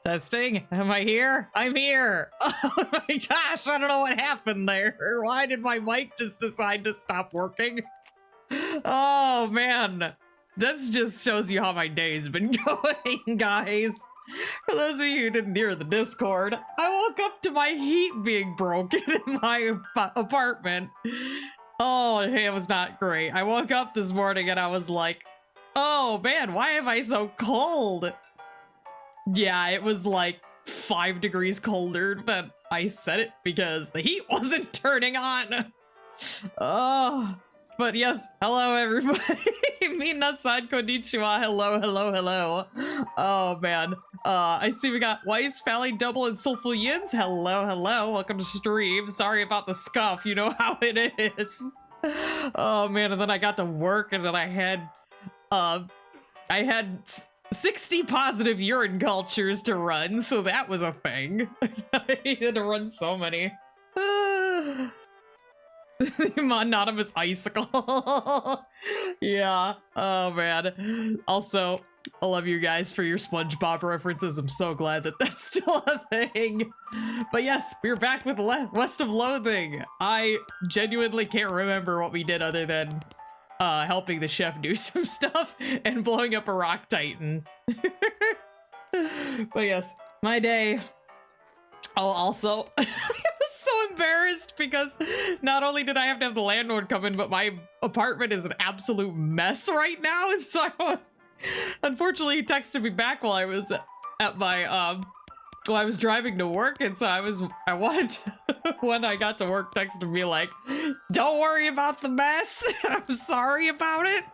Testing. Am I here? I'm here. Oh my gosh, I don't know what happened there. Why did my mic just decide to stop working? Oh man. This just shows you how my day's been going, guys. For those of you who didn't hear the Discord, I woke up to my heat being broken in my apartment. Oh, hey, it was not great. I woke up this morning and I was like, oh man, why am I so cold? Yeah, it was like 5 degrees colder than I set it because the heat wasn't turning on. Oh, but yes, hello everybody. Minasan konnichiwa. Hello, hello, hello. Oh man. I see we got Weiss, Fally, Double, and Soulful Yins. Hello, hello. Welcome to stream. Sorry about the scuff. You know how it is. Oh man, and then I got to work and then I had 60 positive urine cultures to run, so that was a thing. I needed to run so many. The anonymous icicle. Yeah. Oh man. Also, I love you guys for your SpongeBob references. I'm so glad that that's still a thing. But yes, we're back with West of Loathing. I genuinely can't remember what we did other than helping the chef do some stuff and blowing up a rock titan. But yes, my day. Oh, also, I was so embarrassed because not only did I have to have the landlord come in, but my apartment is an absolute mess right now. And so unfortunately, he texted me back while I was at my, while I was driving to work. And so I wanted to, when I got to work, texted me like, don't worry about the mess. I'm sorry about it.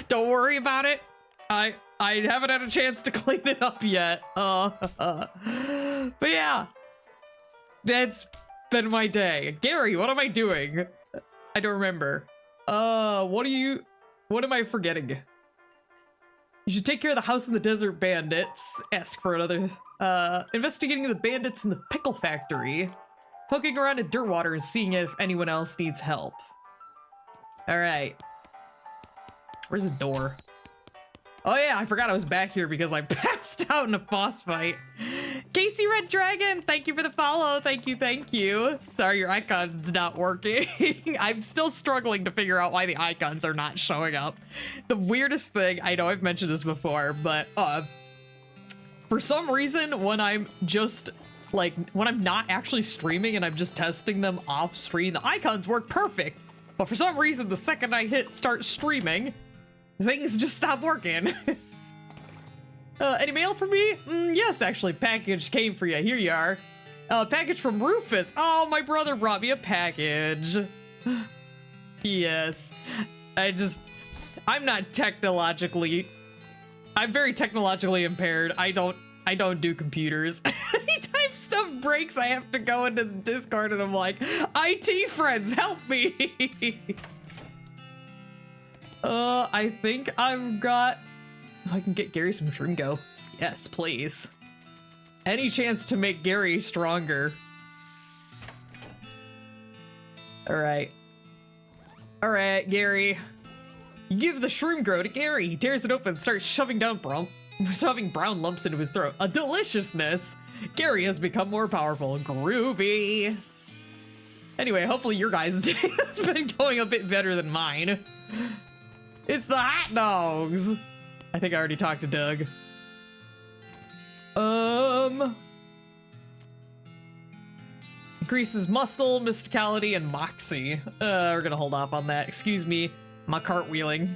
Don't worry about it. I haven't had a chance to clean it up yet. But yeah, that's been my day. Gary, what am I doing? I don't remember. What am I forgetting? You should take care of the house in the desert bandits. Ask for another. Investigating the bandits in the pickle factory. Poking around in Dirtwater and seeing if anyone else needs help. All right. Where's the door? Oh yeah, I forgot I was back here because I passed out in a boss fight. Casey Red Dragon, thank you for the follow. Thank you, thank you. Sorry, your icon's not working. I'm still struggling to figure out why the icons are not showing up. The weirdest thing, I know I've mentioned this before, but for some reason, when I'm not actually streaming and I'm just testing them off stream, the icons work perfect. But for some reason, the second I hit start streaming, things just stop working. Any mail for me? Yes, actually, package came for you. Here you are. Package from Rufus. Oh, my brother brought me a package. Yes. I'm very technologically impaired. I don't do computers. Anytime stuff breaks, I have to go into the Discord and I'm like, IT friends, help me. I think I've got... I can get Gary some Tringo. Yes, please. Any chance to make Gary stronger. Alright. Alright, Gary. You give the shroom grow to Gary. He tears it open and starts shoving brown lumps into his throat. A deliciousness! Gary has become more powerful. Groovy! Anyway, hopefully your guys' day has been going a bit better than mine. It's the hot dogs! I think I already talked to Doug. Increases muscle, mysticality, and moxie. We're gonna hold off on that. Excuse me, my cartwheeling.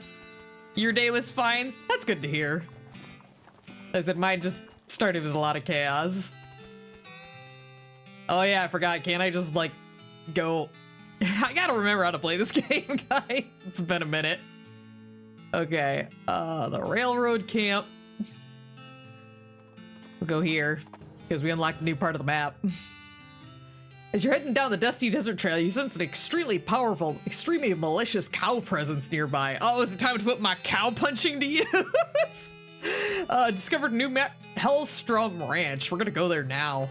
Your day was fine? That's good to hear. I said mine just started with a lot of chaos. Oh yeah, I forgot. Can't I just like go... I gotta remember how to play this game, guys. It's been a minute. Okay, the railroad camp. We'll go here, because we unlocked a new part of the map. As you're heading down the dusty desert trail, you sense an extremely powerful, extremely malicious cow presence nearby. Oh, is it time to put my cow punching to use? Discovered a new map, Hellstrom Ranch. We're gonna go there now.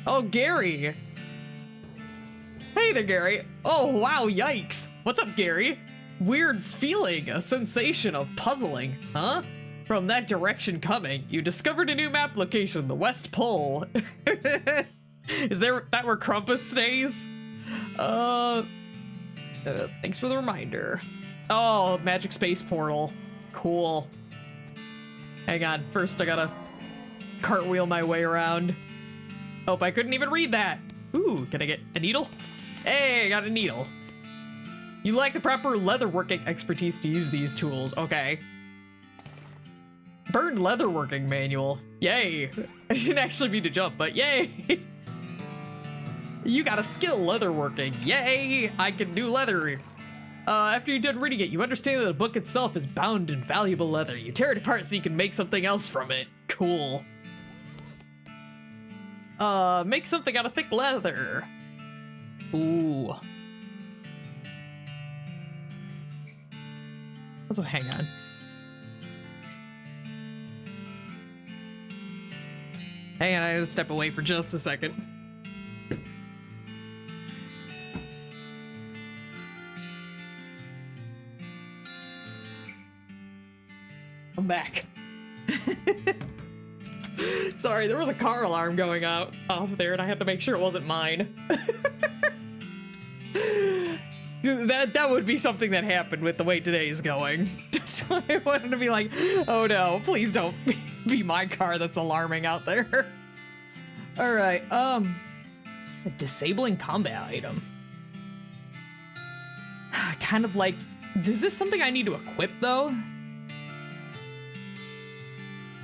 Oh, Gary. Hey there, Gary. Oh, wow, yikes. What's up, Gary? Weird feeling, a sensation of puzzling, huh? From that direction coming, you discovered a new map location, the West Pole. Is that where Krampus stays? Thanks for the reminder. Oh, magic space portal. Cool. Hang on, first I gotta cartwheel my way around. Oh, I couldn't even read that. Ooh, can I get a needle? Hey, I got a needle. You lack the proper leatherworking expertise to use these tools. Okay. Burned leatherworking manual. Yay. I didn't actually mean to jump, but yay. You got a skill leatherworking. Yay. I can do leather. After you're done reading it, you understand that the book itself is bound in valuable leather. You tear it apart so you can make something else from it. Cool. Make something out of thick leather. Ooh. Also, hang on. Hang on, I gotta step away for just a second. I'm back. Sorry, there was a car alarm going off there and I had to make sure it wasn't mine. That would be something that happened with the way today's going. So I wanted to be like, oh no, please don't be my car that's alarming out there. All right, a disabling combat item. Kind of like, is this something I need to equip though?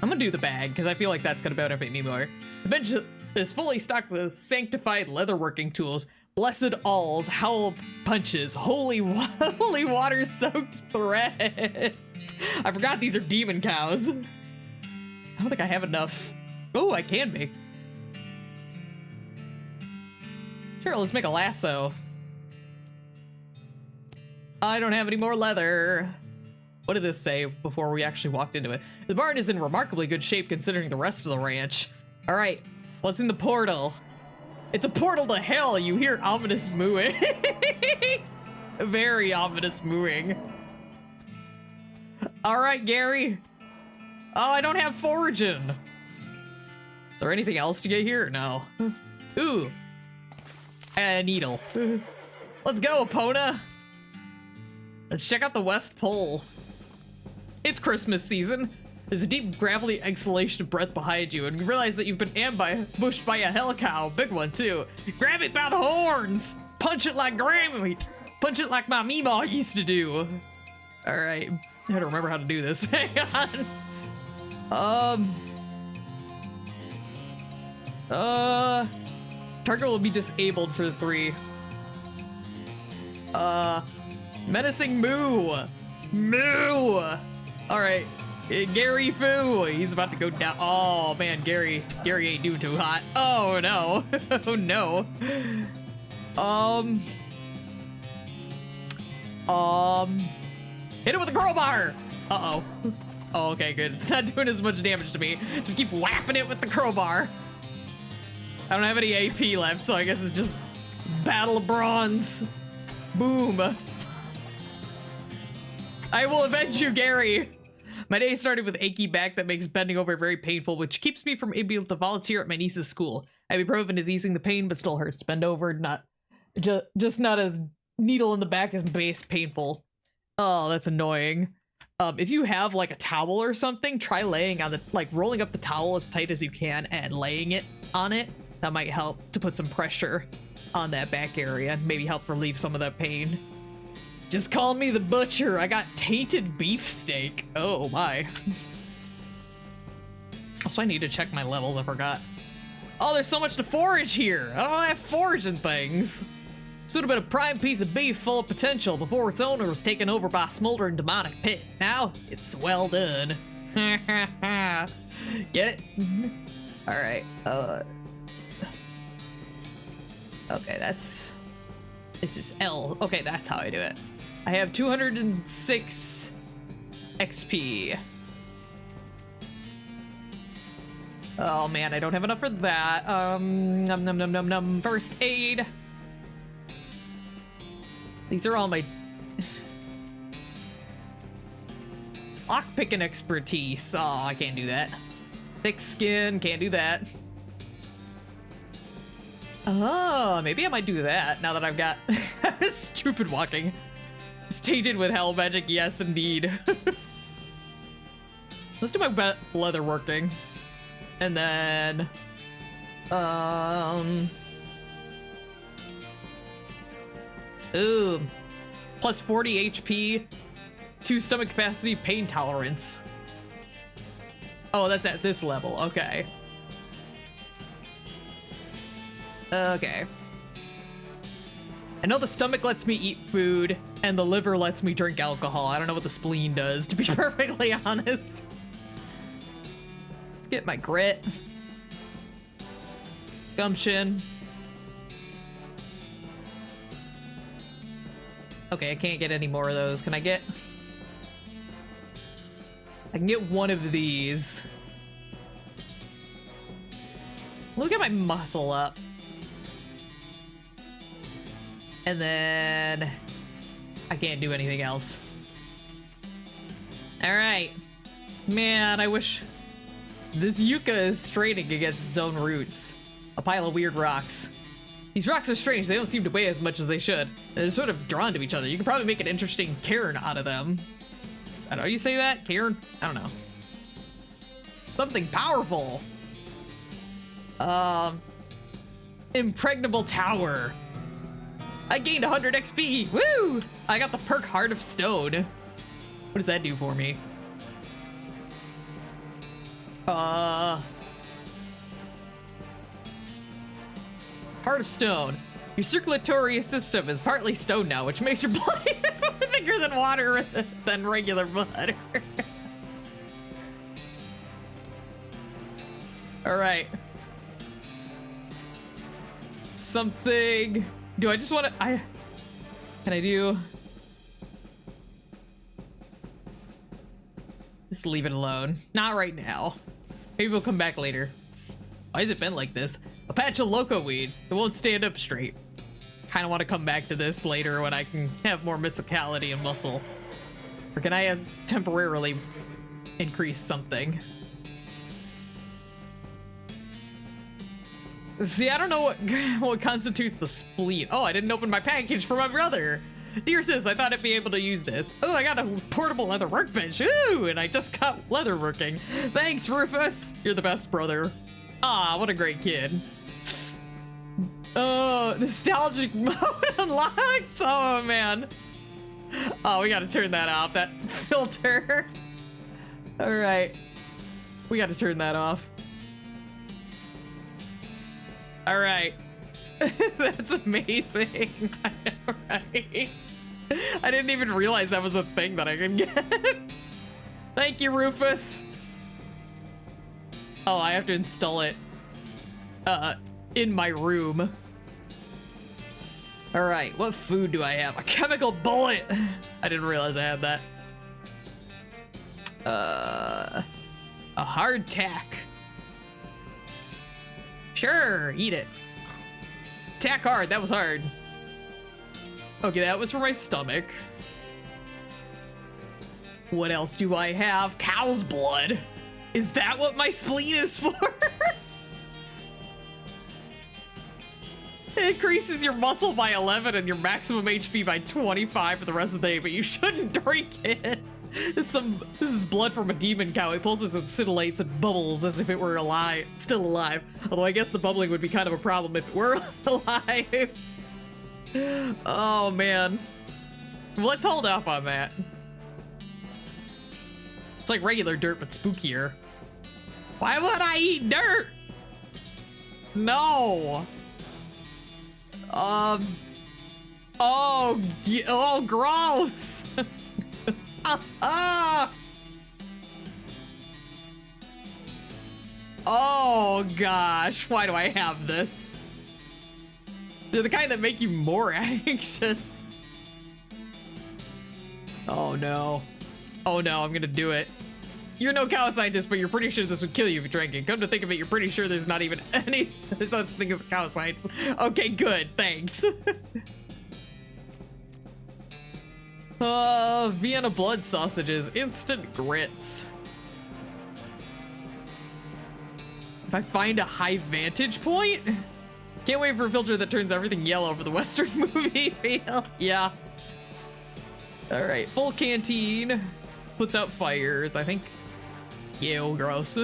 I'm gonna do the bag because I feel like that's gonna benefit me more. The bench is fully stocked with sanctified leatherworking tools, blessed awls, howl punches, holy water-soaked thread. I forgot these are demon cows. I don't think I have enough. Oh, I can make. Sure, let's make a lasso. I don't have any more leather. What did this say before we actually walked into it? The barn is in remarkably good shape considering the rest of the ranch. All right, what's in the portal? It's a portal to hell. You hear ominous mooing. Very ominous mooing. All right, Gary. Oh, I don't have foraging. Is there anything else to get here? No. Ooh. A needle. Let's go, Epona. Let's check out the West Pole. It's Christmas season. There's a deep, gravelly exhalation of breath behind you, and you realize that you've been ambushed by a hell cow. Big one, too. Grab it by the horns! Punch it like Grammy! Punch it like my Meemaw used to do. Alright. I gotta remember how to do this. Hang on. Target will be disabled for 3. Menacing moo! Moo! Alright. Gary Foo! He's about to go down. Oh man, Gary ain't doing too hot. Oh no. Oh no. Hit it with a crowbar! Uh-oh. Oh, okay, good. It's not doing as much damage to me. Just keep whapping it with the crowbar. I don't have any AP left, so I guess it's just Battle of Bronze. Boom. I will avenge you, Gary. My day started with achy back that makes bending over very painful, which keeps me from being able to volunteer at my niece's school. Ibuprofen is easing the pain, but still hurts to bend over. Just not as needle in the back as base painful. Oh, that's annoying. If you have like a towel or something, try laying on the, rolling up the towel as tight as you can and laying it on it. That might help to put some pressure on that back area and maybe help relieve some of that pain. Just call me the butcher. I got tainted beefsteak. Oh my. Also, I need to check my levels. I forgot. Oh, there's so much to forage here. I don't have foraging things. This would have been a prime piece of beef full of potential before its owner was taken over by a smoldering demonic pit. Now, it's well done. Get it? All right. Okay, this is L. Okay, that's how I do it. I have 206 XP. Oh man, I don't have enough for that. First aid. These are all my... lockpicking expertise. Oh, I can't do that. Thick skin, can't do that. Oh, maybe I might do that now that I've got stupid walking. Tainted with hell magic, yes indeed. Let's do my leather working. And then ooh. Plus 40 HP, 2 stomach capacity, pain tolerance. Oh, that's at this level, okay. Okay. I know the stomach lets me eat food, and the liver lets me drink alcohol. I don't know what the spleen does, to be perfectly honest. Let's get my grit. Gumption. Okay, I can't get any more of those. Can I get... I can get one of these. Look at my muscle up. And then... I can't do anything else. Alright. Man, I wish... This yucca is straining against its own roots. A pile of weird rocks. These rocks are strange, they don't seem to weigh as much as they should. They're sort of drawn to each other. You could probably make an interesting cairn out of them. I don't know, you say that? Cairn? I don't know. Something powerful. Impregnable tower. I gained 100 XP, woo! I got the perk Heart of Stone. What does that do for me? Heart of Stone. Your circulatory system is partly stone now, which makes your blood thicker than water than regular blood. All right. Something. Do I just want to? Can I do? Just leave it alone. Not right now. Maybe we'll come back later. Why has it been like this? A patch of loco weed. It won't stand up straight. Kind of want to come back to this later when I can have more musicality and muscle. Or can I temporarily increase something? See, I don't know what constitutes the spleen. Oh, I didn't open my package for my brother. Dear sis, I thought I'd be able to use this. Oh, I got a portable leather workbench. Ooh, and I just got leather working. Thanks, Rufus. You're the best brother. Ah, what a great kid. Oh, nostalgic mode unlocked. Oh, man. Oh, we got to turn that off, that filter. All right. We got to turn that off. All right. That's amazing. I know, right? I didn't even realize that was a thing that I could get. Thank you, Rufus. Oh, I have to install it in my room. All right, what food do I have? A chemical bullet. I didn't realize I had that. A hard tack. Sure, eat it. Tack hard, that was hard. Okay, that was for my stomach. What else do I have? Cow's blood. Is that what my spleen is for? It increases your muscle by 11 and your maximum HP by 25 for the rest of the day, but you shouldn't drink it. This is blood from a demon cow. It pulses and scintillates and bubbles as if it were alive, still alive. Although I guess the bubbling would be kind of a problem if it were alive. Oh man. Well, let's hold off on that. It's like regular dirt, but spookier. Why would I eat dirt? No. Oh, gross. Oh gosh, why do I have this? They're the kind that make you more anxious. Oh no. Oh no, I'm gonna do it. You're no cow scientist, but you're pretty sure this would kill you if you drank it. Come to think of it, you're pretty sure there's not even any such thing as cow science. Okay, good, thanks. Vienna blood sausages, instant grits. If I find a high vantage point? Can't wait for a filter that turns everything yellow for the Western movie feel. Yeah. All right, full canteen. Puts out fires, I think. Ew, gross.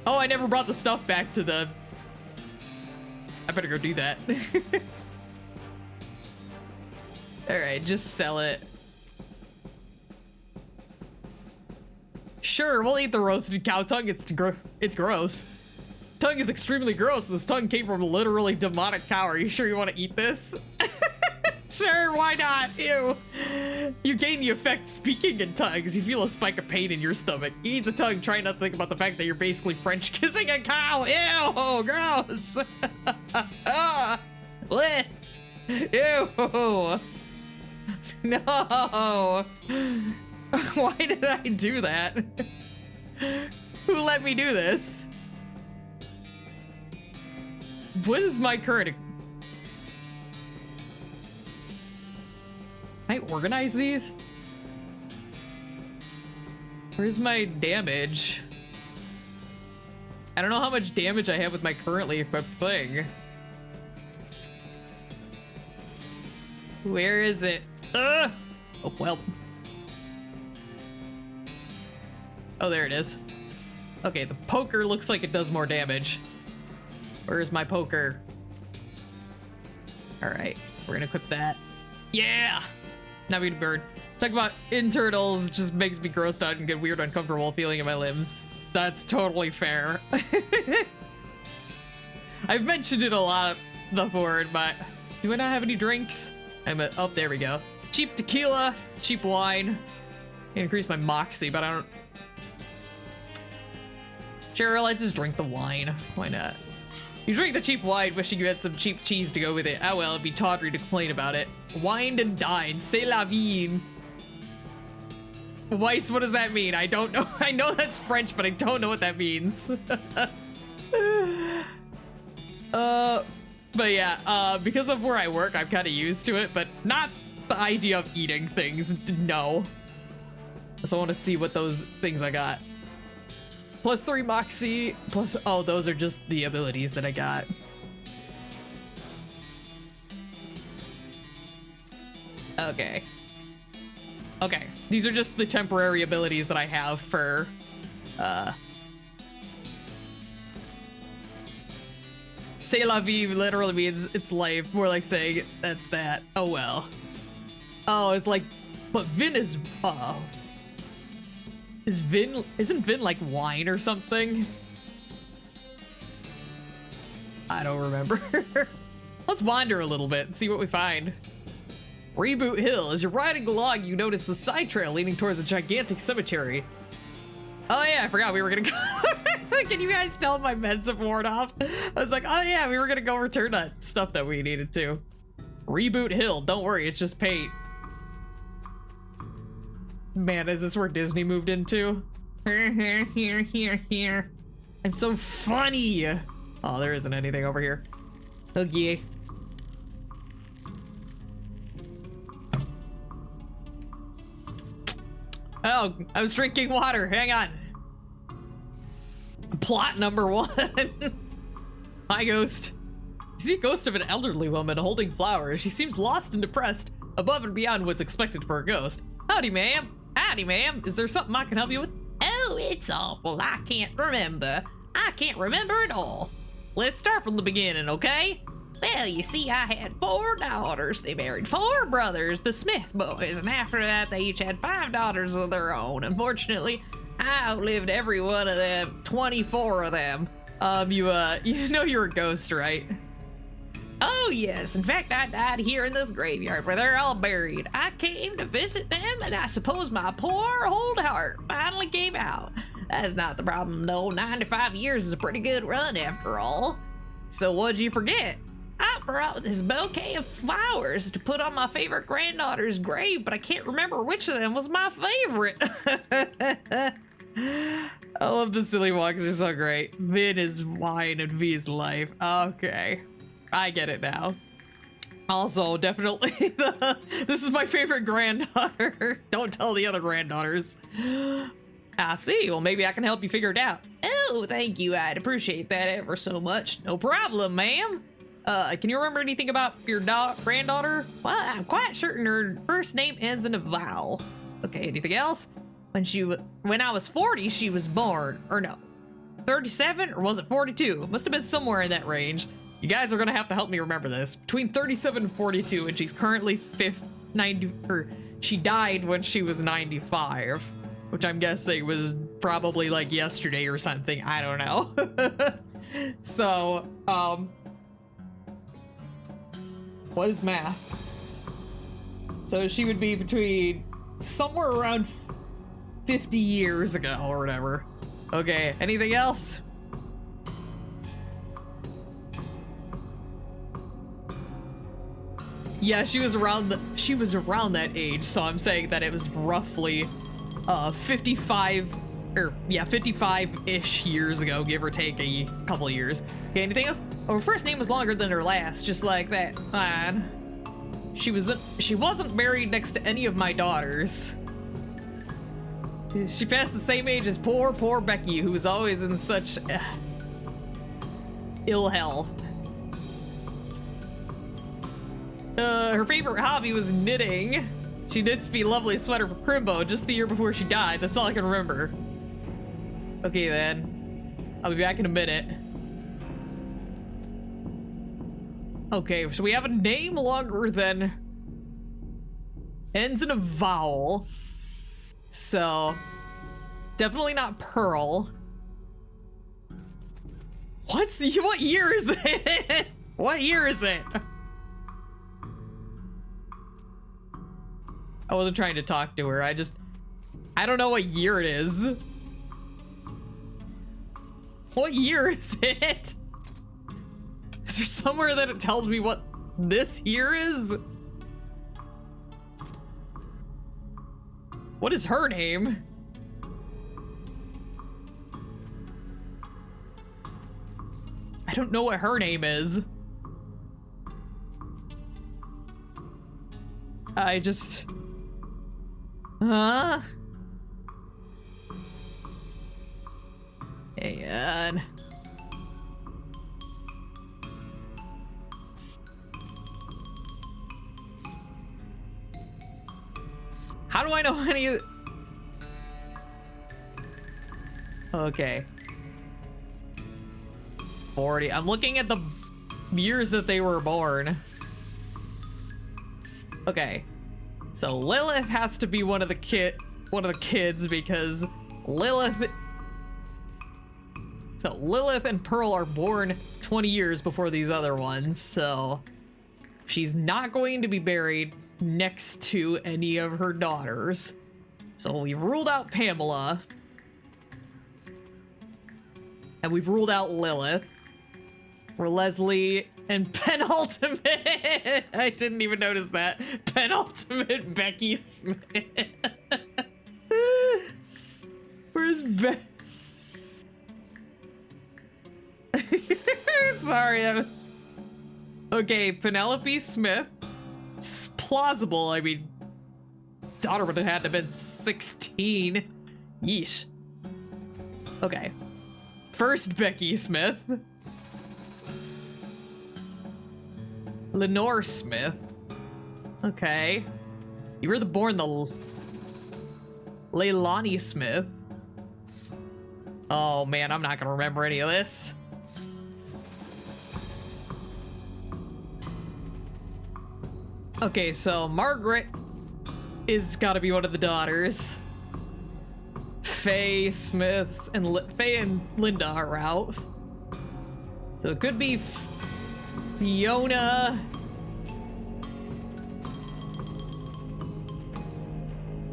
Oh, I never brought the stuff back to the... I better go do that. All right, just sell it. Sure, we'll eat the roasted cow tongue. It's gross. Tongue is extremely gross. This tongue came from a literally demonic cow. Are you sure you want to eat this? Sure, why not? Ew. You gain the effect speaking in tongues. You feel a spike of pain in your stomach. You eat the tongue, try not to think about the fact that you're basically French kissing a cow. Ew, gross. Blech. Ew. No. Why did I do that? Who let me do this? What is my current... Can I organize these? Where's my damage? I don't know how much damage I have with my currently equipped thing. Where is it? Oh, well. Oh, there it is. Okay, the poker looks like it does more damage. Where's my poker? All right, we're gonna equip that. Yeah! Now we can burn. Talk about internals just makes me grossed out and get weird, uncomfortable feeling in my limbs. That's totally fair. I've mentioned it a lot before, but do I not have any drinks? Oh, there we go. Cheap tequila, cheap wine. Increase my moxie, but I don't... Sure, let's just drink the wine. Why not? You drink the cheap wine, wishing you had some cheap cheese to go with it. Oh well, it'd be tawdry to complain about it. Wined and dined, c'est la vie. Weiss, what does that mean? I don't know. I know that's French, but I don't know what that means. But yeah, because of where I work, I'm kind of used to it, but not the idea of eating things, no. So I want to see what those things I got. +3 moxie, plus, oh, those are just the abilities that I got. Okay. Okay, these are just the temporary abilities that I have for, C'est la vie literally means it's life, more like saying that's that. Oh well. Oh, it's like, but Vin is, isn't Vin like wine or something? I don't remember. Let's wander a little bit and see what we find. Reboot Hill. As you're riding along, you notice a side trail leading towards a gigantic cemetery. Oh yeah, I forgot we were gonna go. Can you guys tell my meds have worn off? I was like, oh yeah, we were gonna go return that stuff that we needed to. Reboot Hill. Don't worry, it's just paint. Man, is this where Disney moved into? Here. I'm so funny. Oh, there isn't anything over here. Okay. Oh, I was drinking water. Hang on. Plot number 1. Hi, ghost. You see a ghost of an elderly woman holding flowers. She seems lost and depressed, above and beyond what's expected for a ghost. Howdy, ma'am. Howdy, ma'am. Is there something I can help you with? Oh, it's awful. I can't remember. I can't remember at all. Let's start from the beginning, okay? Well, you see, I had 4 daughters. They married 4 brothers, the Smith boys, and after that, they each had 5 daughters of their own. Unfortunately, I outlived every one of them, 24 of them. You know you're a ghost, right? Oh, yes. In fact, I died here in this graveyard where they're all buried. I came to visit them, and I suppose my poor old heart finally gave out. That's not the problem, though. 95 years is a pretty good run, after all. So what'd you forget? I brought this bouquet of flowers to put on my favorite granddaughter's grave, but I can't remember which of them was my favorite. I love the silly walks, they're so great. Vin is wine and V is life. Okay, I get it now. Also, definitely, this is my favorite granddaughter. Don't tell the other granddaughters. I see. Well, maybe I can help you figure it out. Oh, thank you. I'd appreciate that ever so much. No problem, ma'am. Can you remember anything about your granddaughter? Well, I'm quite certain her first name ends in a vowel. Okay, anything else? When I was 40, she was born. Or no, 37? Or was it 42? Must have been somewhere in that range. You guys are gonna have to help me remember this. Between 37 and 42, and she's currently 90, or she died when she was 95, which I'm guessing was probably like yesterday or something. I don't know. So, what is math? So she would be between somewhere around 50 years ago or whatever. Okay, anything else? Yeah, she was around that age, so I'm saying that it was roughly 55-ish years ago, give or take a couple of years. Okay, anything else? Oh, her first name was longer than her last, just like that. Fine. She wasn't married next to any of my daughters. She passed the same age as poor Becky, who was always in such ill health. Her favorite hobby was knitting. She knits me a lovely sweater for Crimbo just the year before she died. That's all I can remember. Okay then. I'll be back in a minute. Okay, so we have a name longer than ends in a vowel. So, definitely not Pearl. What year is it? What year is it? I wasn't trying to talk to her. I don't know what year it is. What year is it? Is there somewhere that it tells me what this year is? What is her name? I don't know what her name is. Huh? And how do I know any of... Okay. 40. I'm looking at the years that they were born. Okay. So Lilith has to be one of the kids because Lilith and Pearl are born 20 years before these other ones, so she's not going to be buried next to any of her daughters. So we've ruled out Pamela. And we've ruled out Lilith. We're Leslie and penultimate. I didn't even notice that. Penultimate Becky Smith. Where's Becky? Sorry, that was... Okay, Penelope Smith. It's plausible. I mean, daughter would have had to have been 16. Yeesh. Okay. First Becky Smith. Lenore Smith. Okay. You were born the Leilani Smith. Oh man, I'm not gonna remember any of this. Okay, so Margaret is gotta be one of the daughters. Faye Smith and Faye and Linda are out. So it could be Fiona.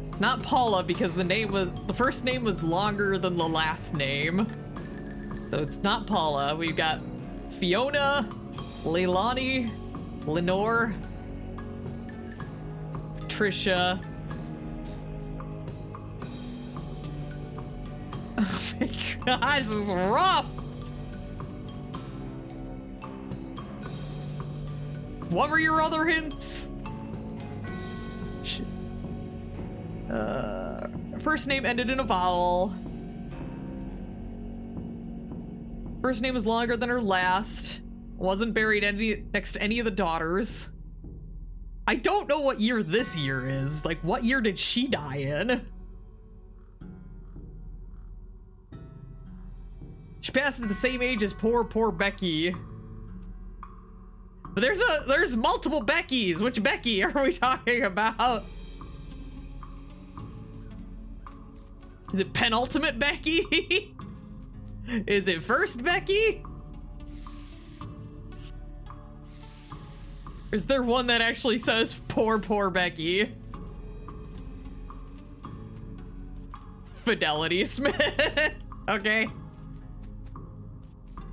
It's not Paula because the first name was longer than the last name. So it's not Paula. We've got Fiona, Leilani, Lenore, Patricia. Oh my gosh, this is rough. What were your other hints? First name ended in a vowel. First name was longer than her last. Wasn't buried next to any of the daughters. I don't know what year this year is. Like, what year did she die in? She passed at the same age as poor Becky. But there's multiple Beckys. Which Becky are we talking about? Is it penultimate Becky? Is it first Becky? Is there one that actually says poor Becky? Fidelity Smith. Okay.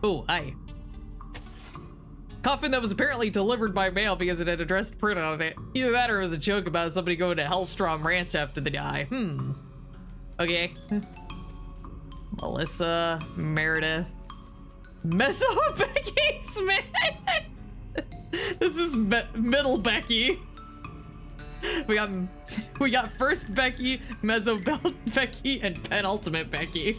Oh, hi. Coffin that was apparently delivered by mail because it had addressed print on it. Either that or it was a joke about somebody going to Hellstrom Ranch after they die. Okay. Melissa, Meredith, Mezzo Becky Smith. This is middle Becky. We got first Becky, Mezzo Becky, and penultimate Becky.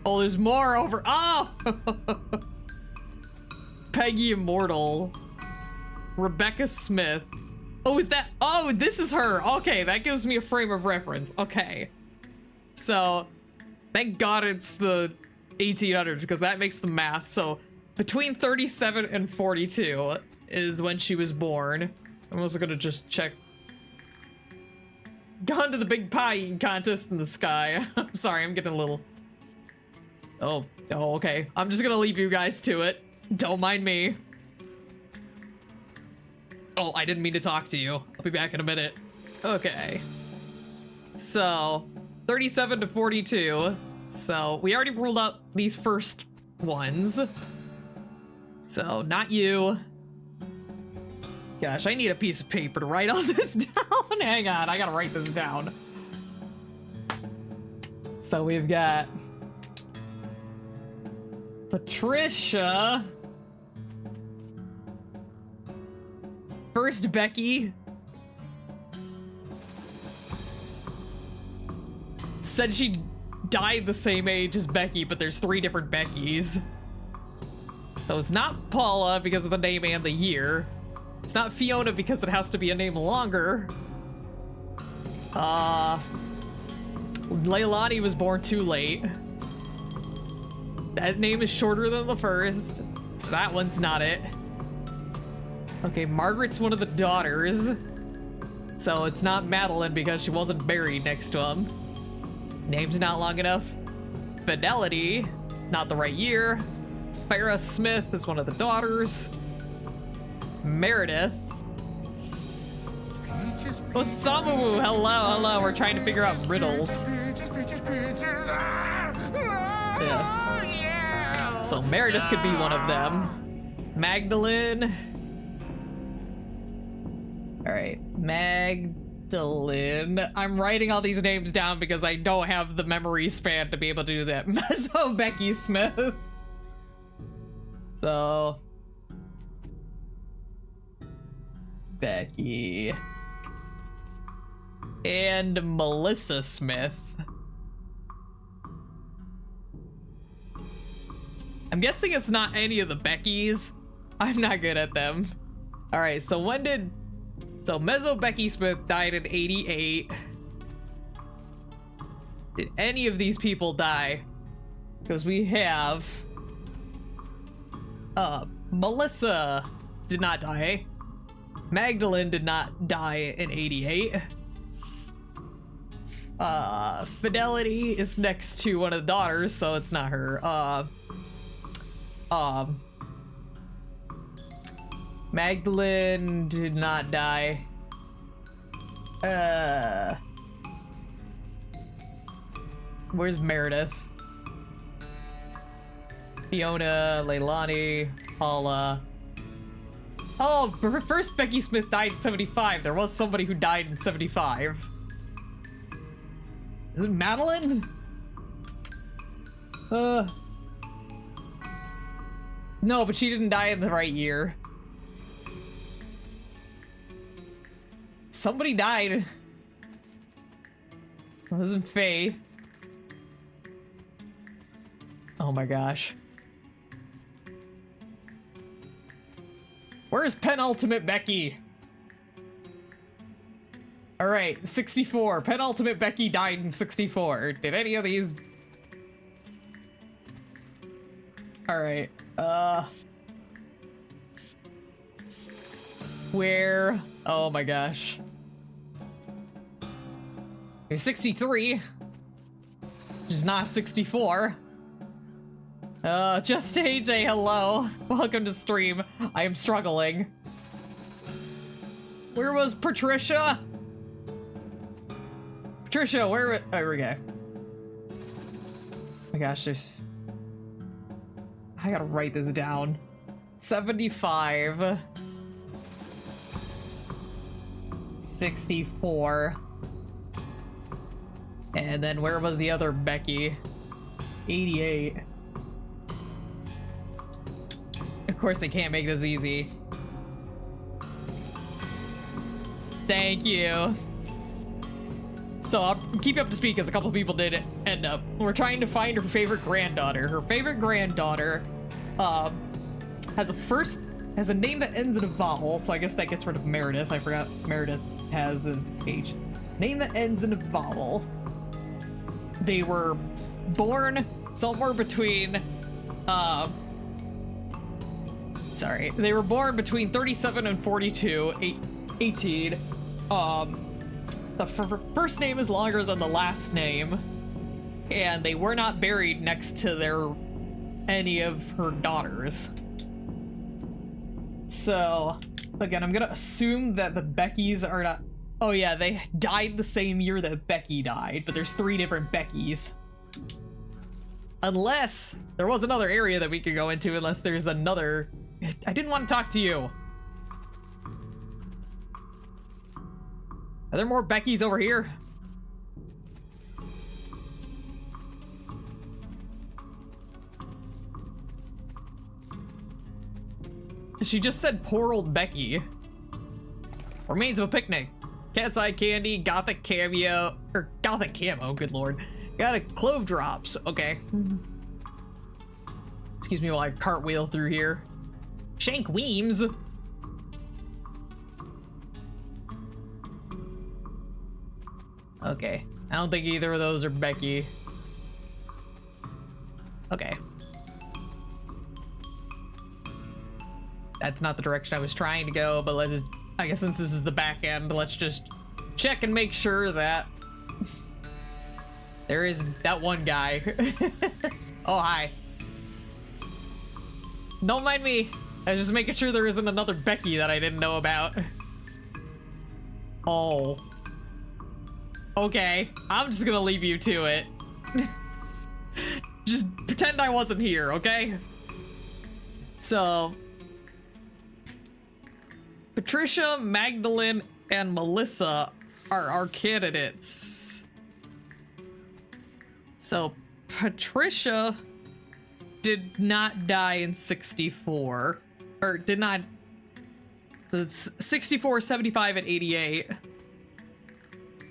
Oh, there's more over. Oh! Peggy Immortal. Rebecca Smith. Oh, is that? Oh, this is her. Okay, that gives me a frame of reference. Okay. So, thank God it's the 1800s because that makes the math. So, between 37 and 42 is when she was born. I'm also gonna just check. Gone to the big pie eating contest in the sky. I'm sorry, I'm getting a little. Oh, okay. I'm just gonna leave you guys to it. Don't mind me. Oh, I didn't mean to talk to you. I'll be back in a minute. Okay. So, 37 to 42. So, we already ruled out these first ones. So, not you. Gosh, I need a piece of paper to write all this down. Hang on, I gotta write this down. So, we've got Patricia. First Becky. Said she died the same age as Becky, but there's 3 different Beckys. So it's not Paula because of the name and the year. It's not Fiona because it has to be a name longer. Leilani was born too late. That name is shorter than the first. That one's not it. Okay, Margaret's one of the daughters. So it's not Madeline because she wasn't buried next to him. Name's not long enough. Fidelity, not the right year. Farrah Smith is one of the daughters. Meredith. Osamu, hello. We're trying to figure out riddles. Yeah. So Meredith could be one of them. Magdalene. All right, Magdalene. I'm writing all these names down because I don't have the memory span to be able to do that. So Becky Smith. So Becky and Melissa Smith. I'm guessing it's not any of the Beckys. I'm not good at them. All right, so when did... So Mezzo Becky Smith died in 88. Did any of these people die? Because we have... Melissa did not die. Magdalene did not die in 88. Fidelity is next to one of the daughters, so it's not her. Magdalene did not die. Where's Meredith? Fiona, Leilani, Paula. Oh, first Becky Smith died in 75. There was somebody who died in 75. Is it Madeline? No, but she didn't die in the right year. Somebody died. It wasn't Faith. Oh my gosh. Where's penultimate Becky? Alright, 64. Penultimate Becky died in 64. Did any of these... Alright, where? Oh my gosh. Here's 63. Which is not 64. Just AJ, hello. Welcome to stream. I am struggling. Where was Patricia? Patricia, where? Oh, here we go. Oh my gosh, there's... I gotta write this down. 75. 64. And then where was the other Becky? 88. Of course they can't make this easy. Thank you. So I'll keep you up to speed because a couple people did end up. We're trying to find her favorite granddaughter. Her favorite granddaughter has a name that ends in a vowel, so I guess that gets rid of Meredith. I forgot Meredith has an H. Name that ends in a vowel. They were born somewhere between they were born between 37 and 42, 18. The first name is longer than the last name, and they were not buried next to any of her daughters. So, again, I'm gonna assume that the Beckys are not... Oh yeah, they died the same year that Becky died, but there's 3 different Beckys. Unless there was another area that we could go into, unless there's another... I didn't want to talk to you. Are there more Beckys over here? She just said poor old Becky. Remains of a picnic. Cat's eye candy, gothic cameo, or gothic camo, good lord. Got a clove drops, okay. Excuse me while I cartwheel through here. Shank Weems. Okay, I don't think either of those are Becky. Okay. That's not the direction I was trying to go, but let's just, I guess since this is the back end, let's just check and make sure that there is that one guy. Oh, hi. Don't mind me. I was just making sure there isn't another Becky that I didn't know about. Oh. Okay, I'm just gonna leave you to it. Just pretend I wasn't here, okay? So... Patricia, Magdalene, and Melissa are our candidates. So, Patricia did not die in 64. Or did not... It's 64, 75, and 88.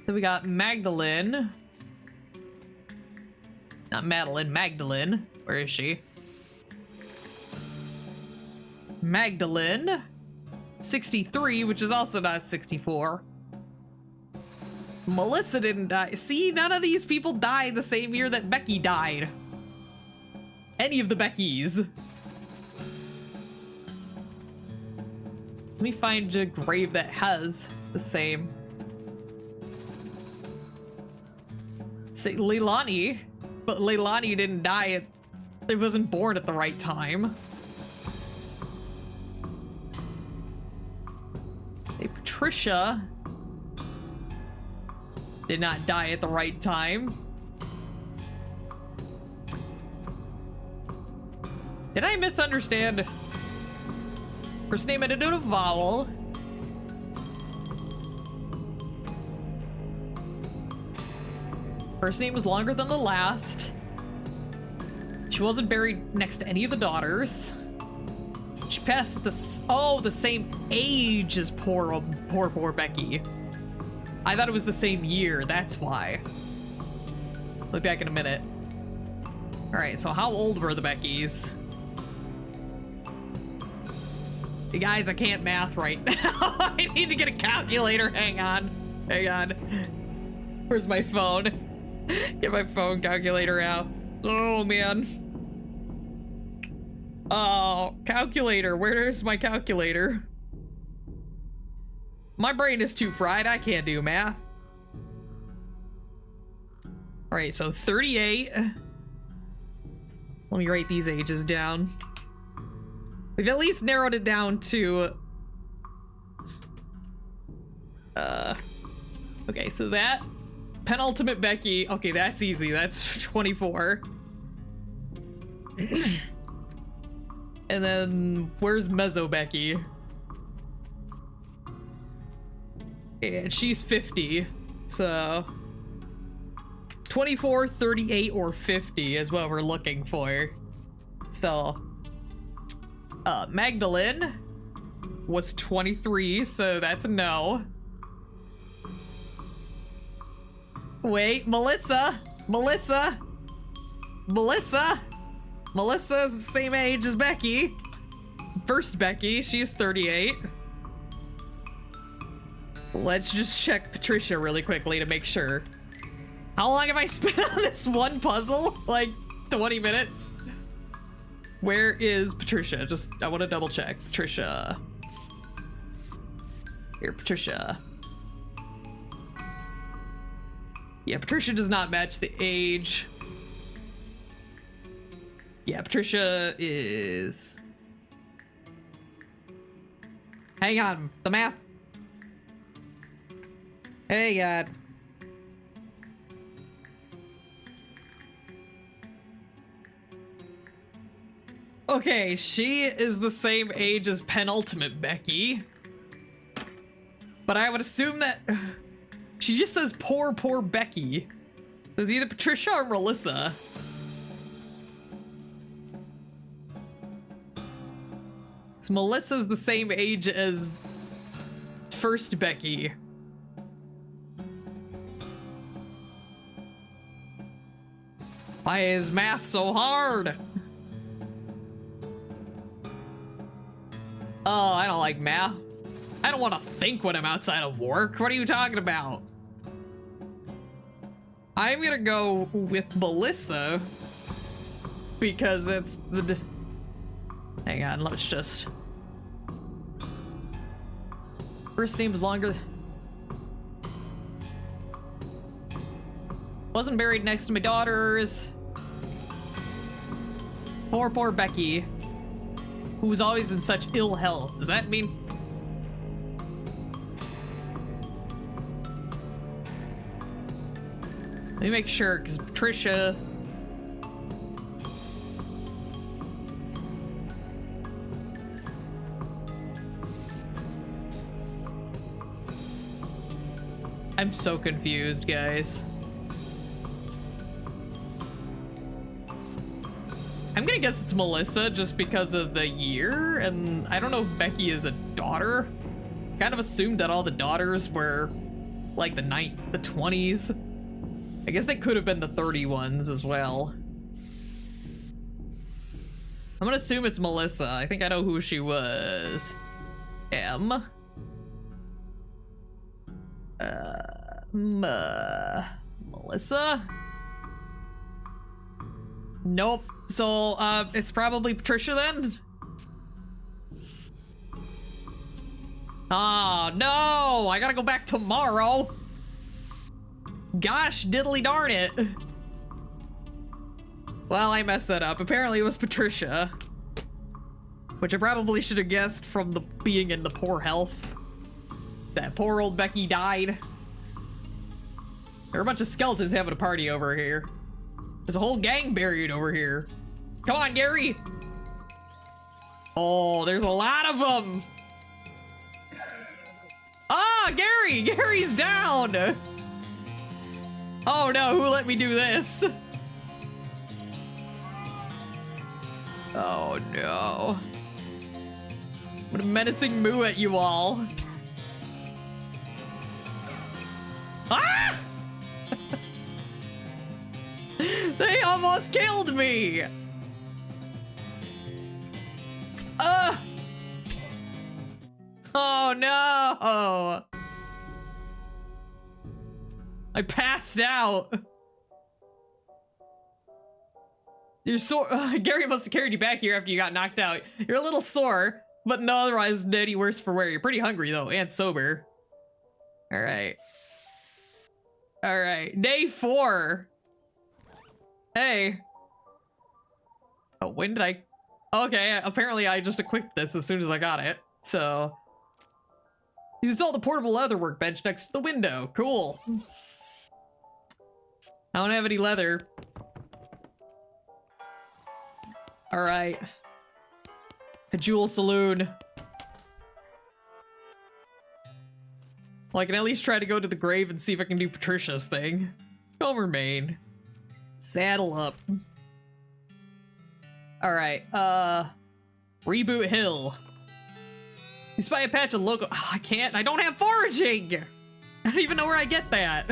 Then we got Magdalene. Not Madeline, Magdalene. Where is she? Magdalene. 63, which is also not 64. Melissa didn't die. See, none of these people died the same year that Becky died. Any of the Beckys. Let me find a grave that has the same. Say Leilani, but Leilani didn't die. It wasn't born at the right time. Hey, Patricia did not die at the right time. Did I misunderstand? First name ended in a vowel. First name was longer than the last. She wasn't buried next to any of the daughters. She passed the same age as poor Becky. I thought it was the same year, that's why. Look back in a minute. All right, so how old were the Beckys? Hey guys, I can't math right now. I need to get a calculator. Hang on. Where's my phone? Get my phone calculator out. Oh man. Oh, calculator. Where's my calculator? My brain is too fried. I can't do math. All right, so 38. Let me write these ages down. We've at least narrowed it down to... Okay, so that... Penultimate Becky. Okay, that's easy. That's 24. And then, where's Mezzo Becky? And she's 50. So... 24, 38, or 50 is what we're looking for. So... Magdalene was 23, so that's a no. Wait, Melissa is the same age as Becky. First Becky, she's 38. Let's just check Patricia really quickly to make sure. How long have I spent on this one puzzle? Like 20 minutes? Where is Patricia? I want to double check. Patricia. Here, Patricia. Yeah, Patricia does not match the age. Yeah, Patricia is... Hang on, the math. Hey, God. Okay, she is the same age as penultimate Becky. But I would assume that... She just says poor Becky. There's either Patricia or Melissa. So Melissa's the same age as first Becky. Why is math so hard? Oh, I don't like math. I don't want to think when I'm outside of work. What are you talking about? I'm gonna go with Melissa because it's the... Hang on, let's just... First name is longer. Wasn't buried next to my daughters. Poor Becky, who was always in such ill health. Does that mean... Let me make sure, because Patricia... I'm so confused, guys. I'm gonna guess it's Melissa just because of the year, and I don't know if Becky is a daughter. Kind of assumed that all the daughters were like the 20s. I guess they could have been the 30 ones as well. I'm gonna assume it's Melissa. I think I know who she was. M. Melissa? Nope. So, it's probably Patricia then? Oh, no! I gotta go back tomorrow! Gosh, diddly darn it. Well, I messed that up. Apparently it was Patricia. Which I probably should have guessed from the being in the poor health. That poor old Becky died. There are a bunch of skeletons having a party over here. There's a whole gang buried over here. Come on, Gary. Oh, there's a lot of them. Ah, Gary! Gary's down! Oh no, who let me do this? Oh no. What a menacing moo at you all. Ah! They almost killed me! Oh no! I passed out. You're sore. Gary must have carried you back here after you got knocked out. You're a little sore, but no otherwise any worse for wear. You're pretty hungry though, and sober. All right. All right. Day 4. Hey. Oh, when did I? Okay, apparently I just equipped this as soon as I got it. So. You installed the portable leather workbench next to the window. Cool. I don't have any leather. All right. A jewel saloon. Well, I can at least try to go to the grave and see if I can do Patricia's thing. Gomer Main. Saddle up. All right. Reboot Hill. You spy a patch of local. Oh, I can't. I don't have foraging. I don't even know where I get that.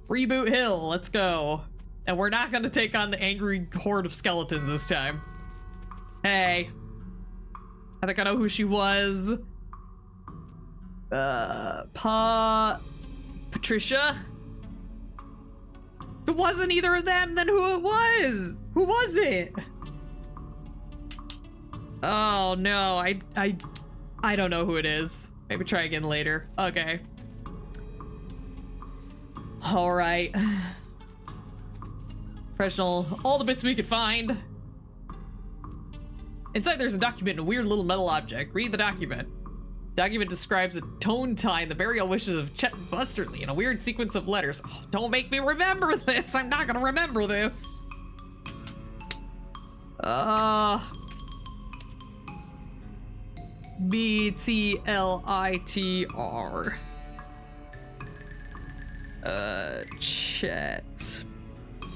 Reboot Hill. Let's go. And we're not going to take on the angry horde of skeletons this time. Hey. I think I know who she was. Patricia? If it wasn't either of them, then who it was? Who was it? Oh no, I don't know who it is. Maybe try again later. Okay. All right. Professional, all the bits we could find. Inside there's a document and a weird little metal object. Read the document. Document describes a tone tie in the burial wishes of Chet Busterly in a weird sequence of letters. Oh, don't make me remember this. I'm not gonna remember this. B-T-L-I-T-R. Chet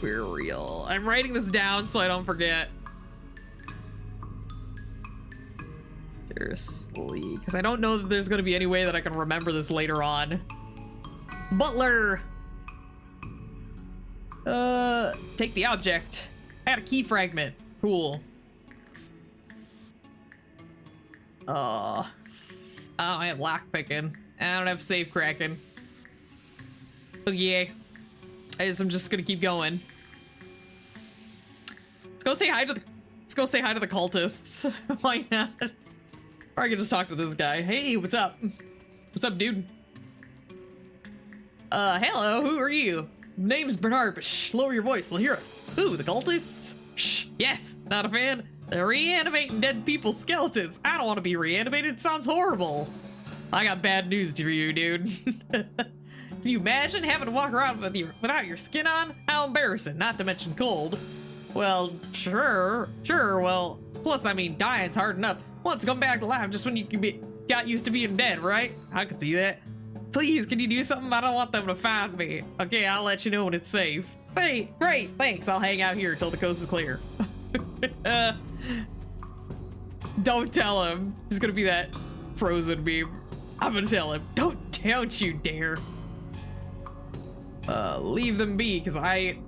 burial. I'm writing this down so I don't forget. Seriously, because I don't know that there's gonna be any way that I can remember this later on. Butler! Take the object. I got a key fragment. Cool. I don't have lock picking. I don't have safe cracking. Okay. I'm just gonna keep going. Let's go say hi to the cultists. Why not? Or I can just talk to this guy. Hey, what's up? What's up, dude? Hello, who are you? Name's Bernard, but shh, lower your voice, they'll hear us. Ooh, the cultists? Shh, yes, not a fan. They're reanimating dead people's skeletons. I don't want to be reanimated, it sounds horrible. I got bad news for you, dude. Can you imagine having to walk around without your skin on? How embarrassing, not to mention cold. Well, sure, well, plus, I mean, dying's hard enough. Once come back to life just when you got used to being dead, right? I can see that. Please, can you do something? I don't want them to find me. Okay, I'll let you know when it's safe. Hey, great, thanks. I'll hang out here until the coast is clear. Don't tell him. He's gonna be that frozen meme. I'm gonna tell him. Don't you dare. Leave them be, because I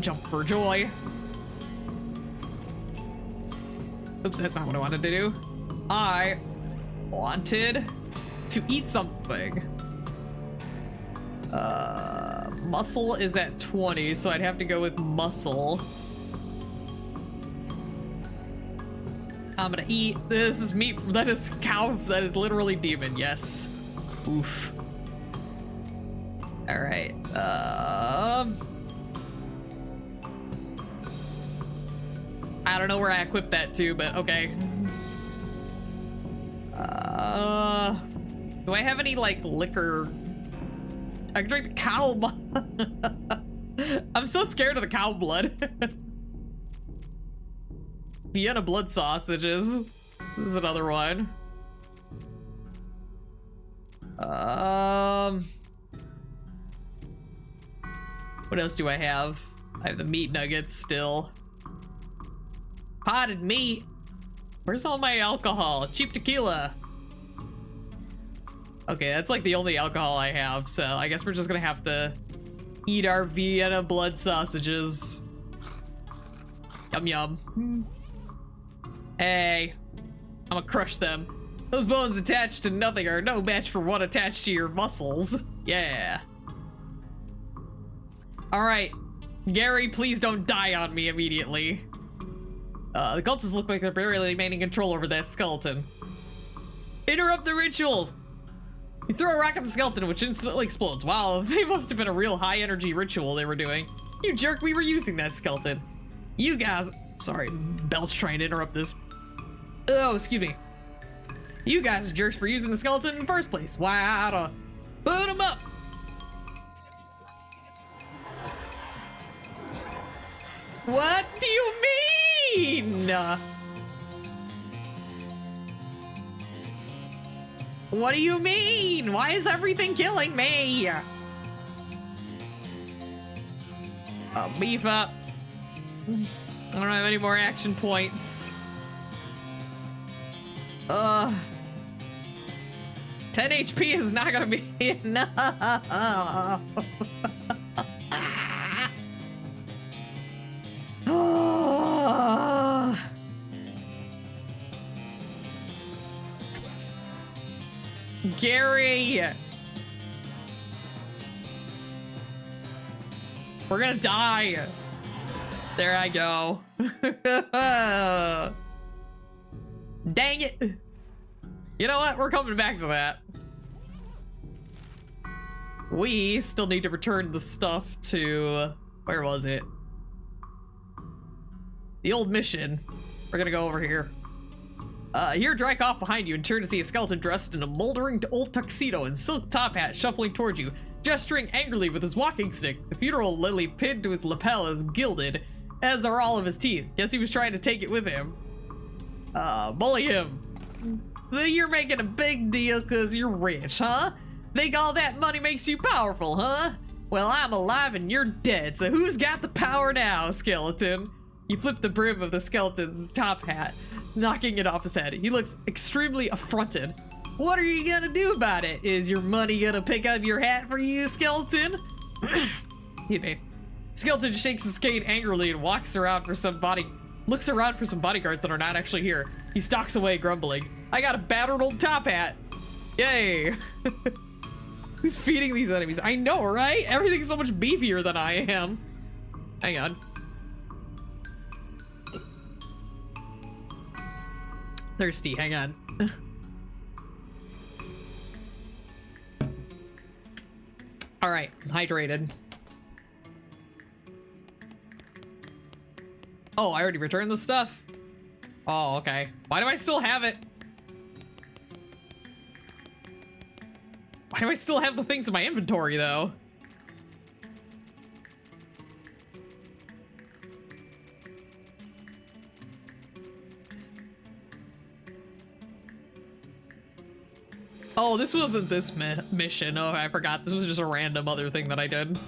jump for joy. Oops, that's not what I wanted to do. I wanted to eat something. Muscle is at 20, so I'd have to go with muscle. I'm gonna eat. This is meat. That is cow. That is literally demon. Yes. Oof. All right. I don't know where I equipped that to, but okay. Do I have any like liquor? I can drink the cow blood. I'm so scared of the cow blood. Vienna blood sausages. This is another one. What else do I have? I have the meat nuggets still. Potted meat. Where's all my alcohol? Cheap tequila. Okay, that's like the only alcohol I have, so I guess we're just gonna have to eat our Vienna blood sausages. Yum yum. Hey, I'm gonna crush them. Those bones attached to nothing are no match for one attached to your muscles. Yeah. Alright. Gary, please don't die on me immediately. The cultists look like they're barely maintaining control over that skeleton. Interrupt the rituals! You throw a rock at the skeleton, which instantly explodes. Wow, they must have been a real high energy ritual they were doing. You jerk, we were using that skeleton. You guys... Sorry, Belch trying to interrupt this. Oh, excuse me. You guys are jerks for using the skeleton in the first place. Why I oughta boot him up. What do you mean? What do you mean? Why is everything killing me? Beef up. I don't have any more action points. 10 HP is not gonna be enough. Gary! We're gonna die. There I go. Dang it. You know what? We're coming back to that. We still need to return the stuff to... Where was it? The old mission. We're gonna go over here. Here, dry off behind you and turn to see a skeleton dressed in a moldering old tuxedo and silk top hat shuffling towards you, gesturing angrily with his walking stick. The funeral lily pinned to his lapel is gilded, as are all of his teeth. Guess he was trying to take it with him. Bully him. So you're making a big deal because you're rich, huh? Think all that money makes you powerful, huh? Well, I'm alive and you're dead, so who's got the power now, skeleton? You flip the brim of the skeleton's top hat, knocking it off his head. He looks extremely affronted. What are you gonna do about it? Is your money gonna pick up your hat for you, skeleton? Excuse me. Skeleton shakes his cane angrily and looks around for some bodyguards that are not actually here. He stalks away, grumbling. I got a battered old top hat. Yay. Who's feeding these enemies? I know, right? Everything's so much beefier than I am. Hang on. Thirsty, hang on. All right, hydrated. Oh, I already returned the stuff? Oh, okay. Why do I still have it? Why do I still have the things in my inventory, though? Oh, this wasn't this mission. Oh, I forgot. This was just a random other thing that I did.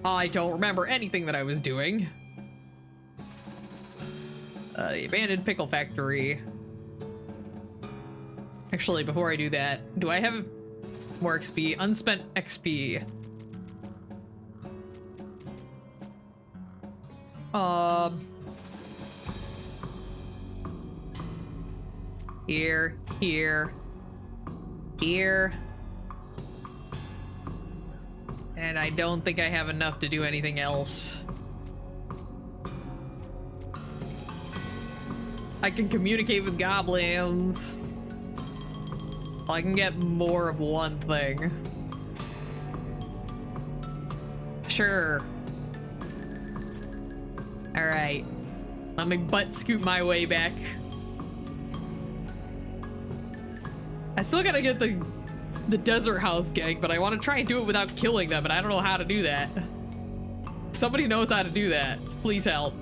I don't remember anything that I was doing. The abandoned pickle factory. Actually, before I do that, do I have more XP? Unspent XP. Here. And I don't think I have enough to do anything else. I can communicate with goblins. I can get more of one thing. Sure. Alright. Let me butt scoot my way back. I still gotta get the desert house gang, but I want to try and do it without killing them, and I don't know how to do that. Somebody knows how to do that. Please help.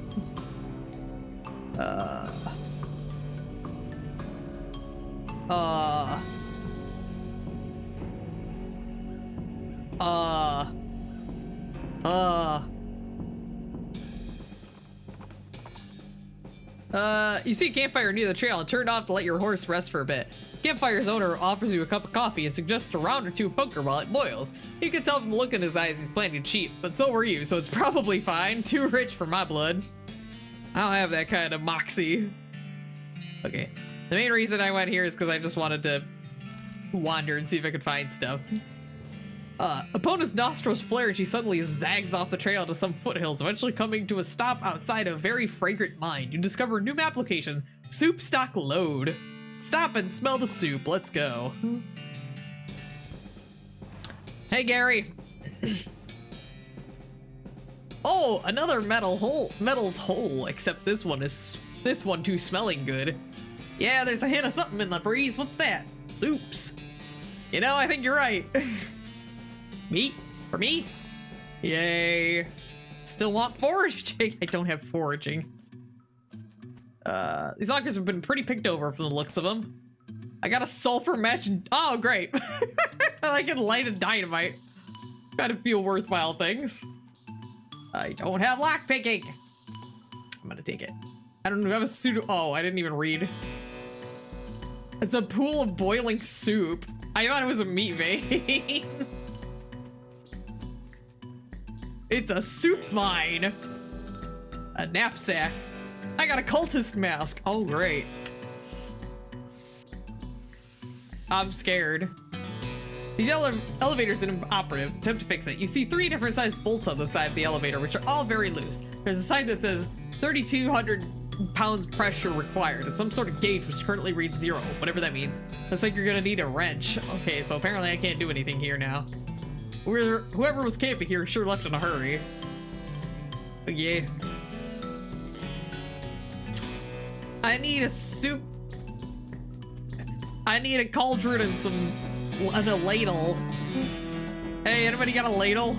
You see a campfire near the trail and turn off to let your horse rest for a bit. Campfire's owner offers you a cup of coffee and suggests a round or two of poker while it boils. You can tell from the look in his eyes he's planning to cheat, but so were you, so it's probably fine. Too rich for my blood. I don't have that kind of moxie. Okay. The main reason I went here is because I just wanted to wander and see if I could find stuff. Opponent's nostrils flare and she suddenly zags off the trail to some foothills, eventually coming to a stop outside a very fragrant mine. You discover a new map location, Soup Stock Load. Stop and smell the soup, let's go. Hey Gary. Oh, another metal's hole, except this one too smelling good. Yeah, there's a hint of something in the breeze. What's that? Soups. You know, I think you're right. Meat for me? Yay. Still want foraging. I don't have foraging. These lockers have been pretty picked over from the looks of them. I got a sulfur match. Oh, great. I can light a dynamite. Gotta feel worthwhile things. I don't have lockpicking. I'm gonna take it. I don't have a suit. Oh, I didn't even read. It's a pool of boiling soup. I thought it was a meat vein. It's a soup mine. A knapsack. I got a cultist mask. Oh, great. I'm scared. These elevators are inoperative. Attempt to fix it. You see 3 different sized bolts on the side of the elevator, which are all very loose. There's a sign that says 3,200 pounds pressure required. It's some sort of gauge which currently reads 0, whatever that means. Looks like you're gonna need a wrench. Okay, so apparently I can't do anything here now. Whoever was camping here sure left in a hurry. But yeah. I need a soup. I need a cauldron and a ladle. Hey, anybody got a ladle?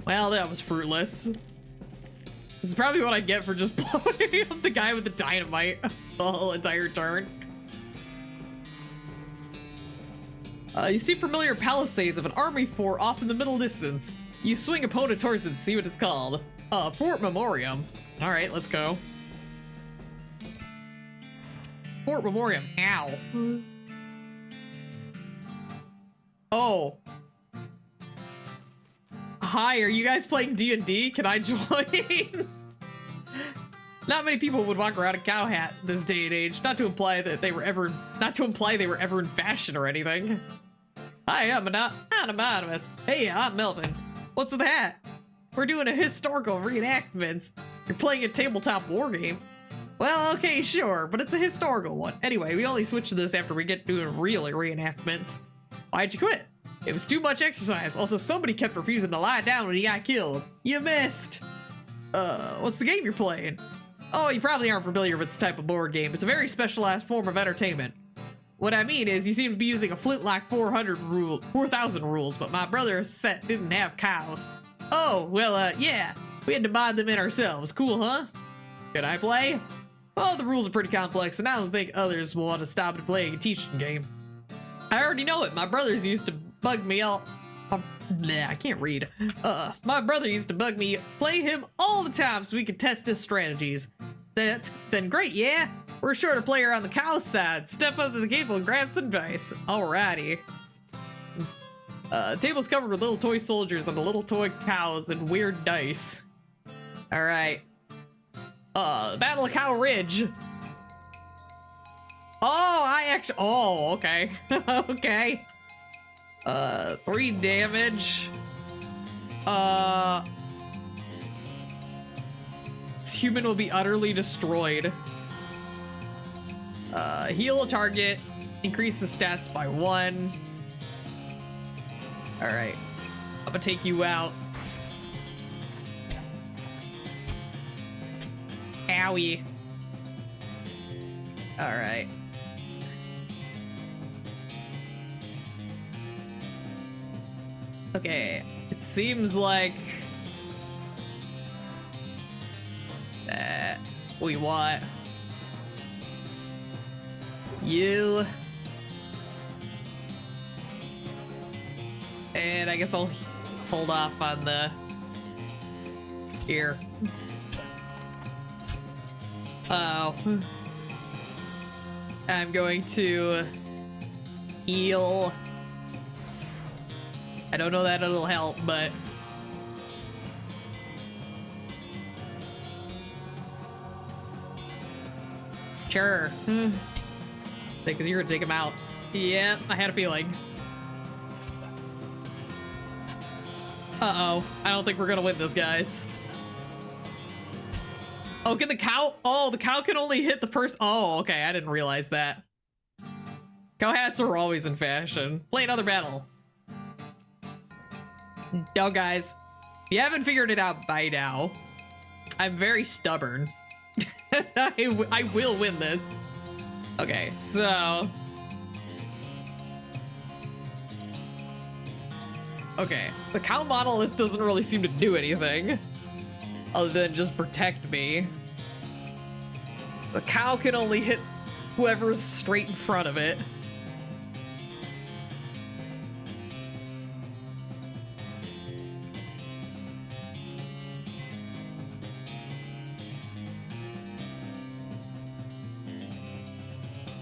Well, that was fruitless. This is probably what I get for just blowing up the guy with the dynamite the whole entire turn. You see familiar palisades of an army fort off in the middle distance. You swing opponent towards it to see what it's called. Fort Memoriam. All right, let's go. Fort Memoriam. Ow. Oh. Hi, are you guys playing D&D? Can I join? Not many people would walk around a cow hat this day and age. Not to imply they were ever in fashion or anything. Hi, I'm anonymous. Hey, I'm Melvin. What's with the hat? We're doing a historical reenactment. You're playing a tabletop war game. Well, okay, sure, but it's a historical one. Anyway, we only switch to this after we get doing real reenactments. Why'd you quit? It was too much exercise. Also, somebody kept refusing to lie down when he got killed. You missed. What's the game you're playing? Oh, you probably aren't familiar with this type of board game. It's a very specialized form of entertainment. What I mean is, you seem to be using a flintlock 4,000 rules, but my brother's set didn't have cows. Oh, well, yeah. We had to mod them in ourselves. Cool, huh? Can I play? Well, the rules are pretty complex, and I don't think others will want to stop to play a teaching game. I already know it. My brothers used to bug me all... Nah, I can't read. My brother used to bug me, play him all the time so we could test his strategies. Then great, yeah? We're sure to play her on the cow side. Step up to the table and grab some dice. Alrighty. Table's covered with little toy soldiers and little toy cows and weird dice. Alright. Battle of Cow Ridge. Oh, okay. Okay. 3 damage. This human will be utterly destroyed. Heal a target. Increase the stats by 1. Alright. I'm gonna take you out. Owie. Alright. Okay, it seems like we want you And I guess I'll hold off on the... Here. Oh. I'm going to heal. I don't know that it'll help, but... Sure. Say, because you're gonna take him out. Yeah, I had a feeling. Uh-oh. I don't think we're gonna win this, guys. Oh, can the cow? Oh, the cow can only hit the person. Oh, okay. I didn't realize that. Cow hats are always in fashion. Play another battle. No, guys. If you haven't figured it out by now, I'm very stubborn. I will win this. Okay, so... Okay, the cow monolith doesn't really seem to do anything other than just protect me. The cow can only hit whoever's straight in front of it.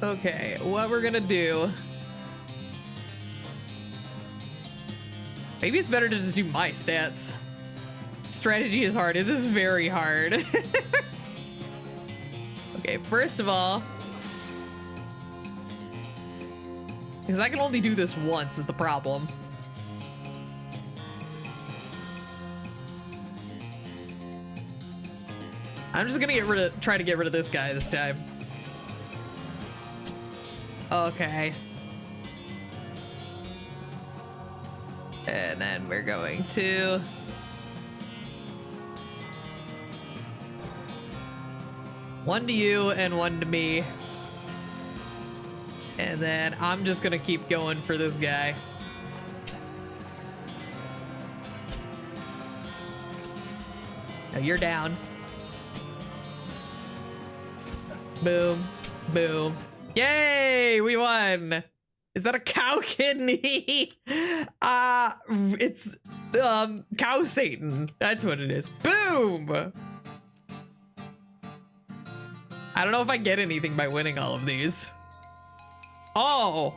Okay, what we're gonna do... Maybe it's better to just do my stats. Strategy is hard. It is very hard. Okay, first of all... Because I can only do this once is the problem. I'm just gonna try to get rid of this guy this time. Okay. And then we're going to... One to you and one to me. And then I'm just gonna keep going for this guy. Now you're down. Boom. Boom. Yay! We won! Is that a cow kidney? It's cow Satan. That's what it is. Boom! I don't know if I get anything by winning all of these. Oh!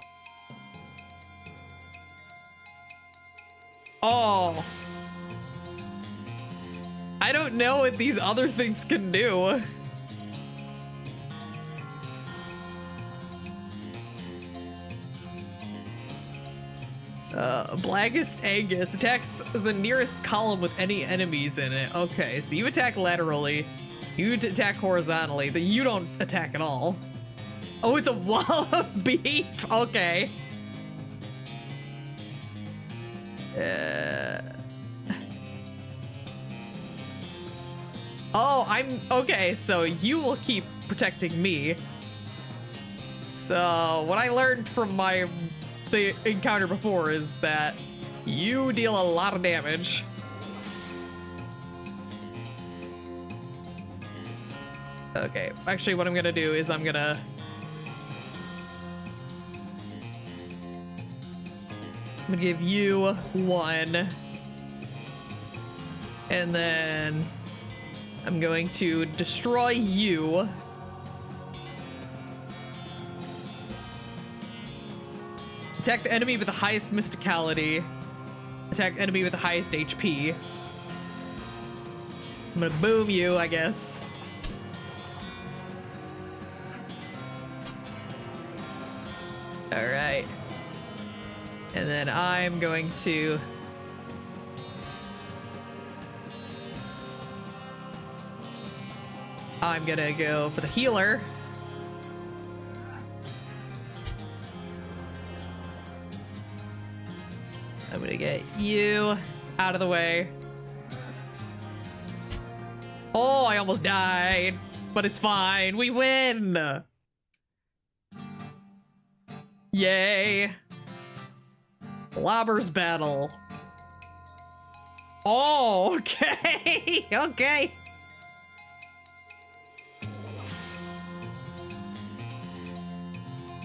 Oh. I don't know what these other things can do. Blackest Angus attacks the nearest column with any enemies in it. Okay, so you attack laterally, you attack horizontally, then you don't attack at all. Oh, it's a wall of beef. Okay. Oh, I'm okay. So you will keep protecting me. So what I learned from the encounter before is that you deal a lot of damage. Okay, actually what I'm gonna do is I'm gonna give you one, and then I'm going to destroy you. Attack the enemy with the highest mysticality. Attack the enemy with the highest HP. I'm gonna boom you, I guess. All right. And then I'm going to... I'm gonna go for the healer. I'm gonna get you out of the way. Oh, I almost died, but it's fine. We win. Yay. Lobbers battle. Oh, okay. Okay.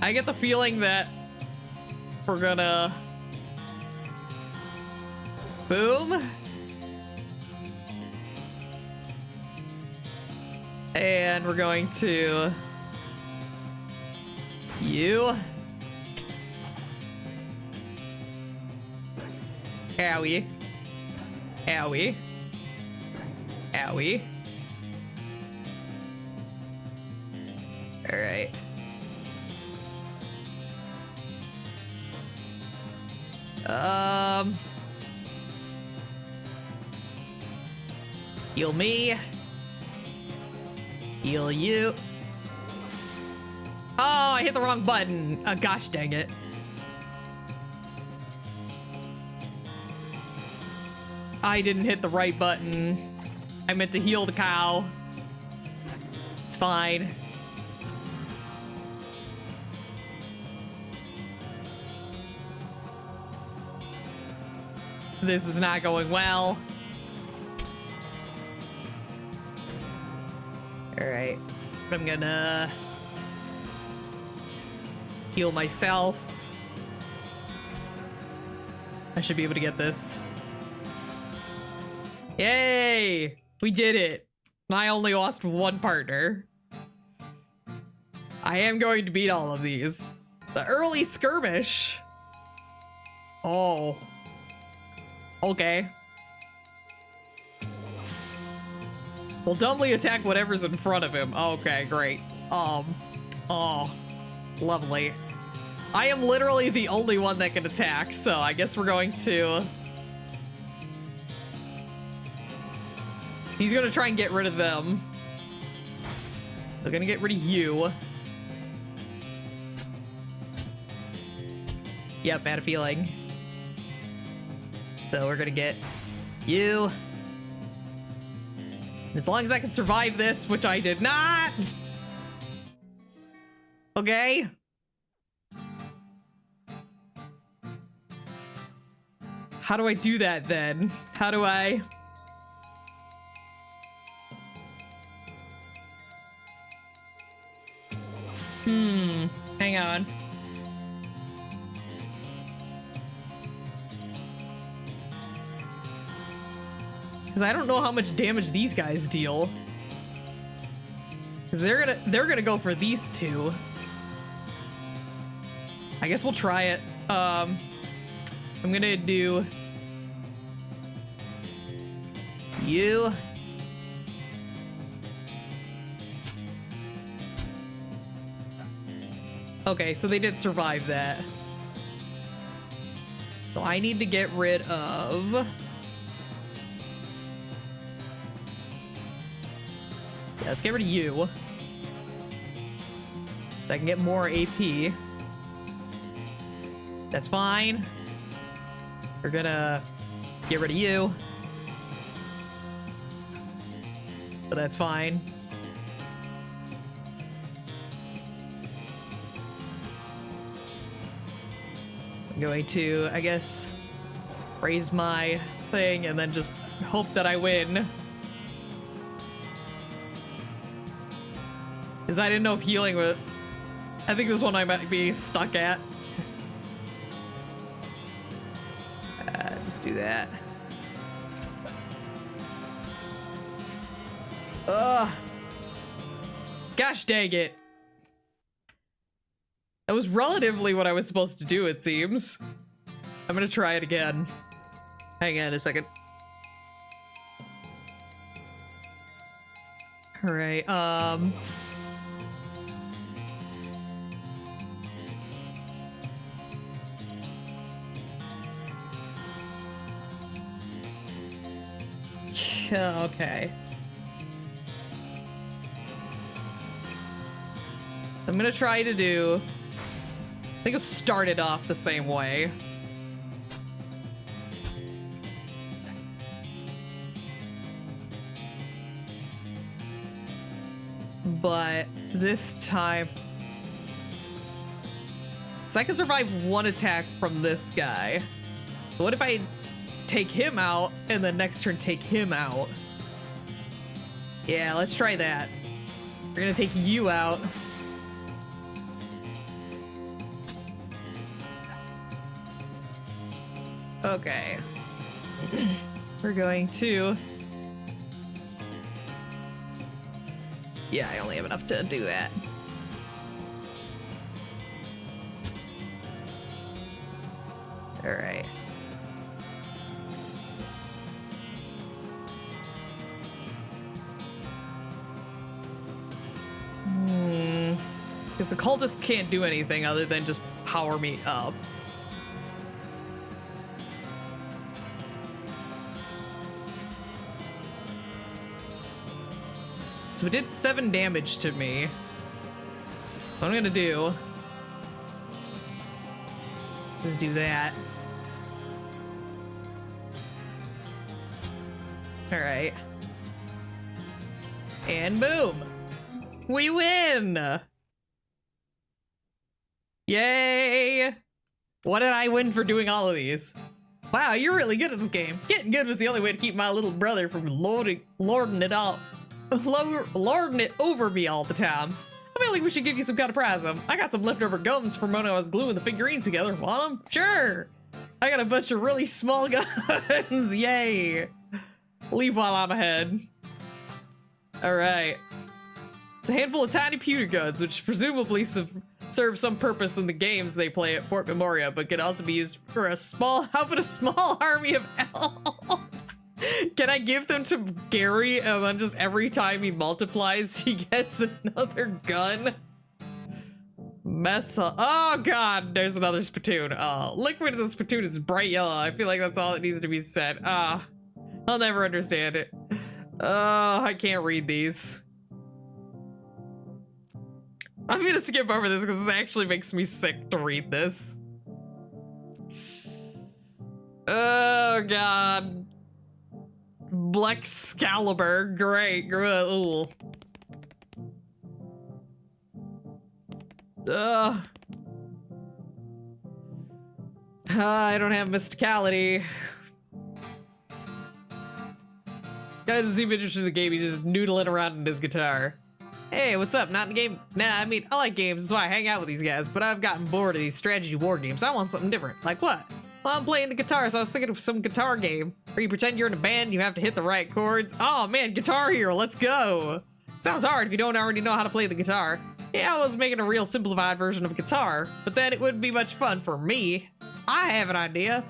I get the feeling that we're gonna Boom. And we're going to you. Owie. Owie. Owie. All right. Heal me. Heal you. Oh, I hit the wrong button. Gosh dang it. I didn't hit the right button. I meant to heal the cow. It's fine. This is not going well. All right, I'm gonna heal myself. I should be able to get this. Yay! We did it. I only lost one partner. I am going to beat all of these. The early skirmish. Oh. Okay. Will dumbly attack whatever's in front of him. Okay, great. Oh, lovely. I am literally the only one that can attack, so I guess we're going to... He's gonna try and get rid of them. They're gonna get rid of you. Yep, bad feeling. So we're gonna get you. As long as I can survive this, which I did not. Okay. How do I do that then? How do I... Hang on. Because I don't know how much damage these guys deal. Because they're gonna go for these two. I guess we'll try it. I'm gonna do you. Okay, so they did survive that. So I need to get rid of... Yeah, let's get rid of you. So I can get more AP. That's fine. We're gonna get rid of you. But that's fine. I'm going to, I guess, raise my thing and then just hope that I win. Because I didn't know if healing was... I think this one I might be stuck at. Just do that. Ugh. Gosh dang it. That was relatively what I was supposed to do, it seems. I'm gonna try it again. Hang on a second. All right, okay. I'm gonna try to do... I think it started off the same way. But this time... So I can survive one attack from this guy. What if I take him out and then next turn take him out? Yeah, let's try that. We're gonna take you out. Okay. We're going to... Yeah, I only have enough to do that. All right. Because the cultist can't do anything other than just power me up. So it did 7 damage to me. What I'm gonna do is do that. All right. And boom. We win! Yay! What did I win for doing all of these? Wow, you're really good at this game. Getting good was the only way to keep my little brother from lording it over me all the time. I feel like we should give you some kind of prize. I got some leftover gums from when I was gluing the figurines together. Want them? Sure! I got a bunch of really small guns. Yay! Leave while I'm ahead. Alright. It's a handful of tiny pewter guns, which presumably serve some purpose in the games they play at Fort Memoria, but can also be used for a small army of elves. Can I give them to Gary and then just every time he multiplies, he gets another gun? Mess up. Oh god, there's another spittoon. Liquid in the spittoon is bright yellow. I feel like that's all that needs to be said. I'll never understand it. Oh, I can't read these. I'm gonna skip over this because this actually makes me sick to read this. Oh god. Blexcalibur, great. Ooh. I don't have mysticality. Guy doesn't seem interested in the game, he's just noodling around in his guitar. Hey, what's up? Not in the game? Nah, I mean, I like games, that's why I hang out with these guys, but I've gotten bored of these strategy war games. I want something different. Like what? Well, I'm playing the guitar, so I was thinking of some guitar game where you pretend you're in a band and you have to hit the right chords. Oh man, Guitar Hero, let's go. Sounds hard if you don't already know how to play the guitar. Yeah, I was making a real simplified version of guitar, but then it wouldn't be much fun for me. I have an idea.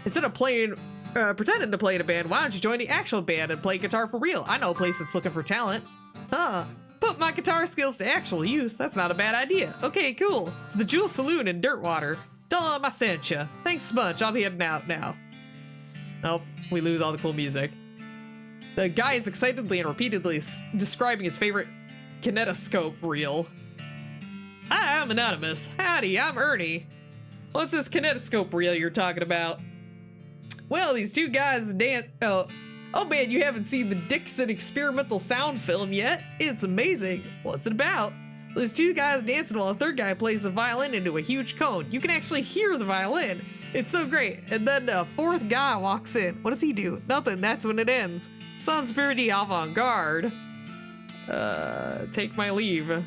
Instead of pretending to play in a band, why don't you join the actual band and play guitar for real? I know a place that's looking for talent. Huh. Put my guitar skills to actual use. That's not a bad idea. Okay, cool. It's the Jewel Saloon in Dirtwater. Tell them I sent ya. Thanks so much. I'll be heading out now. Oh, we lose all the cool music. The guy is excitedly and repeatedly describing his favorite kinetoscope reel. Hi, I'm Anonymous. Howdy, I'm Ernie. What's this kinetoscope reel you're talking about? Well, these two guys dance. Oh man, you haven't seen the Dixon experimental sound film yet? It's amazing. What's it about? Well, there's two guys dancing while a third guy plays the violin into a huge cone. You can actually hear the violin. It's so great. And then a fourth guy walks in. What does he do? Nothing. That's when it ends. Sounds pretty avant-garde. Take my leave.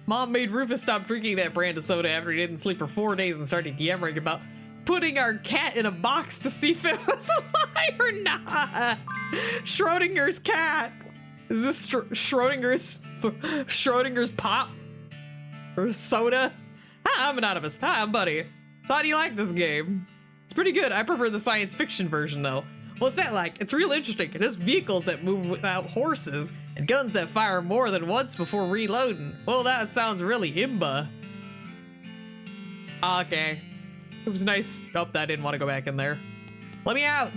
Mom made Rufus stop drinking that brand of soda after he didn't sleep for 4 days and started yammering about putting our cat in a box to see if it was alive or not. Schrodinger's cat. Is this Schrodinger's pop? Or soda? Hi, I'm Anonymous. Hi, I'm Buddy. So how do you like this game? It's pretty good. I prefer the science fiction version though. What's that like? It's real interesting. It has vehicles that move without horses and guns that fire more than once before reloading. Well, that sounds really imba. Okay. It was nice. Oh, I didn't want to go back in there. Let me out!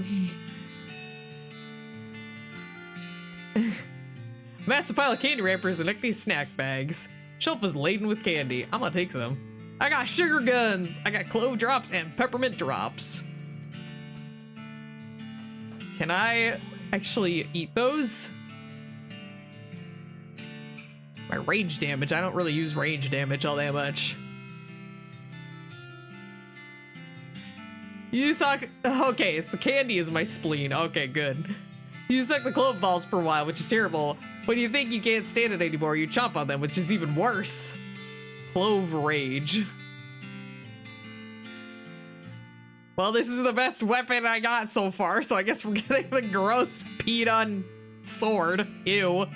Massive pile of candy wrappers and empty snack bags. Shelf is laden with candy. I'm gonna take some. I got sugar guns! I got clove drops and peppermint drops. Can I actually eat those? My range damage. I don't really use range damage all that much. You suck. Okay, so the candy is my spleen. Okay, good. You suck the clove balls for a while, which is terrible. When you think you can't stand it anymore, you chomp on them, which is even worse. Clove rage. Well, this is the best weapon I got so far, so I guess we're getting the gross peed on sword. Ew.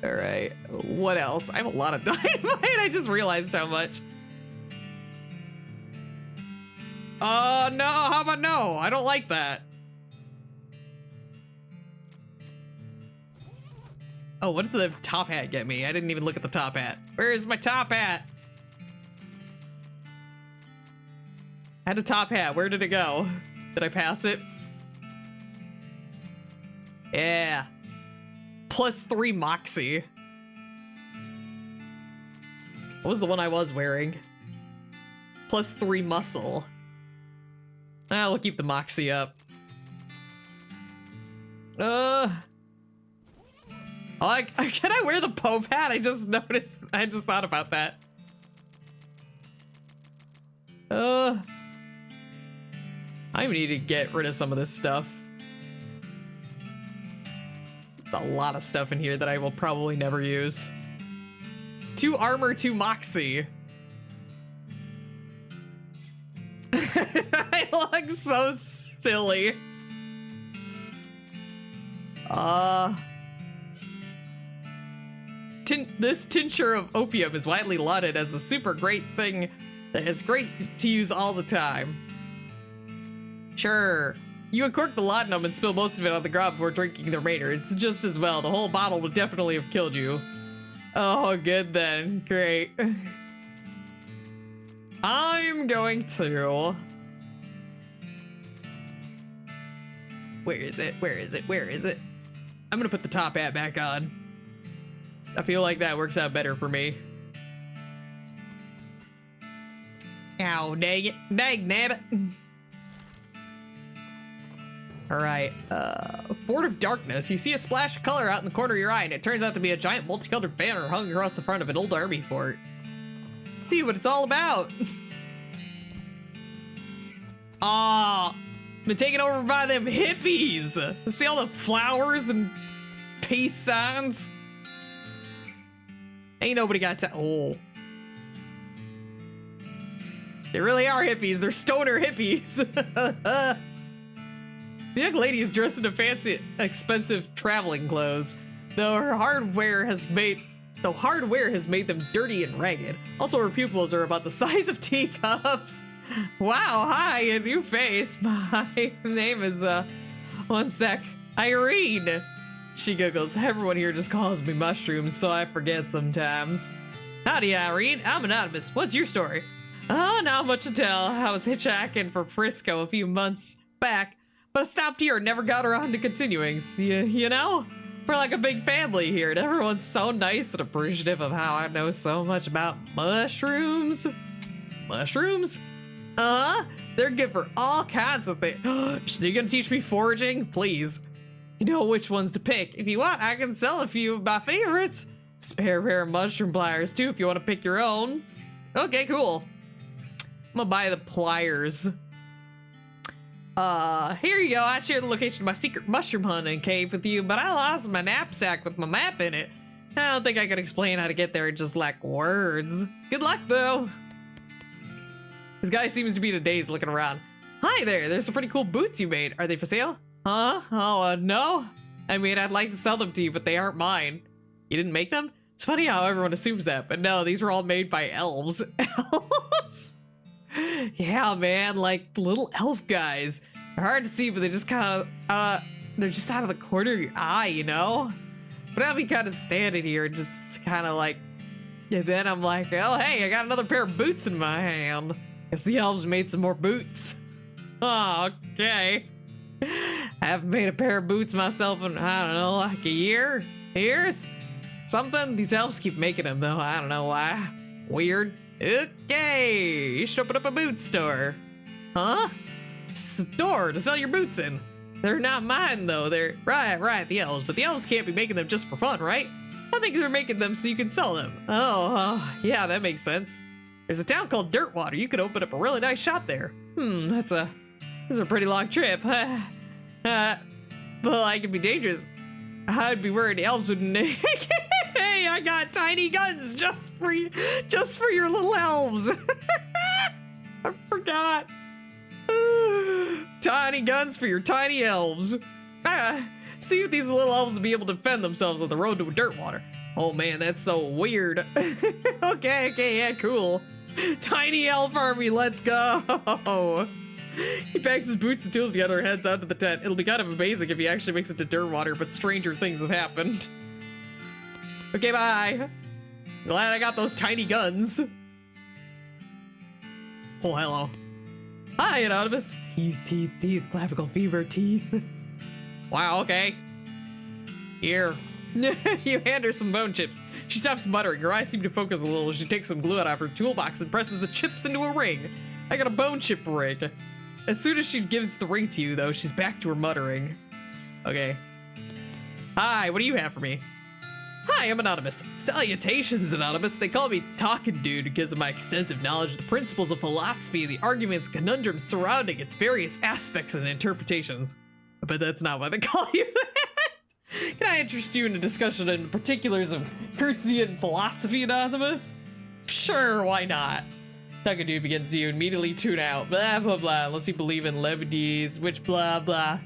All right, what else? I have a lot of dynamite. I just realized how much. Oh, no, how about no? I don't like that. Oh, what does the top hat get me? I didn't even look at the top hat. Where is my top hat? I had a top hat. Where did it go? Did I pass it? Yeah. +3 Moxie. What was the one I was wearing? +3 Muscle. Ah, we'll keep the Moxie up. Oh, can I wear the Pope hat? I just noticed. I just thought about that. I need to get rid of some of this stuff. There's a lot of stuff in here that I will probably never use. 2 armor, 2 Moxie. I look so silly. This tincture of opium is widely lauded as a super great thing that is great to use all the time. Sure, you uncork the laudanum and spill most of it on the ground before drinking the remainder. It's just as well. The whole bottle would definitely have killed you. Oh, good then. Great. I'm going to... Where is it? Where is it? Where is it? I'm gonna put the top hat back on. I feel like that works out better for me. Ow, dang it. Dang, nabbit. Alright, Fort of Darkness. You see a splash of color out in the corner of your eye, and it turns out to be a giant multicolored banner hung across the front of an old army fort. Let's see what it's all about. Aw, been taken over by them hippies. See all the flowers and peace signs? Ain't nobody got to. Oh. They really are hippies. They're stoner hippies. The young lady is dressed in fancy, expensive traveling clothes, though hardware has made them dirty and ragged. Also, her pupils are about the size of teacups. Wow, hi, a new face. My name is, one sec, Irene. She giggles. Everyone here just calls me Mushrooms, so I forget sometimes. Howdy, Irene. I'm anonymous. What's your story? Oh, not much to tell. I was hitchhiking for Frisco a few months back, but I stopped here and never got around to continuing. You know? We're like a big family here, and everyone's so nice and appreciative of how I know so much about mushrooms. Mushrooms? They're good for all kinds of things. So you gonna teach me foraging? Please. You know which ones to pick. If you want, I can sell a few of my favorites. Spare pair of mushroom pliers, too, if you want to pick your own. Okay, cool. I'm gonna buy the pliers. Here you go. I shared the location of my secret mushroom hunting cave with you, but I lost my knapsack with my map in it. I don't think I can explain how to get there in just like words. Good luck, though. This guy seems to be in a daze looking around. Hi there, there's some pretty cool boots you made. Are they for sale? Huh? Oh, no. I mean, I'd like to sell them to you, but they aren't mine. You didn't make them? It's funny how everyone assumes that, but no, these were all made by elves. Elves? Yeah, man, like little elf guys. They're hard to see, but they just kind of, they're just out of the corner of your eye, you know? But I'll be kind of standing here, just kind of like, and then I'm like, oh, hey, I got another pair of boots in my hand. Guess the elves made some more boots. Oh, okay. I haven't made a pair of boots myself in, I don't know, like a year? Years? Something? These elves keep making them, though. I don't know why. Weird. Okay, you should open up a boot store. Huh? Store to sell your boots in. They're not mine, though. They're, right, the elves. But the elves can't be making them just for fun, right? I think they're making them so you can sell them. Oh, yeah, that makes sense. There's a town called Dirtwater. You could open up a really nice shop there. This is a pretty long trip. But like, it'd be dangerous. I'd be worried the elves wouldn't. Hey, I got tiny guns just for your little elves. not? Tiny guns for your tiny elves. See if these little elves will be able to defend themselves on the road to dirt water. Oh man, that's so weird. Okay, yeah, cool. Tiny elf army, let's go. He packs his boots and tools together and heads out to the tent. It'll be kind of amazing if he actually makes it to dirt water, but stranger things have happened. Okay, bye. Glad I got those tiny guns. Oh, hello. Hi, Anonymous. Teeth, clavicle fever, teeth. Wow, okay. Here. You hand her some bone chips. She stops muttering. Her eyes seem to focus a little. She takes some glue out of her toolbox and presses the chips into a ring. I got a bone chip ring. As soon as she gives the ring to you, though, she's back to her muttering. Okay. Hi, what do you have for me? Hi, I'm Anonymous. Salutations, Anonymous. They call me Talking Dude because of my extensive knowledge of the principles of philosophy, the arguments, conundrums surrounding its various aspects and interpretations. But that's not why they call you that. Can I interest you in a discussion in particulars of Kurtzian philosophy, Anonymous? Sure, why not? Talking Dude begins to immediately tune out. Blah, blah, blah. Unless you believe in levities, which blah, blah.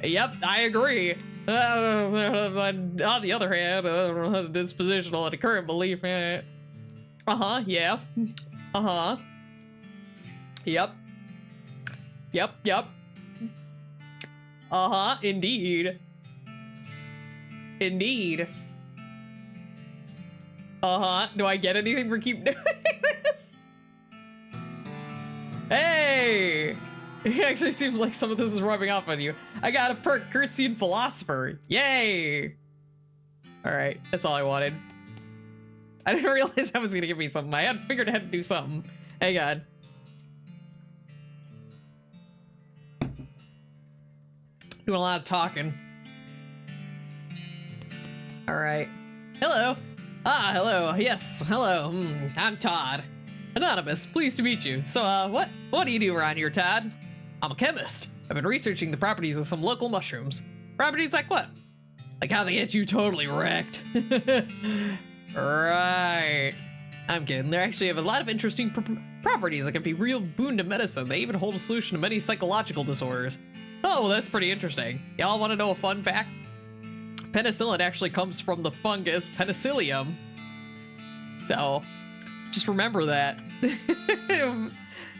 Yep, I agree. On the other hand, dispositional and a current belief. Uh-huh, yeah. Uh-huh. Yep. Yep. Uh-huh, indeed. Uh-huh. Do I get anything for keep doing this? Hey! It actually seems like some of this is rubbing off on you. I got a perk, Kurtzian Philosopher. Yay! Alright, that's all I wanted. I didn't realize that was gonna give me something. I had figured I had to do something. Hang on. Doing a lot of talking. Alright. Hello. Ah, hello. Yes, hello. I'm Todd. Anonymous, pleased to meet you. So, what do you do around here, Todd? I'm a chemist. I've been researching the properties of some local mushrooms. Properties like what? Like how they get you totally wrecked. Right. I'm kidding. They actually have a lot of interesting properties that can be real boon to medicine. They even hold a solution to many psychological disorders. Oh, that's pretty interesting. Y'all want to know a fun fact? Penicillin actually comes from the fungus Penicillium. So, just remember that.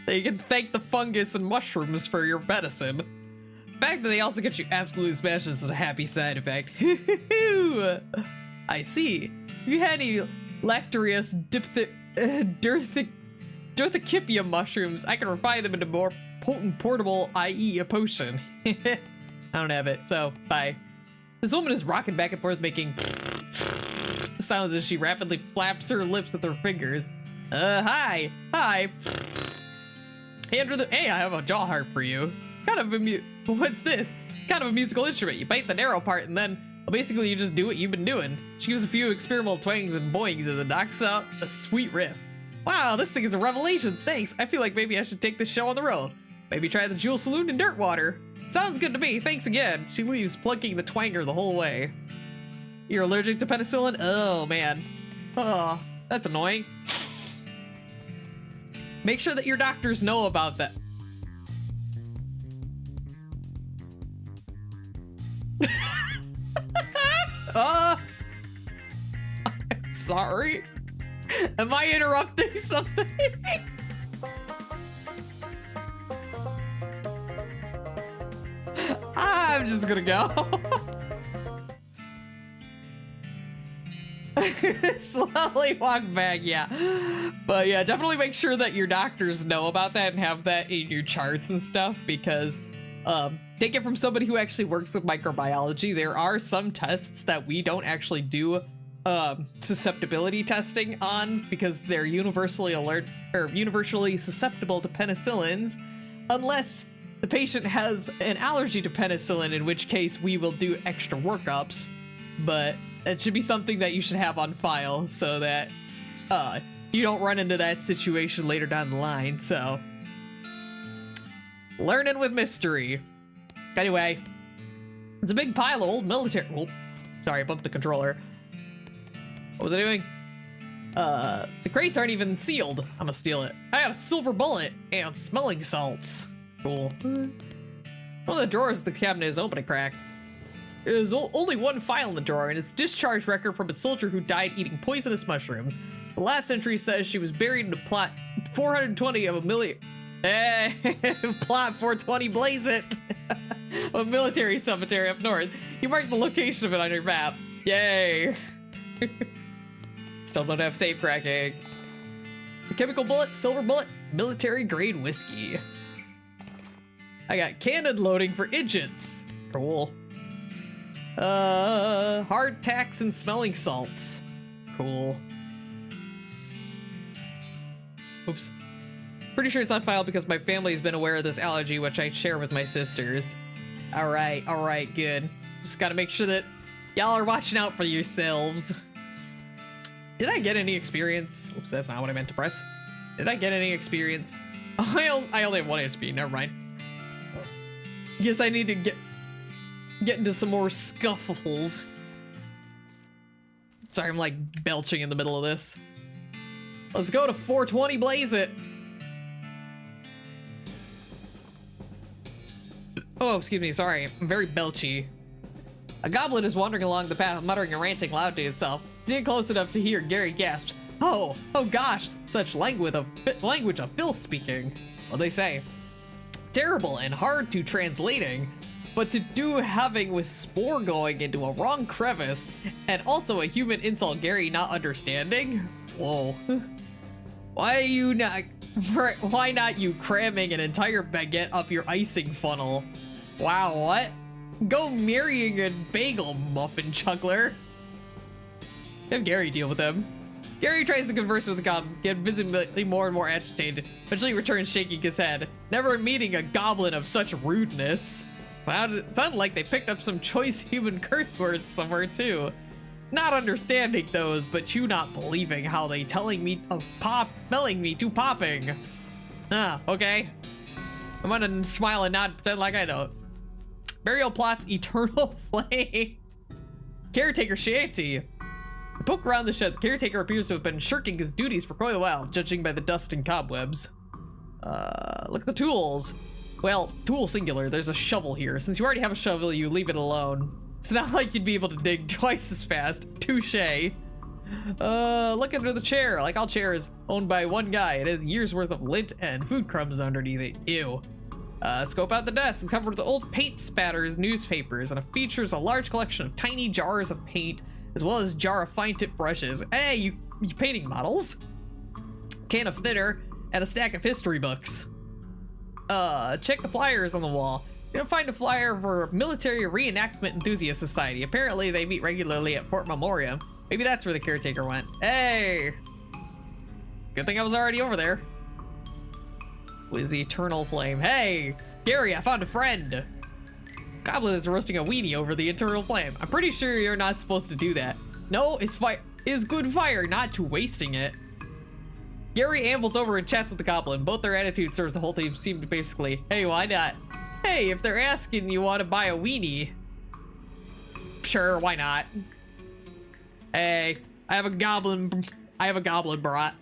You can thank the fungus and mushrooms for your medicine. The fact that they also get you absolute smashes is a happy side effect. I see. If you had any lactarius Dirthicypium mushrooms, I can refine them into more potent portable, i.e. a potion. I don't have it, so bye. This woman is rocking back and forth making sounds as she rapidly flaps her lips with her fingers. Hi. Hey, I have a jaw harp for you. It's kind of a what's this? It's kind of a musical instrument. You bite the narrow part and then, well, basically you just do what you've been doing. She gives a few experimental twangs and boings and then knocks out a sweet riff. Wow, this thing is a revelation. Thanks. I feel like maybe I should take this show on the road. Maybe try the Jewel Saloon in Dirtwater. Sounds good to me. Thanks again. She leaves, plunking the twanger the whole way. You're allergic to penicillin? Oh, man. Oh, that's annoying. Make sure that your doctors know about that. I'm sorry. Am I interrupting something? I'm just gonna go. Slowly walk back, yeah. But yeah, definitely make sure that your doctors know about that and have that in your charts and stuff, because take it from somebody who actually works with microbiology, there are some tests that we don't actually do susceptibility testing on because they're universally universally susceptible to penicillins, unless the patient has an allergy to penicillin, in which case we will do extra workups. But it should be something that you should have on file so that you don't run into that situation later down the line. So, learning with mystery. Anyway, it's a big pile of old military. Oh, sorry, I bumped the controller. What was I doing? The crates aren't even sealed. I'm gonna steal it. I got a silver bullet and smelling salts. Cool. One of the drawers of the cabinet is open a crack. There's only one file in the drawer, and it's discharge record from a soldier who died eating poisonous mushrooms. The last entry says she was buried in a plot 420 of a million. Plot 420, blaze it! A military cemetery up north. You marked the location of it on your map. Yay! Still don't have safe cracking. A chemical bullet, silver bullet, military grade whiskey. I got cannon loading for idiots. Cool. Hard tacks and smelling salts. Cool. Oops. Pretty sure it's on file because my family has been aware of this allergy, which I share with my sisters. Alright, good. Just gotta make sure that y'all are watching out for yourselves. Did I get any experience? Oops, that's not what I meant to press. Did I get any experience? Oh, I only have 1 HP, never mind. Guess I need to get into some more scuffles. Sorry, I'm like belching in the middle of this. Let's go to 420, blaze it. Oh, excuse me, sorry, I'm very belchy. A goblin is wandering along the path, muttering and ranting loud to himself. Getting close enough to hear, Gary gasps. Oh gosh, such language of filth speaking. What they say? Terrible and hard to translating, but to do having with spore going into a wrong crevice, and also a human insult Gary not understanding? Whoa. Why not you cramming an entire baguette up your icing funnel? Wow, what? Go marrying a bagel muffin chuckler. Have Gary deal with him. Gary tries to converse with the goblin, get visibly more and more agitated, eventually returns shaking his head, never meeting a goblin of such rudeness. Sounded like they picked up some choice human curse words somewhere too. Not understanding those, but you not believing how they telling me of smelling me to popping. Ah, okay. I'm gonna smile and nod, pretend like I don't. Burial plots, eternal flame. Caretaker shanty. A poke around the shed, the caretaker appears to have been shirking his duties for quite a while, judging by the dust and cobwebs. Look at the tools. Well, tool singular, there's a shovel here. Since you already have a shovel, you leave it alone. It's not like you'd be able to dig twice as fast. Touche. Look under the chair. Like all chairs owned by one guy, it has years worth of lint and food crumbs underneath it. Ew. Scope out the desk. It's covered with old paint spatters, newspapers, and it features a large collection of tiny jars of paint, as well as a jar of fine tip brushes. Hey, you painting models? Can of thinner, and a stack of history books. Check the flyers on the wall. You'll find a flyer for Military Reenactment Enthusiast Society. Apparently, they meet regularly at Fort Memoriam. Maybe that's where the caretaker went. Hey! Good thing I was already over there. What is the eternal flame? Hey! Gary, I found a friend! Goblin is roasting a weenie over the eternal flame. I'm pretty sure you're not supposed to do that. No, it's good fire, not to wasting it. Gary ambles over and chats with the goblin. Both their attitudes towards the whole team seem to basically, hey, why not? Hey, if they're asking you want to buy a weenie, sure, why not? Hey, I have a goblin brat.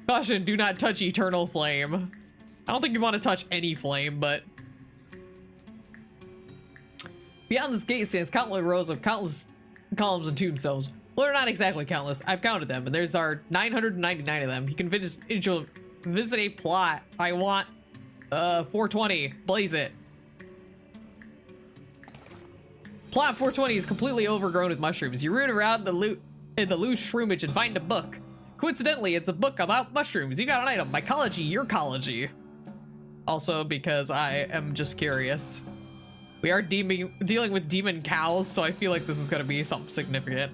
Caution, do not touch eternal flame. I don't think you want to touch any flame, but beyond this gate stands countless rows of countless columns and tombstones. Well, they're not exactly countless. I've counted them, and there's our 999 of them. You can visit a plot. I want 420. Blaze it. Plot 420 is completely overgrown with mushrooms. You root around in the loose shroomage and find a book. Coincidentally, it's a book about mushrooms. You got an item. Mycology, urcology. Also, because I am just curious. We are dealing with demon cows, so I feel like this is gonna be something significant.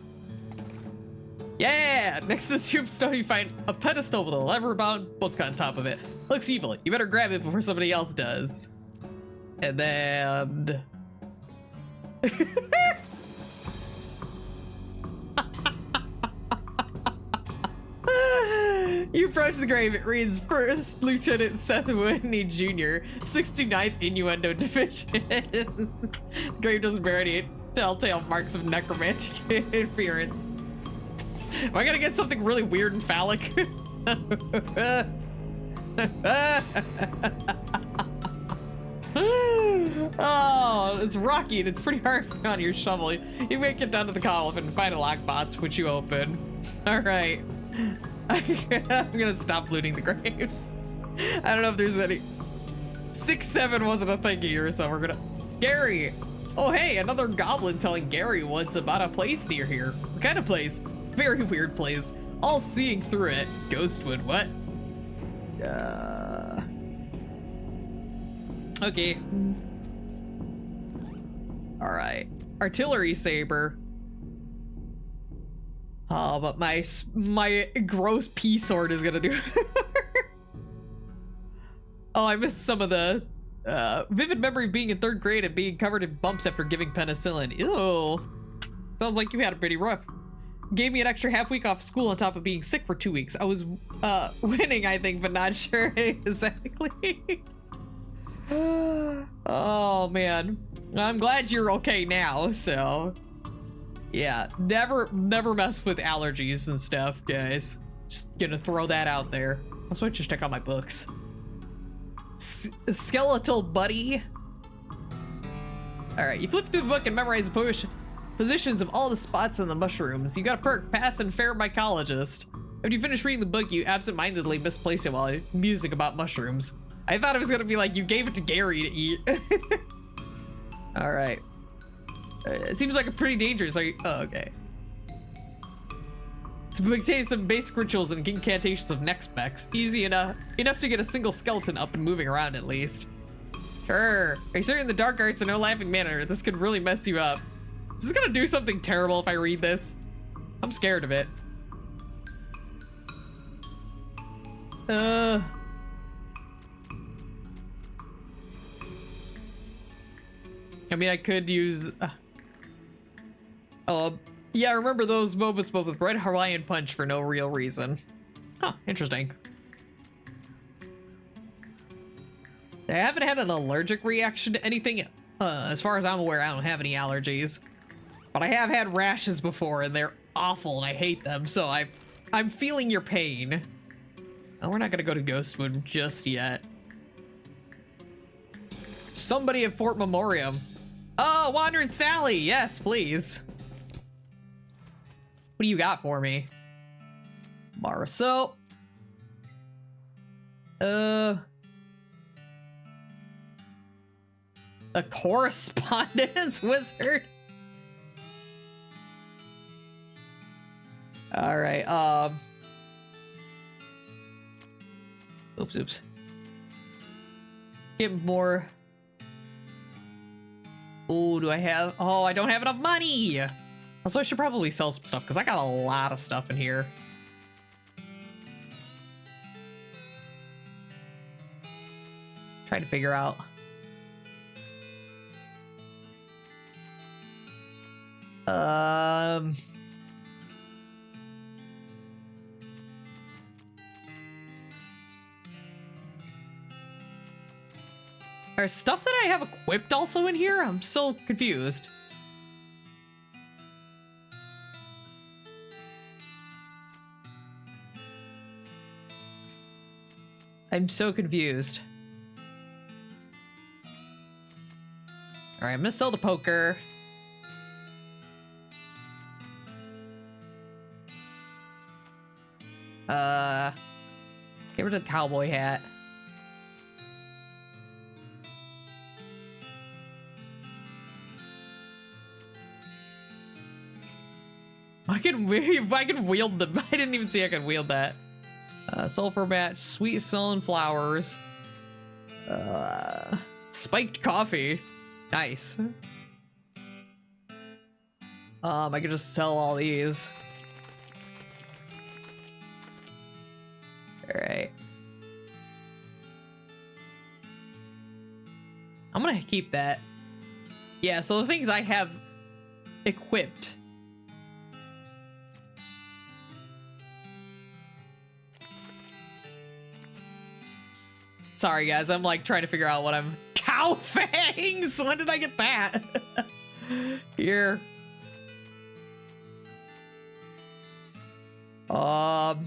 Yeah! Next to the tombstone, you find a pedestal with a lever-bound book on top of it. Looks evil. You better grab it before somebody else does. And then... You approach the grave. It reads, First Lieutenant Seth Whitney Jr., 69th Innuendo Division. The grave doesn't bear any telltale marks of necromantic interference. Am I gonna get something really weird and phallic? Oh, it's rocky and it's pretty hard on your shovel. You make it down to the column and find a lockbox, which you open. All right. I'm gonna stop looting the graves. I don't know if there's any. 6-7 wasn't a thing here, so we're gonna. Gary! Oh, hey, another goblin telling Gary once about a place near here. What kind of place? Very weird place. All seeing through it. Ghostwood, what? Okay. All right. Artillery saber. Oh, but my gross pea sword is gonna do. Oh, I missed some of the vivid memory of being in 3rd grade and being covered in bumps after giving penicillin. Ew. Sounds like you had it pretty rough. Gave me an extra half week off school on top of being sick for 2 weeks. I was winning, I think, but not sure exactly. Oh man, I'm glad you're okay now. So yeah, never mess with allergies and stuff, guys. Just gonna throw that out there. Also, just check out my books. Skeletal buddy. All right, you flip through the book and memorize the positions of all the spots in the mushrooms. You got a perk, pass and fair mycologist. After you finish reading the book, you absentmindedly misplace it while musing about mushrooms. I thought it was gonna be like you gave it to Gary to eat. All right. It seems like a pretty dangerous. Oh, okay. So we contain some basic rituals and incantations of neck specs. Easy enough to get a single skeleton up and moving around at least. Sure. Are you certain the dark arts in no laughing manner? This could really mess you up. Is this gonna do something terrible if I read this? I'm scared of it. I mean, I could use. Yeah, I remember those moments, but with Red Hawaiian Punch for no real reason. Huh, interesting. I haven't had an allergic reaction to anything. As far as I'm aware, I don't have any allergies. But I have had rashes before, and they're awful, and I hate them, so I'm feeling your pain. Oh, we're not gonna go to Ghostwood just yet. Somebody at Fort Memoriam. Oh, Wandering Sally, yes, please. What do you got for me? Bar soap. A correspondence wizard. All right. Oops. Get more. Oh, do I have? Oh, I don't have enough money. Also, I should probably sell some stuff because I got a lot of stuff in here. Trying to figure out. There's stuff that I have equipped also in here? I'm so confused. I'm so confused. All right, I'm gonna sell the poker. Get rid of the cowboy hat. I can wield them. I didn't even see I could wield that. Sulfur match, sweet smelling flowers. Spiked coffee. Nice. I could just sell all these. All right. I'm gonna keep that. Yeah, so the things I have equipped. Sorry guys, I'm like trying to figure out what I'm. Cow fangs! When did I get that? Here. I'm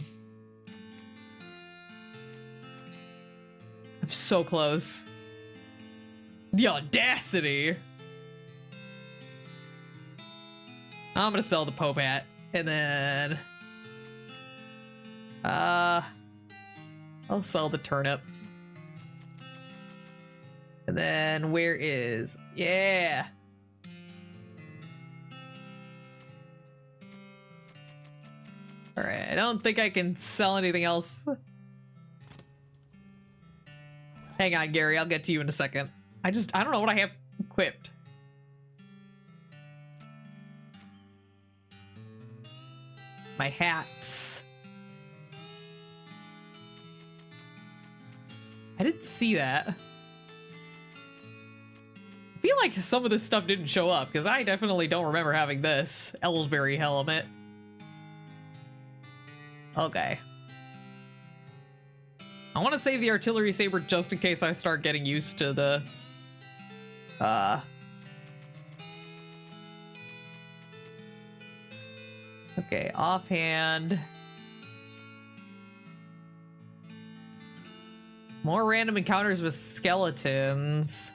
so close. The audacity. I'm gonna sell the Pope hat, and then I'll sell the turnip. And then where is, yeah. All right, I don't think I can sell anything else. Hang on, Gary, I'll get to you in a second. I don't know what I have equipped. My hats. I didn't see that. I feel like some of this stuff didn't show up because I definitely don't remember having this Ellsbury helmet. Okay. I want to save the artillery saber just in case I start getting used to the okay, offhand. More random encounters with skeletons.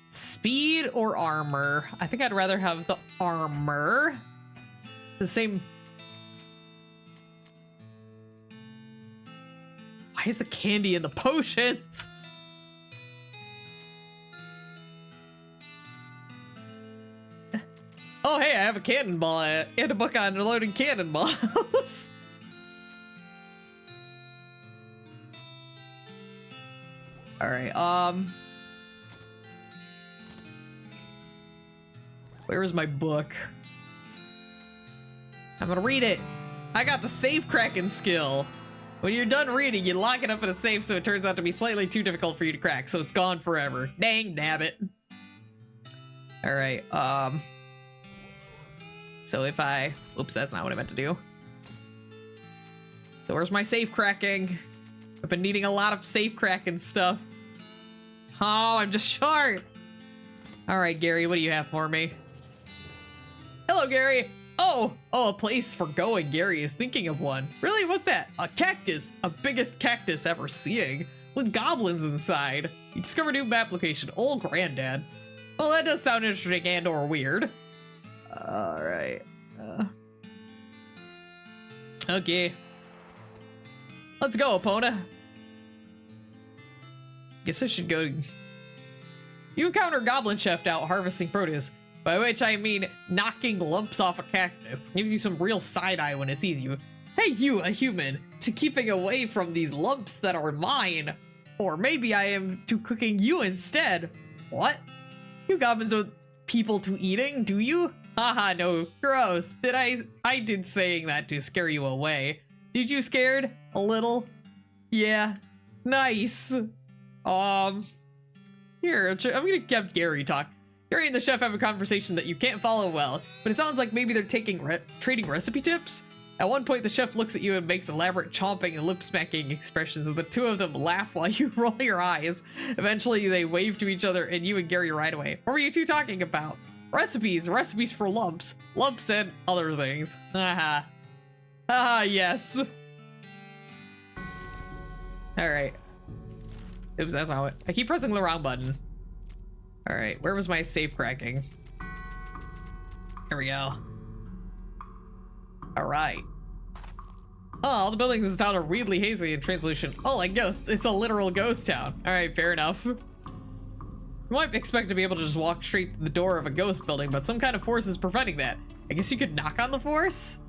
Speed or armor? I think I'd rather have the armor. It's the same. Why is the candy in the potions? Oh, hey, I have a cannonball and a book on loading cannonballs. All right, where is my book? I'm gonna read it. I got the safe cracking skill. When you're done reading, you lock it up in a safe so it turns out to be slightly too difficult for you to crack, so it's gone forever. Dang nabbit. All right, so if I, oops, that's not what I meant to do. So where's my safe cracking? I've been needing a lot of safe cracking stuff. Oh, I'm just short. All right, Gary, what do you have for me? Hello, Gary. Oh, a place for going. Gary is thinking of one. Really, what's that? A cactus, a biggest cactus ever seeing, with goblins inside. You discover a new map location, Old Granddad. Well, that does sound interesting and or weird. All right. Okay. Let's go, Epona. Guess I should go. You encounter Goblin Chef out harvesting produce, by which I mean knocking lumps off a cactus. Gives you some real side-eye when it sees you. Hey, you, a human, to keeping away from these lumps that are mine. Or maybe I am to cooking you instead. What? You goblins are people to eating, do you? Haha, no, gross. I did saying that to scare you away. Did you scared? A little? Yeah. Nice. Here, I'm gonna have Gary talk. Gary and the chef have a conversation that you can't follow well, but it sounds like maybe they're trading recipe tips. At one point, the chef looks at you and makes elaborate chomping and lip-smacking expressions, and the two of them laugh while you roll your eyes. Eventually, they wave to each other, and you and Gary ride away. What were you two talking about? Recipes for lumps and other things. Haha. Haha, yes. Alright. Oops, that's not it. I keep pressing the wrong button. Alright, where was my safe cracking? Here we go. Alright. Oh, all the buildings in this town are weirdly hazy in translation. Oh, like ghosts. It's a literal ghost town. Alright, fair enough. You might expect to be able to just walk straight to the door of a ghost building, but some kind of force is preventing that. I guess you could knock on the force?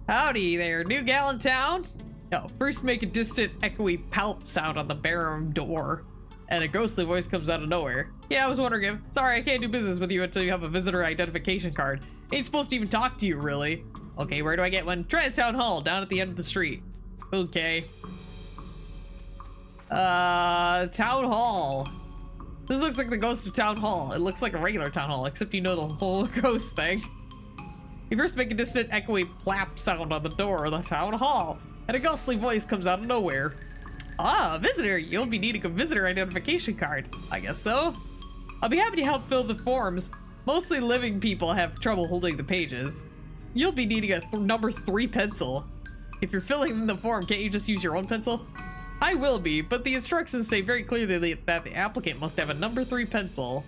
Howdy there, new gal in town? No, first make a distant, echoey palp sound on the barren door, and a ghostly voice comes out of nowhere. Yeah, I was wondering if, sorry, I can't do business with you until you have a visitor identification card. Ain't supposed to even talk to you, really. Okay, where do I get one? Try the town hall, down at the end of the street. Okay. Town hall. This looks like the ghost of town hall. It looks like a regular town hall, except you know the whole ghost thing. You first make a distant, echoey plap sound on the door of the town hall, and a ghostly voice comes out of nowhere. Ah, a visitor. You'll be needing a visitor identification card. I guess so. I'll be happy to help fill the forms. Mostly living people have trouble holding the pages. You'll be needing a number 3 pencil. If you're filling in the form, can't you just use your own pencil? I will be, but the instructions say very clearly that the applicant must have a number 3 pencil.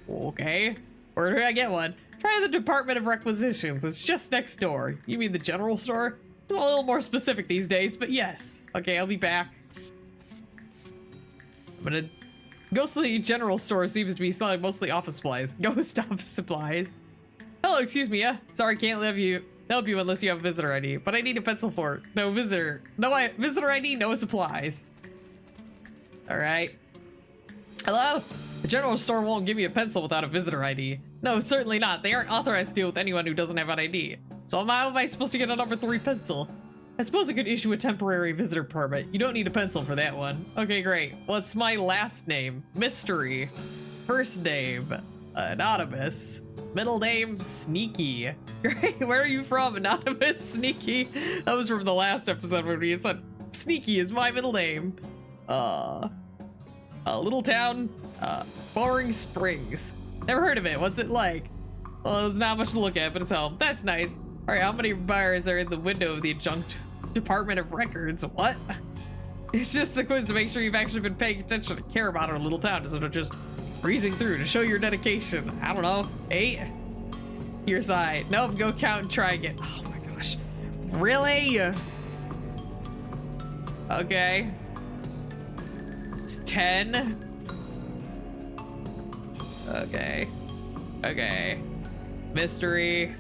Okay. Where do I get one? Try the Department of Requisitions. It's just next door. You mean the general store? I'm a little more specific these days, but yes. Okay, I'll be back. I'm gonna... Ghostly general store seems to be selling mostly office supplies. Ghost office supplies. Hello, excuse me, yeah? Sorry, can't help you unless you have a visitor ID, but I need a pencil for it. No visitor. Visitor ID, no supplies. All right. Hello? The general store won't give you a pencil without a visitor ID. No, certainly not. They aren't authorized to deal with anyone who doesn't have an ID. So how am I supposed to get a number 3 pencil? I suppose I could issue a temporary visitor permit. You don't need a pencil for that one. Okay, great. What's my last name? Mystery. First name, Anonymous. Middle name, Sneaky. Great, where are you from? Anonymous, Sneaky. That was from the last episode when we said Sneaky is my middle name. A little town, Boring Springs. Never heard of it. What's it like? Well, there's not much to look at, but it's home. That's nice. All right, how many buyers are in the window of the adjunct Department of Records? What? It's just a quiz to make sure you've actually been paying attention and care about our little town instead of just breezing through to show your dedication. I don't know. 8? Your side. Nope, go count and try again. Oh my gosh. Really? Okay. It's 10. Okay. Okay. Mystery.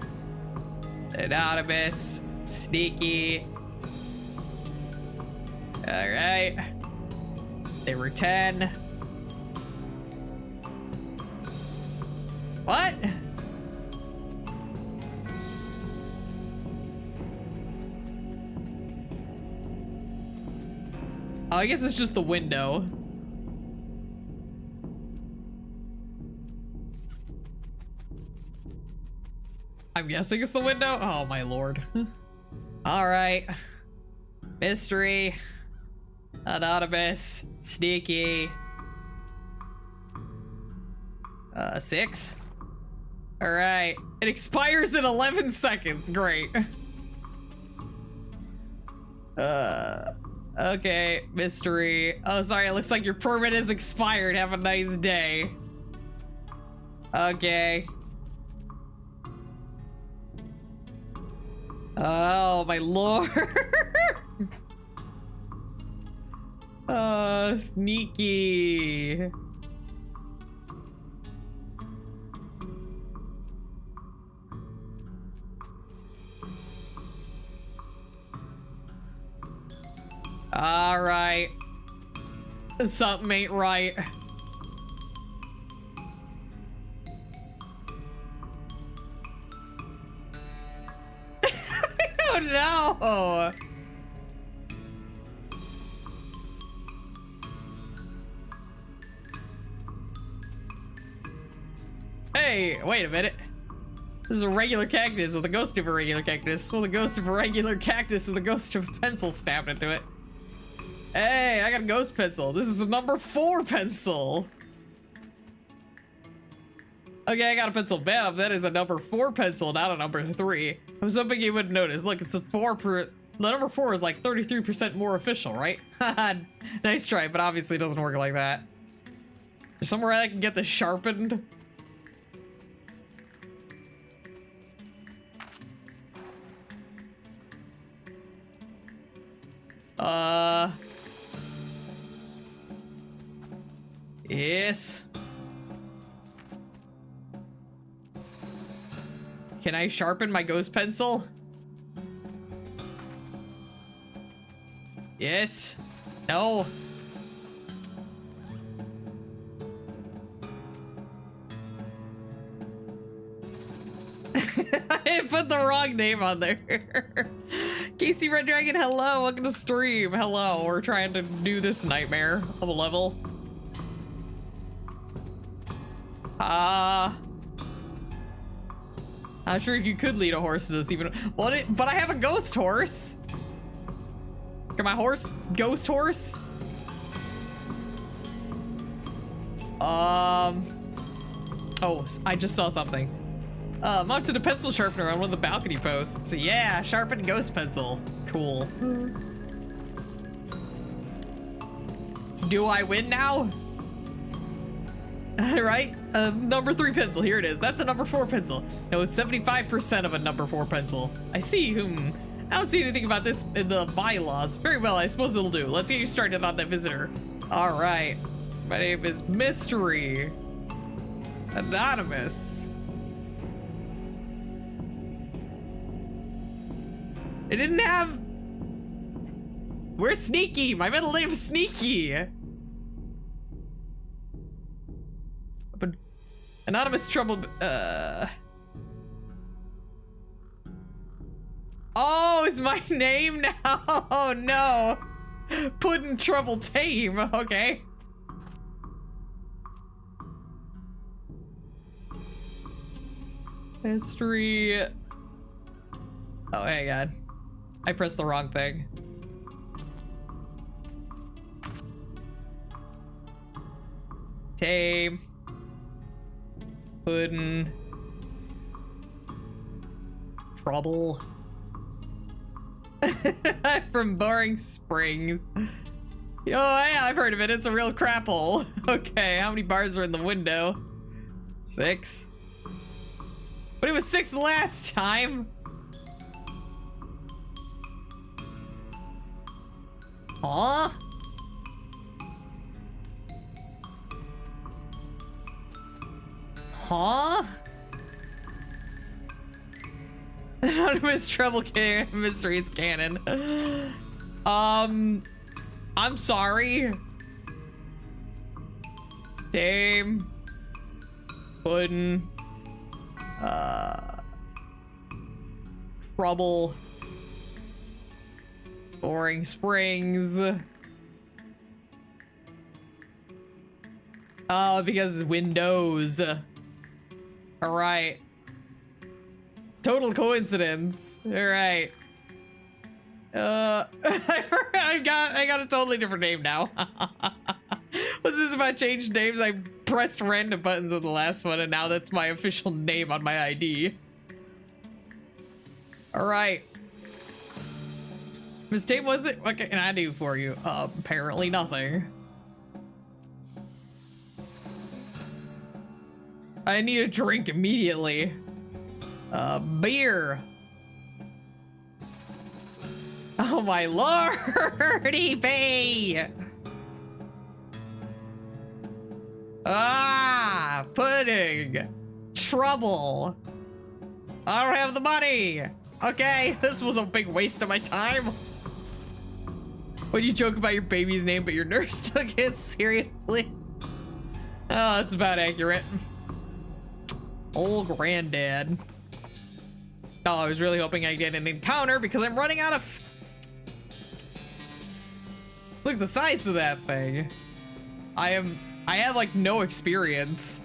Anonymous. Sneaky. Alright. They were 10. What? Oh, I guess it's just the window. I'm guessing it's the window? Oh my lord. All right. Mystery. Anonymous. Sneaky. 6. All right. It expires in 11 seconds. Great. Okay. Mystery. Oh, sorry. It looks like your permit is expired. Have a nice day. Okay. Oh, my lord. Sneaky. All right. Something ain't right. Oh no! Hey, wait a minute. This is a regular cactus with a ghost of a regular cactus. Well, the ghost of a regular cactus with a ghost of a pencil stabbed into it. Hey, I got a ghost pencil. This is a number 4 pencil. Okay, I got a pencil. Bam, that is a number 4 pencil, not a number 3. I was hoping you wouldn't notice. Look, it's a 4 per... The number 4 is like 33% more official, right? Nice try, but obviously it doesn't work like that. There's somewhere I can get this sharpened. Yes. Can I sharpen my ghost pencil? Yes. No. I put the wrong name on there. Casey Red Dragon, hello. Welcome to stream. Hello. We're trying to do this nightmare of a level. Not sure if you could lead a horse to this even. What? But I have a ghost horse. Come Come on, horse. Ghost horse. Oh, I just saw something. Mounted a pencil sharpener on one of the balcony posts. Yeah, sharpened ghost pencil. Cool. Do I win now? Right? Number 3 pencil, here it is. That's a number 4 pencil. No, it's 75% of a number 4 pencil. I see, I don't see anything about this in the bylaws. Very well, I suppose it'll do. Let's get you started on that visitor. All right. My name is Mystery. Anonymous. It didn't have... We're Sneaky. My middle name is Sneaky. But anonymous troubled... Oh, is my name now? Oh, no. Puddin' Trouble Tame. Okay. History. Oh, hang on. I pressed the wrong thing. Tame. Puddin'. Trouble. From Boring Springs. Oh, yeah, I've heard of it. It's a real crap hole. Okay, how many bars are in the window? 6. But it was 6 last time. Huh? Huh? Anonymous Trouble Mysteries canon. I'm sorry. Dame. Puddin'. Trouble. Boring Springs. Because Windows. Alright. Total coincidence. Alright. I got a totally different name now. Was this about changed names? I pressed random buttons on the last one, and now that's my official name on my ID. Alright. Miss Tate, was it? What can I do for you? Apparently nothing. I need a drink immediately. Beer. Oh my lordy pay. Ah, pudding. Trouble. I don't have the money. Okay, this was a big waste of my time. When you joke about your baby's name, but your nurse took it seriously. Oh, that's about accurate. Old granddad. Oh, I was really hoping I'd get an encounter because I'm running out of... Look at the size of that thing. I have like no experience.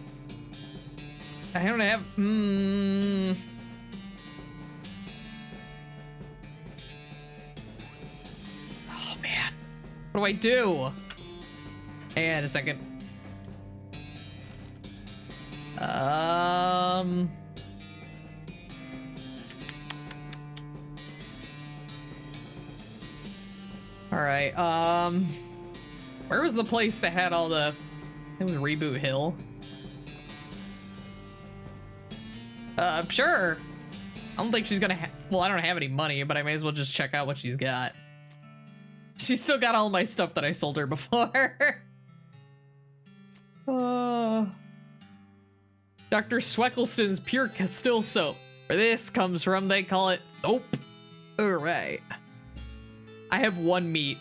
I don't have... Oh man. What do I do? And a second. All right, where was the place that had all the... It was Reboot Hill. Sure. I don't think she's gonna well, I don't have any money, but I may as well just check out what she's got. She's still got all my stuff that I sold her before. Dr. Sweckleston's Pure Castile Soap. Where this comes from, they call it soap. All right. I have 1 meat.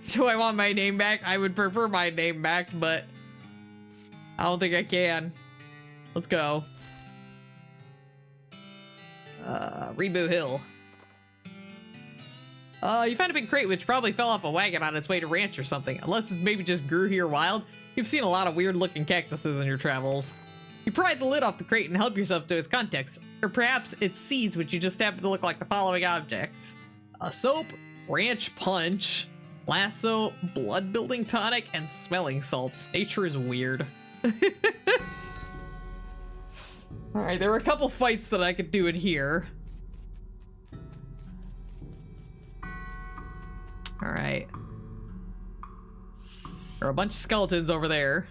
Do I want my name back? I would prefer my name back, but I don't think I can. Let's go. Reboot Hill. You found a big crate which probably fell off a wagon on its way to ranch or something. Unless it maybe just grew here wild. You've seen a lot of weird looking cactuses in your travels. You pry the lid off the crate and help yourself to its contents, or perhaps its seeds, which you just happen to look like the following objects: a soap, ranch punch, lasso, blood building tonic, and smelling salts. Nature is weird. Alright, there were a couple fights that I could do in here. Alright. There are a bunch of skeletons over there.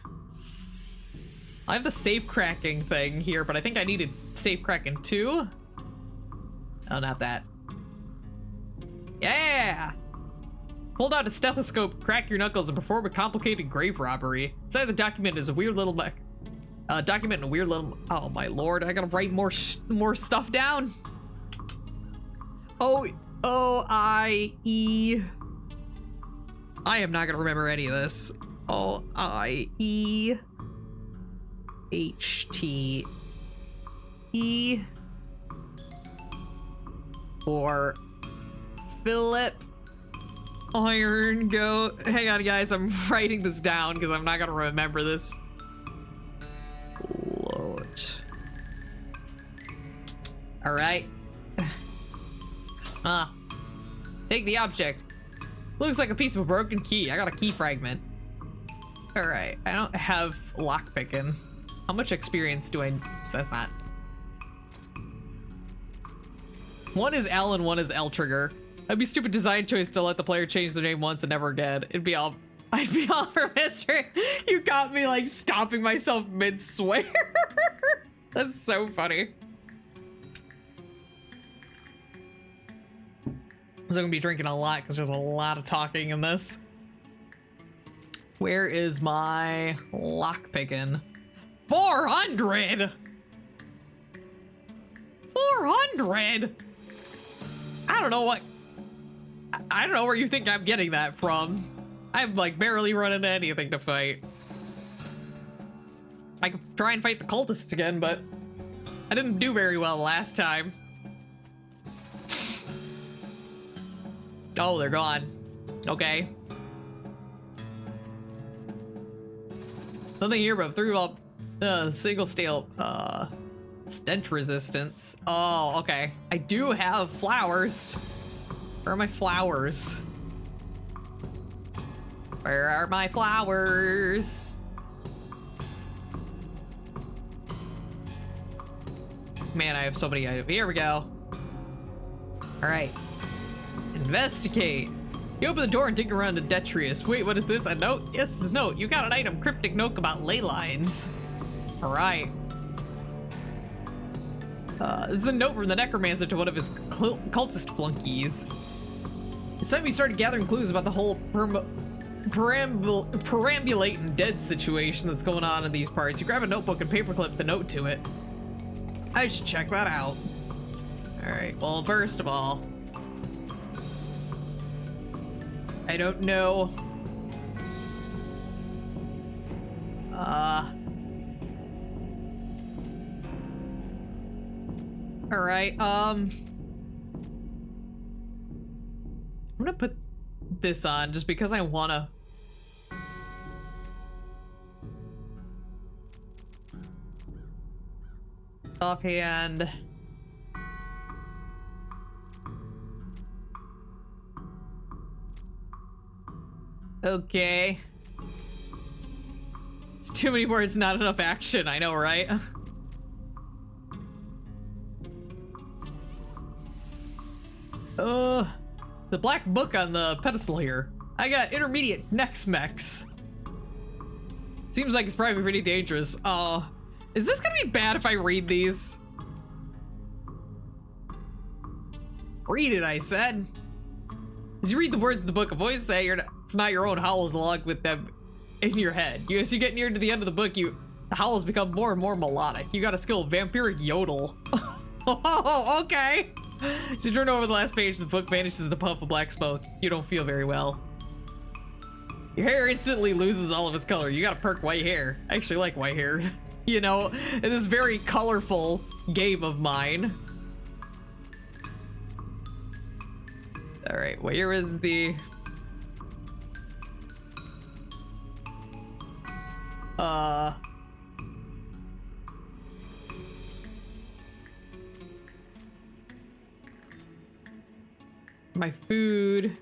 I have the safe cracking thing here, but I think I needed safe cracking too. Oh, not that. Yeah! Hold out a stethoscope, crack your knuckles, and perform a complicated grave robbery. Inside the document is a weird little document and a weird little. Oh my lord! I gotta write more stuff down. O-I-E. I am not gonna remember any of this. O-I-E-H-T-E or Philip Iron Goat. Hang on, guys. I'm writing this down because I'm not gonna remember this. Lord. All right. Take the object. Looks like a piece of a broken key. I got a key fragment. All right. I don't have lockpicking. How much experience do I? So that's not. One is L and one is L trigger. That'd be a stupid design choice to let the player change their name once and never again. I'd be all for mystery. You got me like stopping myself mid-swear. That's so funny. So I'm gonna be drinking a lot because there's a lot of talking in this. Where is my lockpicking? 400! 400! I don't know what. I don't know where you think I'm getting that from. I've like barely run into anything to fight. I could try and fight the cultists again, but I didn't do very well last time. Oh, they're gone. Okay. Nothing here but through single stale stench resistance. Oh, okay. I do have flowers. Where are my flowers? Where are my flowers? Man, I have so many items. Here we go. All right. Investigate. You open the door and dig around to Detrius. Wait, what is this? A note? Yes, this is a note. You got an item. Cryptic note about ley lines. All right. This is a note from the necromancer to one of his cultist flunkies. It's time we started gathering clues about the whole perambulating dead situation that's going on in these parts. You grab a notebook and paperclip the note to it. I should check that out. All right, well, first of all, I don't know. All right, I'm gonna put this on just because I wanna. Offhand. Okay. Too many words, not enough action, I know, right? The black book on the pedestal here. I got intermediate next mechs. Seems like it's probably pretty dangerous. Is this gonna be bad if I read these? Read it, I said. As you read the words in the book, a voice say it's not your own howls along with them in your head. As you get near to the end of the book, the howls become more and more melodic. You got a skill, vampiric yodel. Oh, okay. As you turn over the last page, the book vanishes in a puff of black smoke. You don't feel very well. Your hair instantly loses all of its color. You got a perk white hair. I actually like white hair. You know, in this very colorful game of mine. All right, where is the... my food.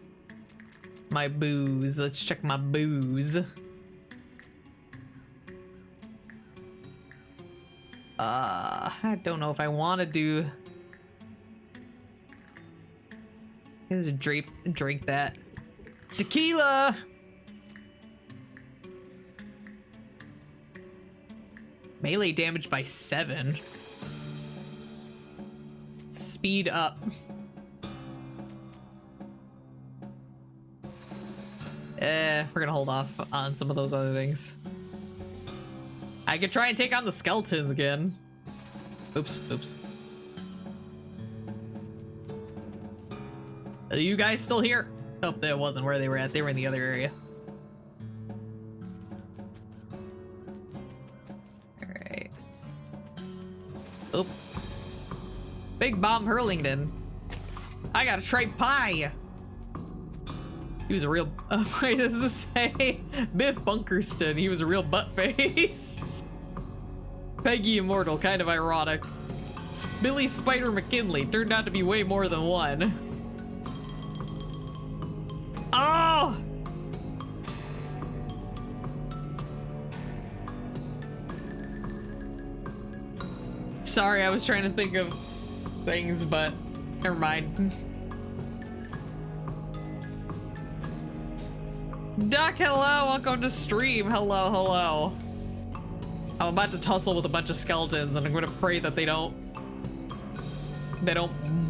My booze. Let's check my booze. I don't know if I want to do. Let's drink that. Tequila! Melee damage by 7. Speed up. We're gonna hold off on some of those other things. I could try and take on the skeletons again. Oops, oops. Are you guys still here? Oh, that wasn't where they were at. They were in the other area. Alright. Oop. Big Bomb Hurlington. I got a tripe pie! He was a real. Wait, does this say Biff Bunkerston? He was a real butt face. Peggy Immortal, kind of ironic. Billy Spider McKinley turned out to be way more than one. Oh! Sorry, I was trying to think of things, but never mind. Duck, hello, welcome to stream. Hello, hello. I'm about to tussle with a bunch of skeletons, and I'm gonna pray that they don't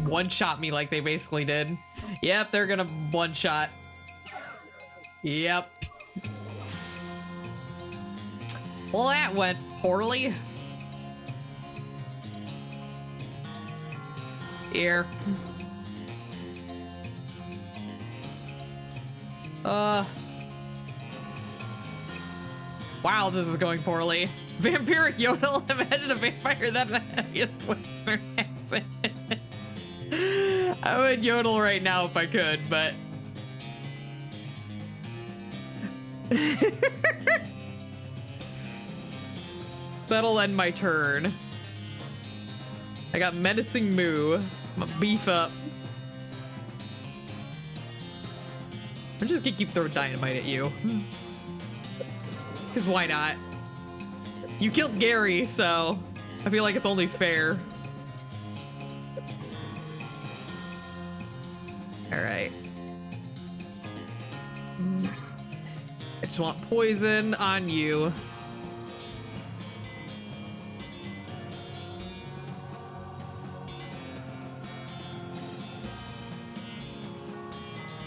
one-shot me like they basically did. Yep, they're gonna one-shot. Yep. Well, that went poorly. Here. Wow, this is going poorly. Vampiric yodel. Imagine a vampire that the heaviest wizard has it. I would yodel right now if I could, but that'll end my turn. I got menacing moo. I'm gonna beef up. I'm just gonna keep throwing dynamite at you. Because why not? You killed Gary, so I feel like it's only fair. Alright. I just want poison on you.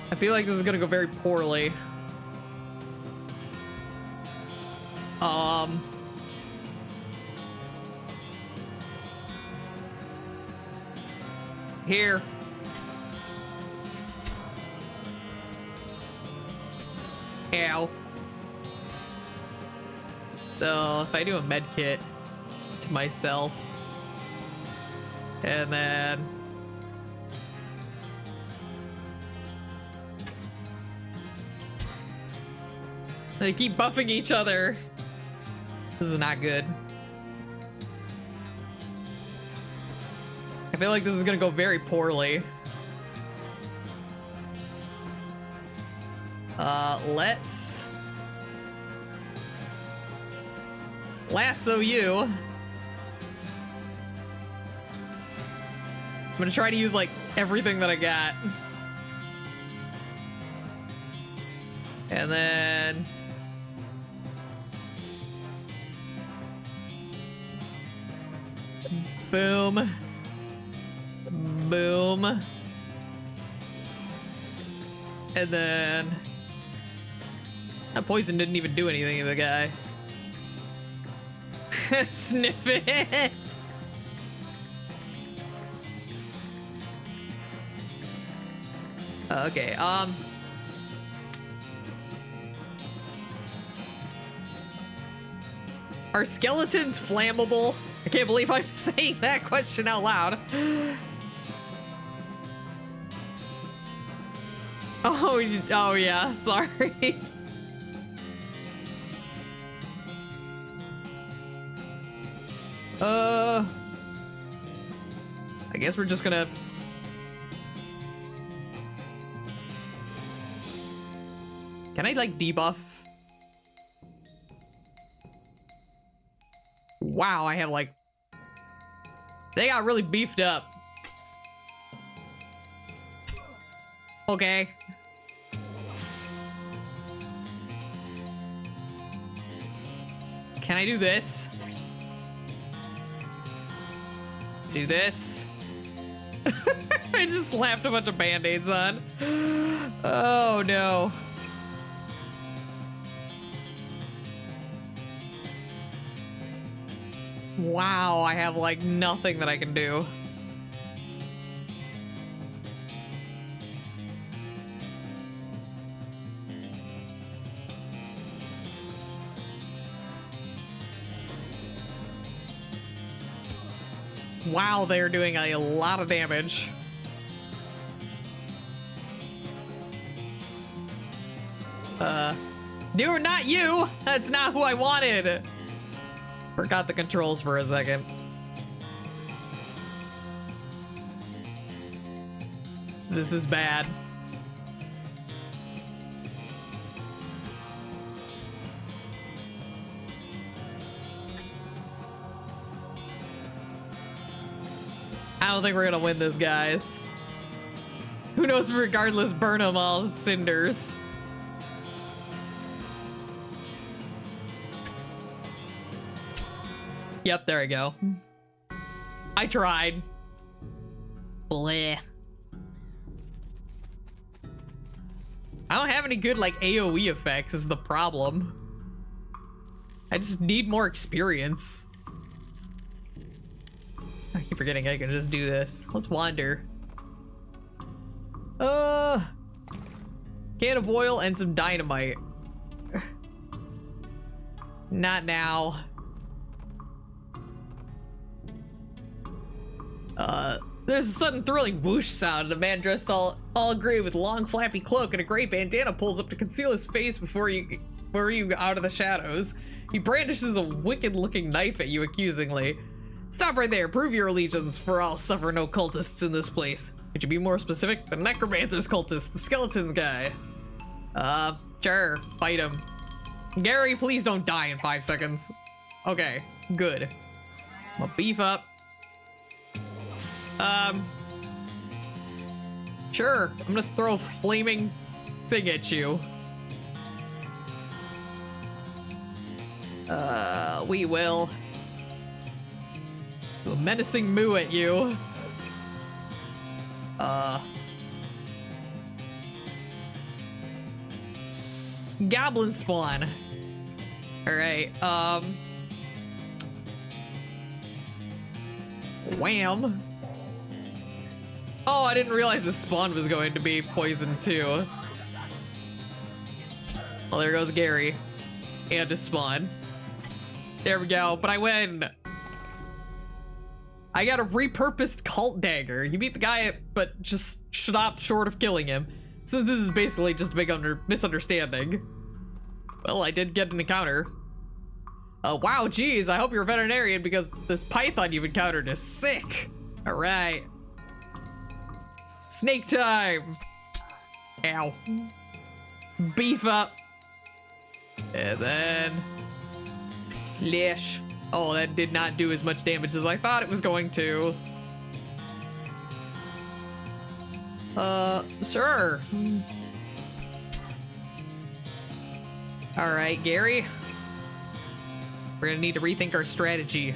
I feel like this is gonna go very poorly. Here. Ow. So if I do a med kit to myself, and then they keep buffing each other. This is not good. I feel like this is gonna go very poorly. Let's lasso you. I'm gonna try to use like everything that I got. And then boom. Boom. And then that poison didn't even do anything to the guy. Sniff it. Okay, are skeletons flammable? I can't believe I'm saying that question out loud. Oh yeah, sorry. I guess we're just gonna Can I, like, debuff? Wow, I have, like... They got really beefed up. Okay. Can I do this? Do this? I just slapped a bunch of band-aids on. Oh no. Wow, I have like nothing that I can do. Wow, they're doing a lot of damage. No, not you! That's not who I wanted! Forgot the controls for a second. This is bad. I don't think we're gonna win this, guys. Who knows, regardless, burn them all cinders. Yep, there we go. I tried. Bleh. I don't have any good, like, AoE effects is the problem. I just need more experience. I keep forgetting I can just do this. Let's wander. Can of oil and some dynamite. Not now. There's a sudden thrilling whoosh sound, and a man dressed all gray with long flappy cloak and a gray bandana pulls up to conceal his face before you out of the shadows. He brandishes a wicked looking knife at you accusingly. Stop right there, prove your allegiance, for I'll suffer no cultists in this place. Could you be more specific? The necromancer's cultist, the skeletons guy. Sure, fight him. Gary, please don't die in 5 seconds. Okay, good. I'm gonna beef up. Sure, I'm gonna throw a flaming thing at you. We will. Do a menacing moo at you. Goblin spawn. Alright, wham. Oh, I didn't realize the spawn was going to be poisoned too. Well, there goes Gary. And his spawn. There we go, but I win. I got a repurposed cult dagger. You beat the guy, but just stop short of killing him. Since this is basically just a big misunderstanding. Well, I did get an encounter. Wow, geez, I hope you're a veterinarian because this python you've encountered is sick. All right. Snake time. Ow. Beef up. And then slash. Oh, that did not do as much damage as I thought it was going to. Sure. All right, Gary. We're gonna need to rethink our strategy.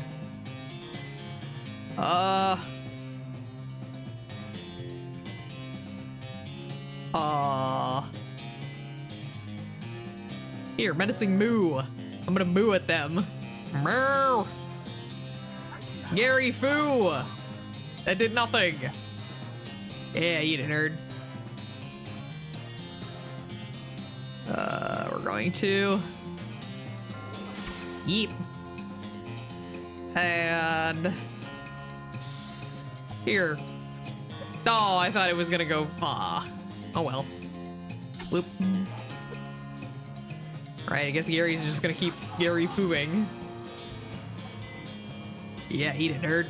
Here, menacing moo. I'm gonna moo at them. Moo. Gary foo. That did nothing. Yeah, eat it, nerd. We're going to yeep. And here. Oh, I thought it was gonna go. Ah. Oh well. Whoop. Right, I guess Gary's just gonna keep Gary fooing. Yeah, eat it, nerd.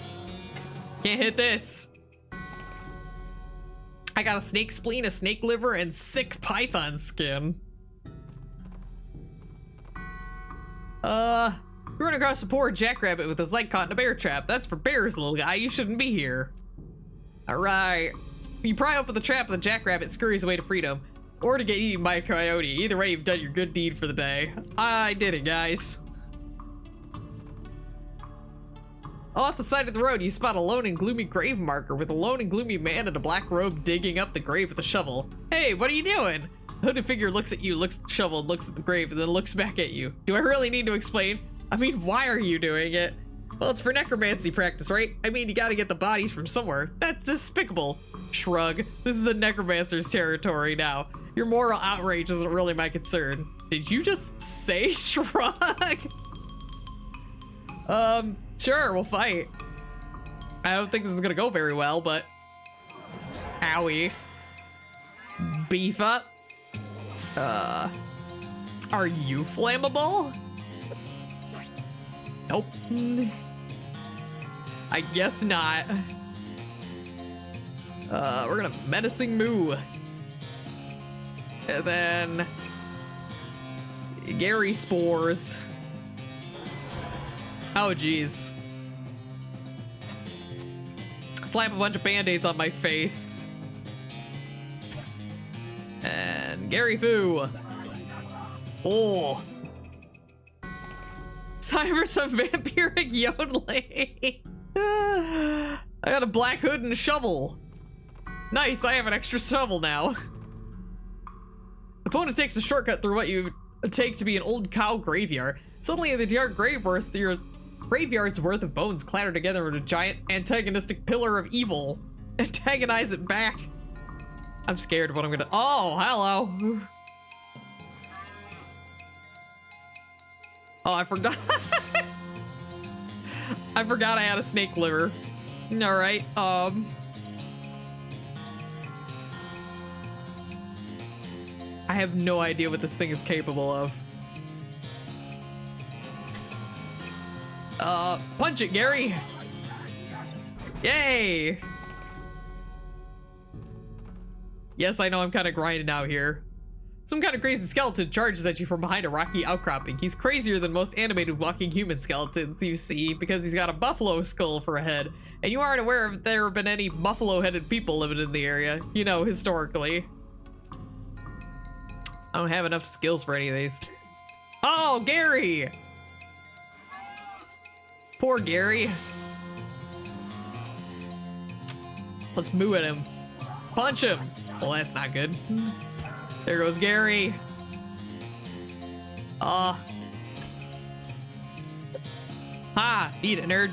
Can't hit this. I got a snake spleen, a snake liver, and sick python skin. You run across a poor jackrabbit with his leg caught in a bear trap. That's for bears, little guy. You shouldn't be here. Alright. You pry open the trap and the jackrabbit scurries away to freedom. Or to get eaten by a coyote. Either way, you've done your good deed for the day. I did it, guys. Off the side of the road, you spot a lone and gloomy grave marker with a lone and gloomy man in a black robe digging up the grave with a shovel. Hey, what are you doing? The hooded figure looks at you, looks at the shovel, looks at the grave, and then looks back at you. Do I really need to explain? I mean, why are you doing it? Well, it's for necromancy practice, right? I mean, you gotta get the bodies from somewhere. That's despicable. Shrug. This is a necromancer's territory now. Your moral outrage isn't really my concern. Did you just say shrug? Sure, we'll fight. I don't think this is gonna go very well, but... Owie. Beef up. Are you flammable? Nope. I guess not. We're gonna menacing moo. And then... Gary spores. Oh, geez. Slap a bunch of band-aids on my face. And Gary Foo. Oh. Time for some vampiric yodeling. I got a black hood and a shovel. Nice, I have an extra shovel now. Opponent takes a shortcut through what you take to be an old cow graveyard. Suddenly in the dark graveyard, your graveyard's worth of bones clatter together with a giant antagonistic pillar of evil. Antagonize it back. I'm scared of what I'm gonna— oh, hello. Oh, I forgot. I forgot I had a snake liver. All right, I have no idea what this thing is capable of. Punch it, Gary. Yay. Yes, I know I'm kind of grinding out here. Some kind of crazy skeleton charges at you from behind a rocky outcropping. He's crazier than most animated walking human skeletons you see because he's got a buffalo skull for a head. And you aren't aware if there have been any buffalo-headed people living in the area, you know, historically. I don't have enough skills for any of these. Oh, Gary! Poor Gary. Let's moo at him. Punch him! Well, that's not good. There goes Gary. Ha! Eat it, nerd.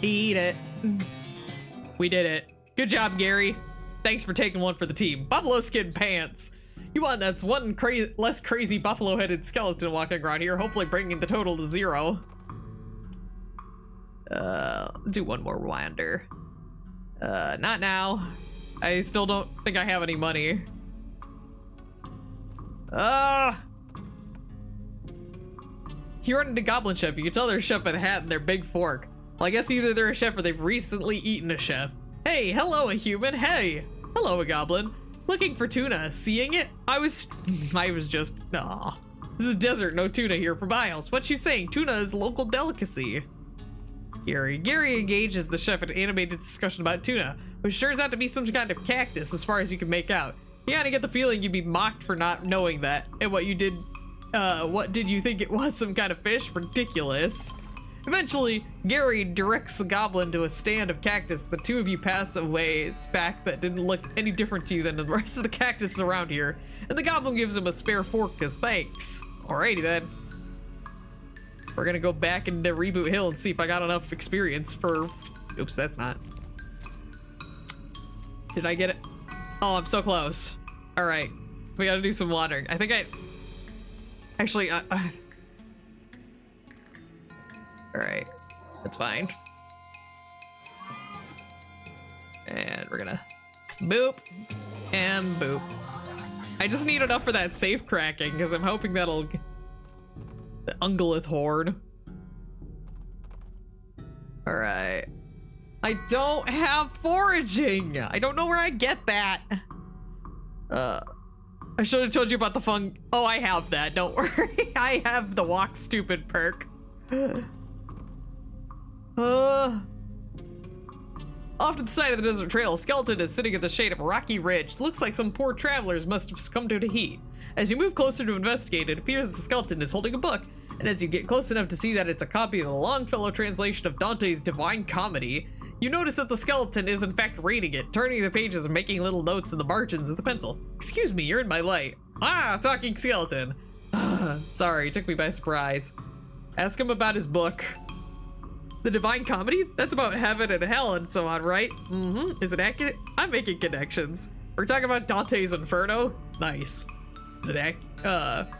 Eat it. We did it. Good job, Gary. Thanks for taking one for the team. Buffalo skin pants. You want that's one less crazy buffalo-headed skeleton walking around here, hopefully bringing the total to 0. Do one more winder. Not now. I still don't think I have any money. You run into Goblin Chef. You can tell they're a chef by the hat and their big fork. Well, I guess either they're a chef or they've recently eaten a chef. Hey, hello, a human. Hey, hello, a goblin. Looking for tuna. Seeing it? I was just, aw. This is a desert, no tuna here for miles. What you saying? Tuna is a local delicacy. Gary engages the chef in an animated discussion about tuna, which turns out to be some kind of cactus as far as you can make out. You kinda get the feeling you'd be mocked for not knowing that, and what did you think it was, some kind of fish? Ridiculous. Eventually, Gary directs the goblin to a stand of cactus. The two of you pass a ways back that didn't look any different to you than the rest of the cactuses around here, and the goblin gives him a spare fork as thanks. Alrighty then. We're gonna go back into Reboot Hill and see if I got enough experience for... Oops, that's not. Did I get it? Oh, I'm so close. Alright, we gotta do some wandering. I think actually, alright, that's fine. And we're gonna boop and boop. I just need enough for that safe cracking because I'm hoping that'll... The Ungolith Horde. Alright. I don't have foraging! I don't know where I get that! I should have told you about the fun. Oh, I have that. Don't worry. I have the walk stupid perk. Off to the side of the desert trail, a skeleton is sitting at the shade of a rocky ridge. Looks like some poor travelers must have succumbed to the heat. As you move closer to investigate, it appears the skeleton is holding a book. And as you get close enough to see that it's a copy of the Longfellow translation of Dante's Divine Comedy, you notice that the skeleton is in fact reading it, turning the pages and making little notes in the margins with a pencil. Excuse me, you're in my light. Ah, talking skeleton. Sorry, took me by surprise. Ask him about his book. The Divine Comedy? That's about heaven and hell and so on, right? Mm-hmm. Is it accurate? I'm making connections. We're talking about Dante's Inferno? Nice. Is it accurate?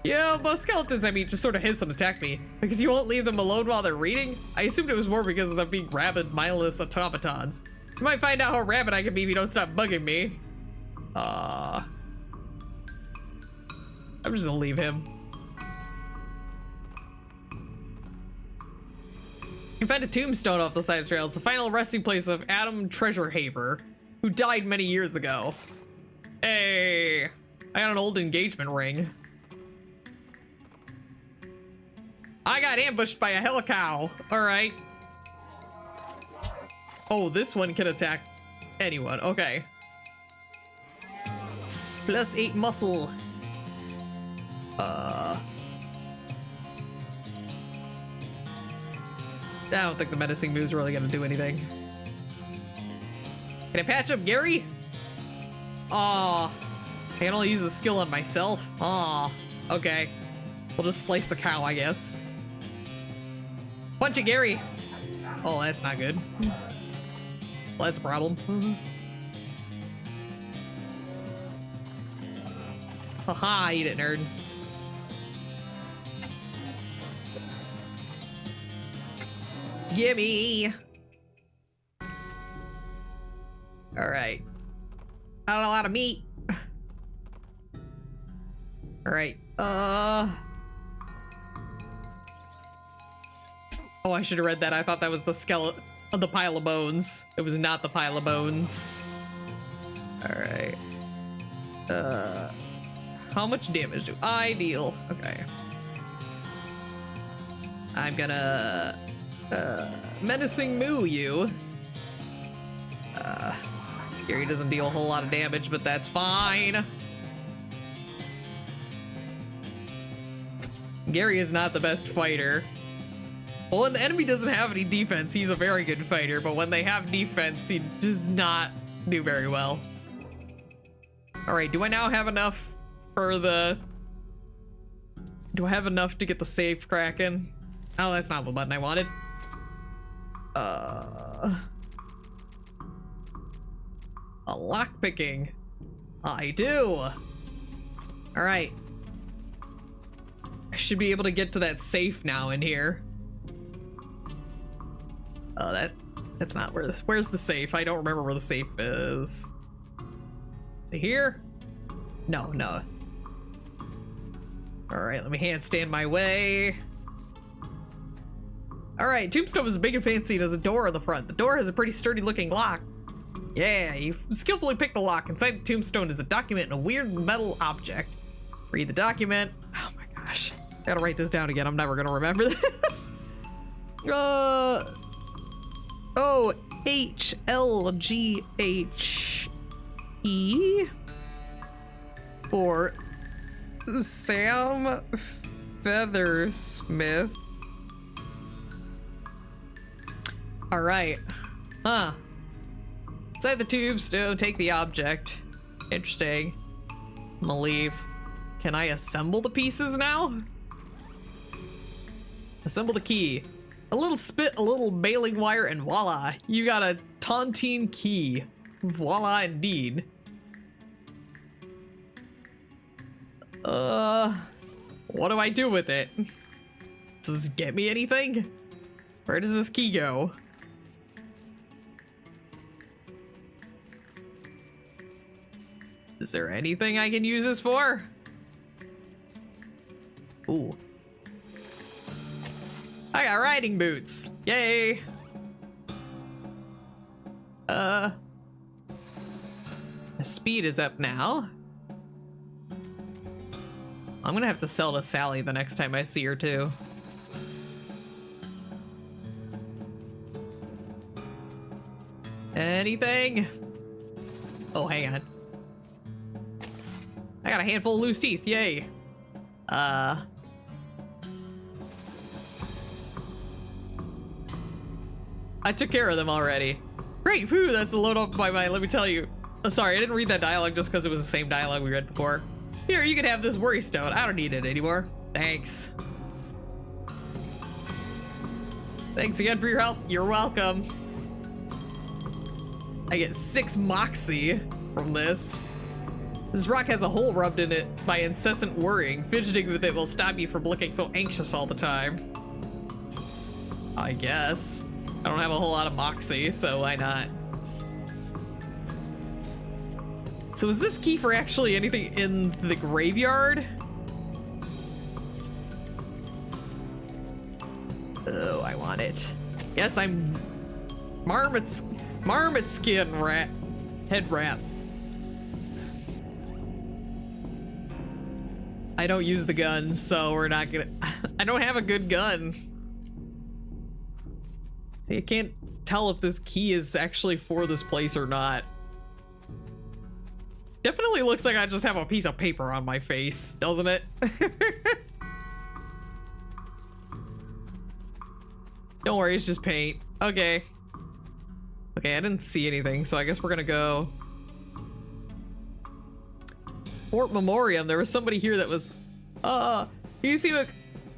Yeah, most skeletons I meet just sort of hiss and attack me. Because you won't leave them alone while they're reading? I assumed it was more because of them being rabid, mindless automatons. You might find out how rabid I can be if you don't stop bugging me. I'm just gonna leave him. You find a tombstone off the side of the trail. It's the final resting place of Adam Treasurehaver, who died many years ago. Hey, I got an old engagement ring. I got ambushed by a helicow. All right. Oh, this one can attack anyone. Okay. +8 muscle. I don't think the menacing move's really gonna do anything. Can I patch up Gary? Aw. I can only use the skill on myself. Aw. Okay. We'll just slice the cow, I guess. Punch it, Gary. Oh, that's not good. Well, that's a problem. Haha, eat it, nerd. Gimme. All right. Not a lot of meat. All right. Oh, I should have read that. I thought that was the skeleton of the pile of bones. It was not the pile of bones. All right. How much damage do I deal? Okay. I'm gonna menacing moo you. Gary doesn't deal a whole lot of damage, but that's fine. Gary is not the best fighter. Well, when the enemy doesn't have any defense, he's a very good fighter, but when they have defense, he does not do very well. All right, do I now have enough for the... Do I have enough to get the save cracking? Oh, that's not the button I wanted. A lockpicking. I do. All right. I should be able to get to that safe now in here. Oh, that's not where where's the safe? I don't remember where the safe is. Is it here? No. All right, let me handstand my way. All right, tombstone is big and fancy. It has a door on the front. The door has a pretty sturdy looking lock. Yeah, you've skillfully picked the lock. Inside the tombstone is a document and a weird metal object. Read the document. Oh my gosh. I gotta write this down again. I'm never gonna remember this. OHLGHE for Sam Feathersmith. All right. Huh. Inside the tombstone, take the object. Interesting. I'm gonna leave. Can I assemble the pieces now? Assemble the key. A little spit, a little baling wire, and voila. You got a tontine key. Voila indeed. What do I do with it? Does this get me anything? Where does this key go? Is there anything I can use this for? Ooh. I got riding boots. Yay. My speed is up now. I'm gonna have to sell to Sally the next time I see her too. Anything? Oh, hang on. I got a handful of loose teeth, yay. I took care of them already. Great, whew, that's a load off my mind, let me tell you. Oh, sorry, I didn't read that dialogue just because it was the same dialogue we read before. Here, you can have this worry stone. I don't need it anymore. Thanks. Thanks again for your help. You're welcome. I get 6 moxie from this. This rock has a hole rubbed in it by incessant worrying. Fidgeting with it will stop you from looking so anxious all the time. I guess. I don't have a whole lot of moxie, so why not? So is this key for actually anything in the graveyard? Oh, I want it. Yes, I'm marmot skin rat head wrap. I don't use the guns, so we're not gonna. I don't have a good gun. See, I can't tell if this key is actually for this place or not. Definitely looks like I just have a piece of paper on my face, doesn't it? Don't worry, it's just paint. Okay. Okay, I didn't see anything, so I guess we're gonna go. Fort Memoriam, there was somebody here that was, you see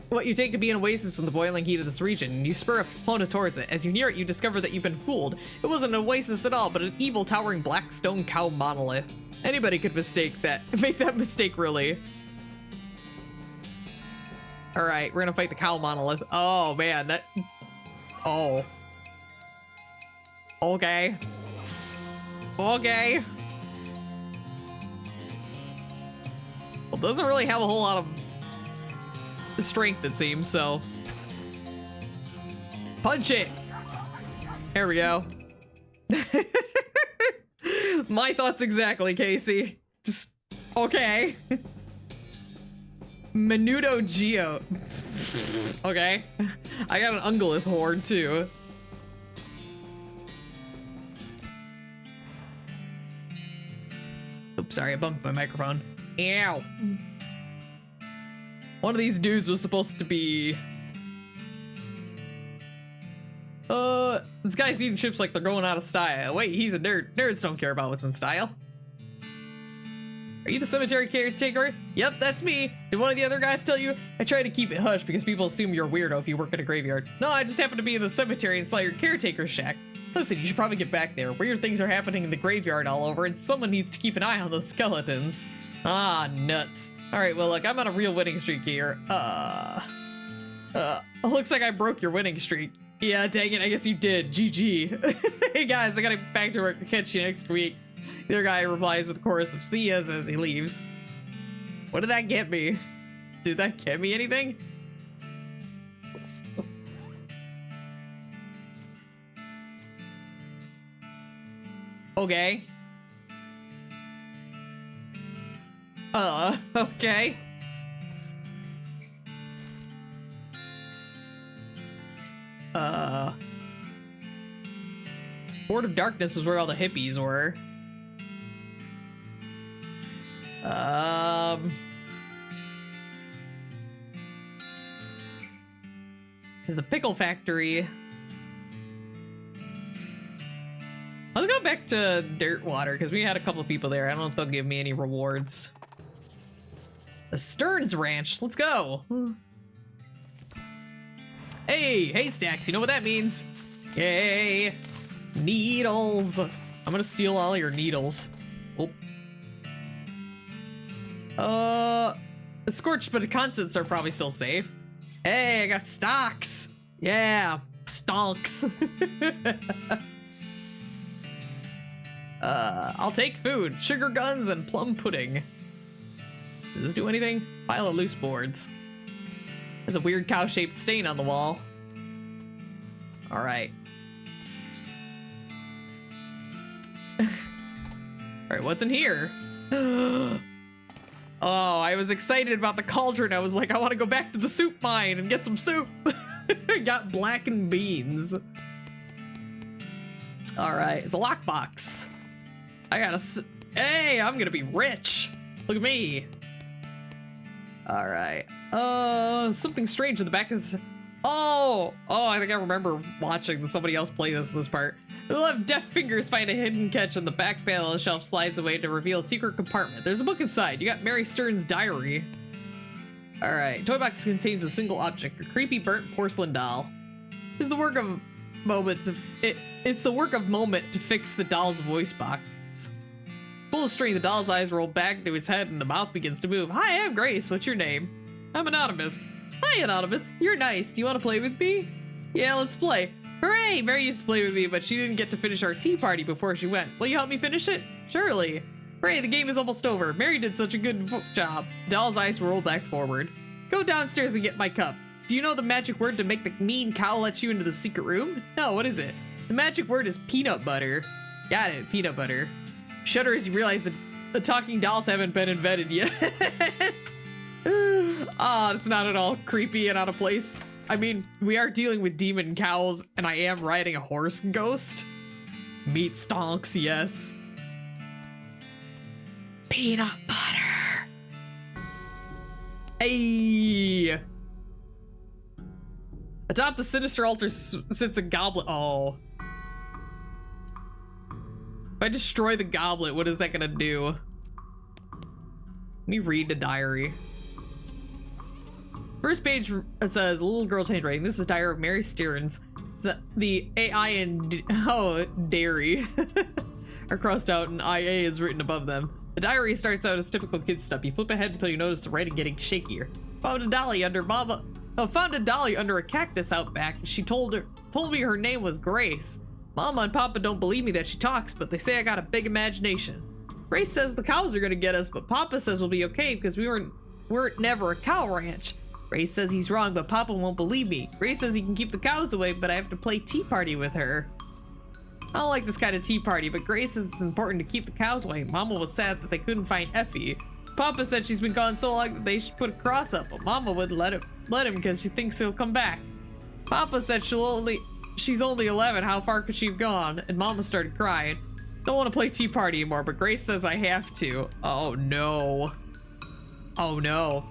what you take to be an oasis in the boiling heat of this region. You spur a opponent towards it. As you near it, you discover that you've been fooled. It wasn't an oasis at all, but an evil towering black stone cow monolith. Anybody could make that mistake, really. All right, we're gonna fight the cow monolith. Oh man, oh. Okay. Okay. Well, doesn't really have a whole lot of strength, it seems, so. Punch it! There we go. My thoughts exactly, Casey. Just, okay. Menudo Geo. Okay. I got an Ungolith horde, too. Oops, sorry, I bumped my microphone. Ow. One of these dudes was supposed to be... this guy's eating chips like they're going out of style. Wait, he's a nerd. Nerds don't care about what's in style. Are you the cemetery caretaker? Yep, that's me. Did one of the other guys tell you? I try to keep it hush because people assume you're a weirdo if you work at a graveyard. No, I just happen to be in the cemetery and saw your caretaker's shack. Listen, you should probably get back there. Weird things are happening in the graveyard all over, and someone needs to keep an eye on those skeletons. Ah, nuts. Alright, well, look, I'm on a real winning streak here. Looks like I broke your winning streak. Yeah, dang it, I guess you did. GG. Hey guys, I gotta get back to work. Catch you next week. The other guy replies with a chorus of see yas as he leaves. What did that get me? Did that get me anything? Okay. Okay. Board of Darkness was where all the hippies were. There's the pickle factory. Let's go back to Dirtwater because we had a couple of people there. I don't know if they'll give me any rewards. The Stearns Ranch. Let's go. Hey, haystacks. You know what that means? Yay. Needles. I'm gonna steal all your needles. Oh. The Scorched but Constants are probably still safe. Hey, I got stocks. Yeah, stonks. I'll take food, sugar guns, and plum pudding. Does this do anything? Pile of loose boards. There's a weird cow-shaped stain on the wall. All right. All right, what's in here? Oh, I was excited about the cauldron. I was like, I want to go back to the soup mine and get some soup. Got blackened beans. All right, it's a lockbox. I gotta. Hey, I'm gonna be rich. Look at me. All right. Something strange in the back is. Oh, I think I remember watching somebody else play this part. We'll have deft fingers find a hidden catch on the back panel. The shelf slides away to reveal a secret compartment. There's a book inside. You got Mary Stern's diary. All right. Toy box contains a single object: a creepy burnt porcelain doll. It's the work of Moment. It's the work of Moment to fix the doll's voice box. Pull the string. The doll's eyes roll back to his head, and the mouth begins to move. Hi, I'm Grace. What's your name? I'm Anonymous. Hi, Anonymous. You're nice. Do you want to play with me? Yeah, let's play. Hooray! Mary used to play with me, but she didn't get to finish our tea party before she went. Will you help me finish it? Surely. Hooray, the game is almost over. Mary did such a good job. Doll's eyes roll back forward. Go downstairs and get my cup. Do you know the magic word to make the mean cow let you into the secret room? No, what is it? The magic word is peanut butter. Got it, peanut butter. Shudder as you realize that the talking dolls haven't been invented yet. Ah, it's not at all creepy and out of place. I mean, we are dealing with demon cows, and I am riding a horse ghost. Meat stonks, yes. Peanut butter. Hey. Atop the sinister altar sits a goblet. Oh. If I destroy the goblet, what is that gonna do? Let me read the diary. First page says, little girl's handwriting. This is diary of Mary Stearns. The AI and dairy are crossed out and IA is written above them. The diary starts out as typical kid stuff. You flip ahead until you notice the writing getting shakier. Found a dolly under a cactus out back. She told me her name was Grace. Mama and Papa don't believe me that she talks, but they say I got a big imagination. Grace says the cows are gonna get us, but Papa says we'll be okay because we're never a cow ranch. Grace says he's wrong, but Papa won't believe me. Grace says he can keep the cows away, but I have to play tea party with her. I don't like this kind of tea party, but Grace says it's important to keep the cows away. Mama was sad that they couldn't find Effie. Papa said she's been gone so long that they should put a cross up, but Mama wouldn't let him because she thinks he'll come back. Papa said she's only 11, how far could she have gone? And Mama started crying. Don't want to play tea party anymore, but Grace says I have to. Oh no. Oh no.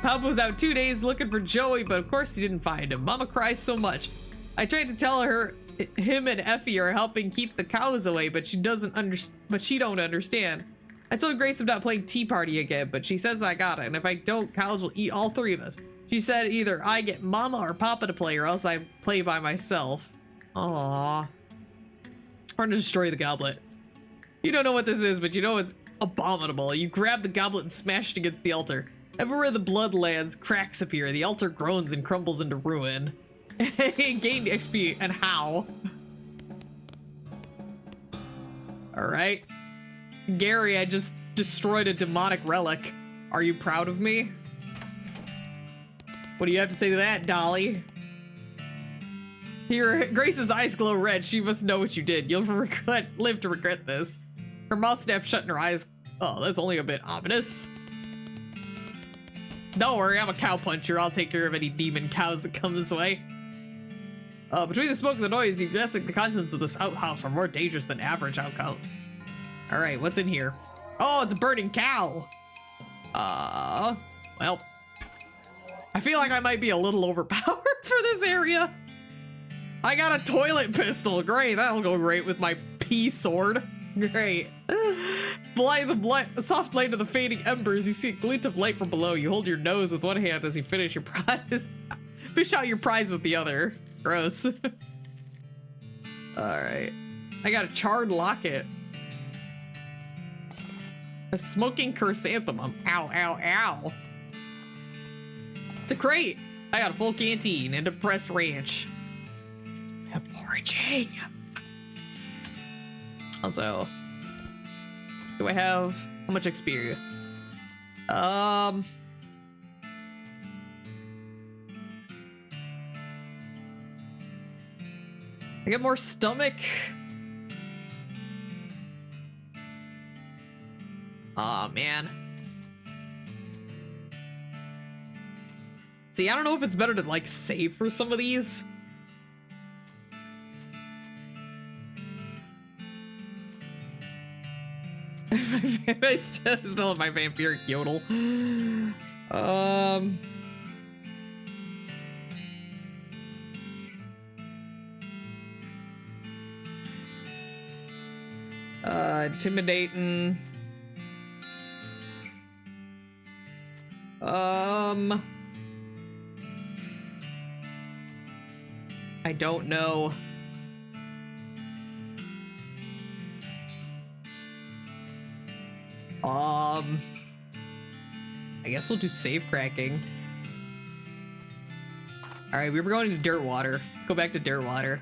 Papa was out 2 days looking for Joey, but of course he didn't find him. Mama cries so much. I tried to tell her him and Effie are helping keep the cows away, but she don't understand. I told Grace I'm not playing tea party again, but she says I got it, and if I don't, cows will eat all three of us. She said either I get Mama or Papa to play, or else I play by myself. Aww. I'm gonna destroy the goblet. You don't know what this is, but you know it's abominable. You grab the goblet and smash it against the altar. Everywhere the blood lands, cracks appear. The altar groans and crumbles into ruin. Gained XP, and how? Alright. Gary, I just destroyed a demonic relic. Are you proud of me? What do you have to say to that, Dolly? Here, Grace's eyes glow red. She must know what you did. You'll live to regret this. Her mouth snaps shut and her eyes... Oh, that's only a bit ominous. Don't worry, I'm a cow puncher. I'll take care of any demon cows that come this way. Between the smoke and the noise, you guess that the contents of this outhouse are more dangerous than average outhouse. Alright, what's in here? Oh, it's a burning cow! Well... I feel like I might be a little overpowered for this area. I got a toilet pistol. Great, that'll go great with my pea sword. Great. Soft light of the fading embers. You see a glint of light from below. You hold your nose with one hand as you finish your prize. Fish out your prize with the other. Gross. Alright. I got a charred locket. A smoking chrysanthemum. Ow, ow, ow. It's a crate. I got a full canteen and a pressed ranch. I'm foraging. Also, do I have how much XP? I get more stomach. Aw, man. See, I don't know if it's better to like save for some of these. I still have my vampiric yodel. Intimidating. I don't know. I guess we'll do save cracking. Alright, we were going to Dirtwater. Let's go back to Dirtwater.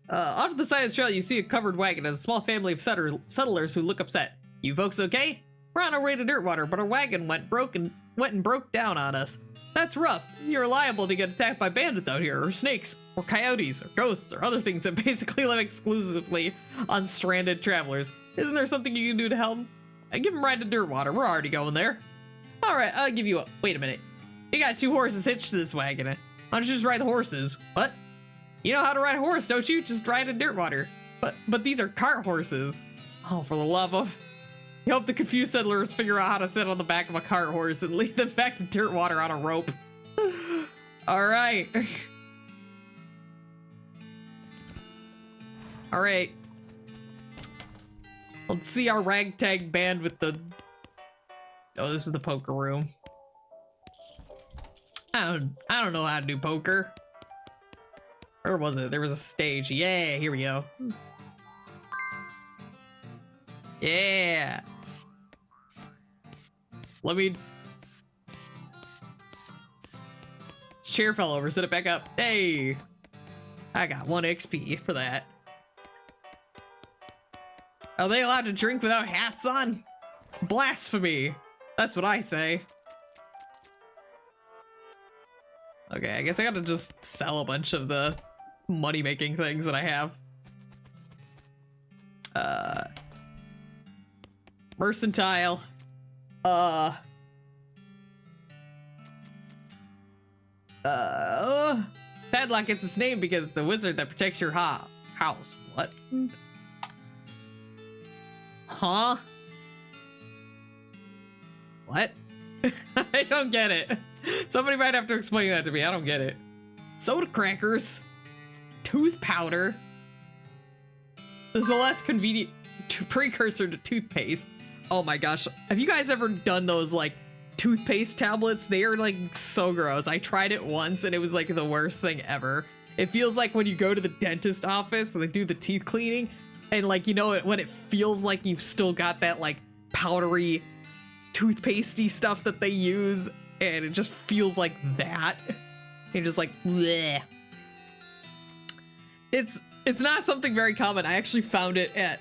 Off to the side of the trail, you see a covered wagon and a small family of settlers who look upset. You folks okay? We're on our way to Dirtwater, but our wagon went and broke down on us. That's rough. You're liable to get attacked by bandits out here, or snakes, or coyotes, or ghosts, or other things that basically live exclusively on stranded travelers. Isn't there something you can do to help? I give him a ride to Dirtwater. We're already going there. Alright, I'll give you a— wait a minute. You got 2 horses hitched to this wagon. Why don't you just ride the horses? What? You know how to ride a horse, don't you? Just ride in Dirtwater. But these are cart horses. Oh, for the love of— you hope the confused settlers figure out how to sit on the back of a cart horse and lead them back to Dirtwater on a rope. Alright. Alright. Let's see our ragtag band with the— oh, this is the poker room. I don't know how to do poker. Or was it? There was a stage. Yeah, here we go. Yeah. Let me— this chair fell over. Sit it back up. Hey. I got 1 XP for that. Are they allowed to drink without hats on? Blasphemy. That's what I say. Okay, I guess I gotta just sell a bunch of the money-making things that I have. Mercantile. Padlock gets its name because it's the wizard that protects your house. What? Huh? What? I don't get it. Somebody might have to explain that to me. I don't get it. Soda crackers. Tooth powder. This is a less convenient precursor to toothpaste. Oh my gosh. Have you guys ever done those like toothpaste tablets? They are like so gross. I tried it once and it was like the worst thing ever. It feels like when you go to the dentist office and they do the teeth cleaning and like, you know, when it feels like you've still got that like powdery toothpastey stuff that they use and it just feels like that. You're just like, bleh. It's not something very common. I actually found it at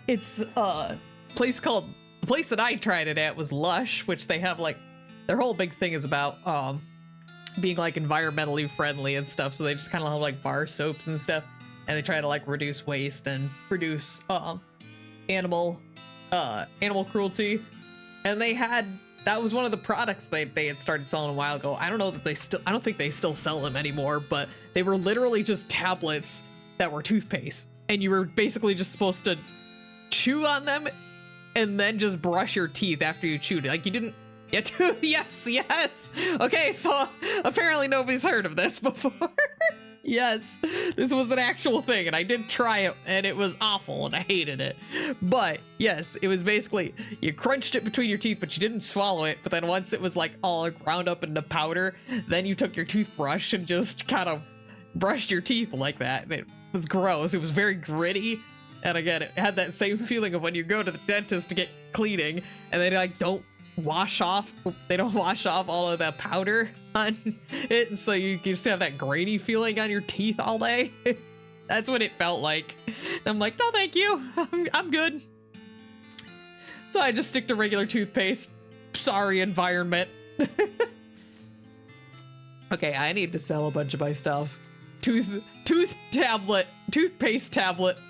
it's a place called— the place that I tried it at was Lush, which they have like— their whole big thing is about being like environmentally friendly and stuff, so they just kind of have like bar soaps and stuff, and they try to like reduce waste and reduce animal cruelty. And they had— that was one of the products they had started selling a while ago. I don't know that they still— I don't think they still sell them anymore, but they were literally just tablets that were toothpaste, and you were basically just supposed to chew on them and then just brush your teeth after you chewed it. Like you didn't— yeah, yes. Okay, so apparently nobody's heard of this before. Yes, this was an actual thing, and I did try it, and it was awful, and I hated it. But yes, it was basically— you crunched it between your teeth, but you didn't swallow it. But then once it was like all ground up into powder, then you took your toothbrush and just kind of brushed your teeth like that, and it was gross. It was very gritty, and again, it had that same feeling of when you go to the dentist to get cleaning, and they like don't wash off all of that powder on it, and so you just have that grainy feeling on your teeth all day. That's what it felt like. And I'm like, no thank you, I'm good. So I just stick to regular toothpaste. Sorry, environment. Okay, I need to sell a bunch of my stuff. Toothpaste tablet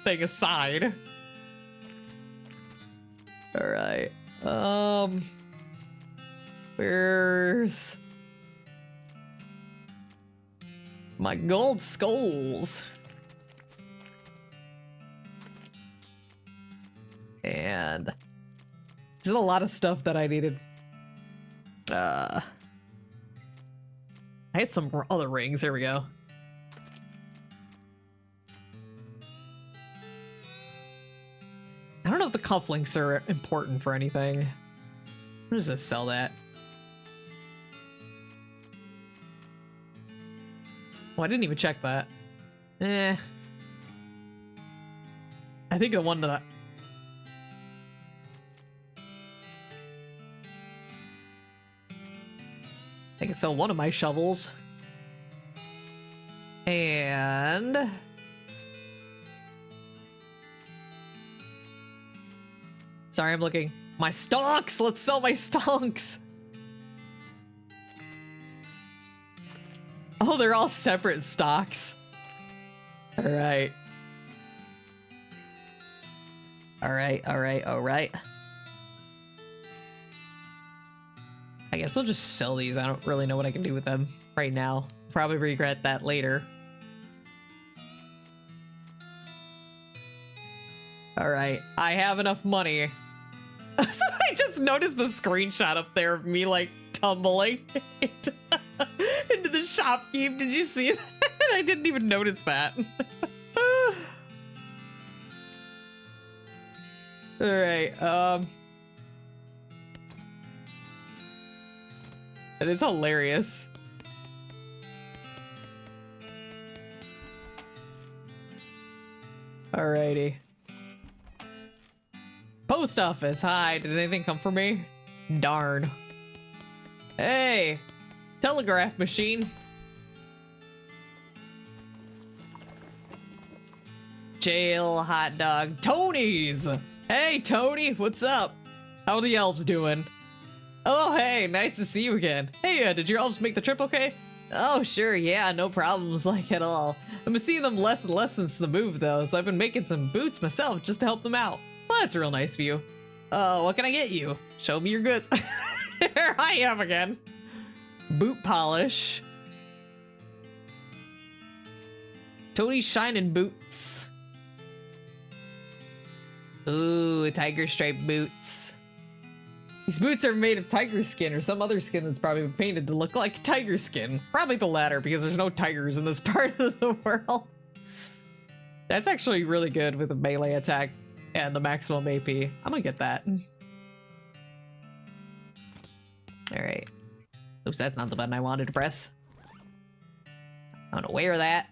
thing aside. All right. Where's my gold skulls? And there's a lot of stuff that I needed. I had some other rings. Here we go. I don't know if the cufflinks are important for anything. I'm just gonna sell that. Oh, I didn't even check that. I think the one that I can sell one of my shovels. And sorry, I'm looking. My stonks! Let's sell my stonks! Oh, they're all separate stocks. Alright. Alright. I guess I'll just sell these. I don't really know what I can do with them right now. Probably regret that later. Alright, I have enough money. So I just noticed the screenshot up there of me like tumbling into the shopkeep. Did you see that? I didn't even notice that. Alright, that is hilarious. Alrighty. Post office, hi. Did anything come for me? Darn. Hey! Telegraph machine. Jail hot dog. Tony's! Hey, Tony, what's up? How are the elves doing? Oh, hey, nice to see you again. Hey, did your elves make the trip okay? Oh, sure, yeah, no problems like at all. I've been seeing them less and less since the move, though, so I've been making some boots myself just to help them out. Well, that's real nice of you. Oh, what can I get you? Show me your goods. Here I am again. Boot polish. Tony's shining boots. Ooh, tiger stripe boots. These boots are made of tiger skin or some other skin that's probably been painted to look like tiger skin. Probably the latter because there's no tigers in this part of the world. That's actually really good with a melee attack and the maximum AP. I'm gonna get that. Alright. Oops, that's not the button I wanted to press. I'm gonna wear that.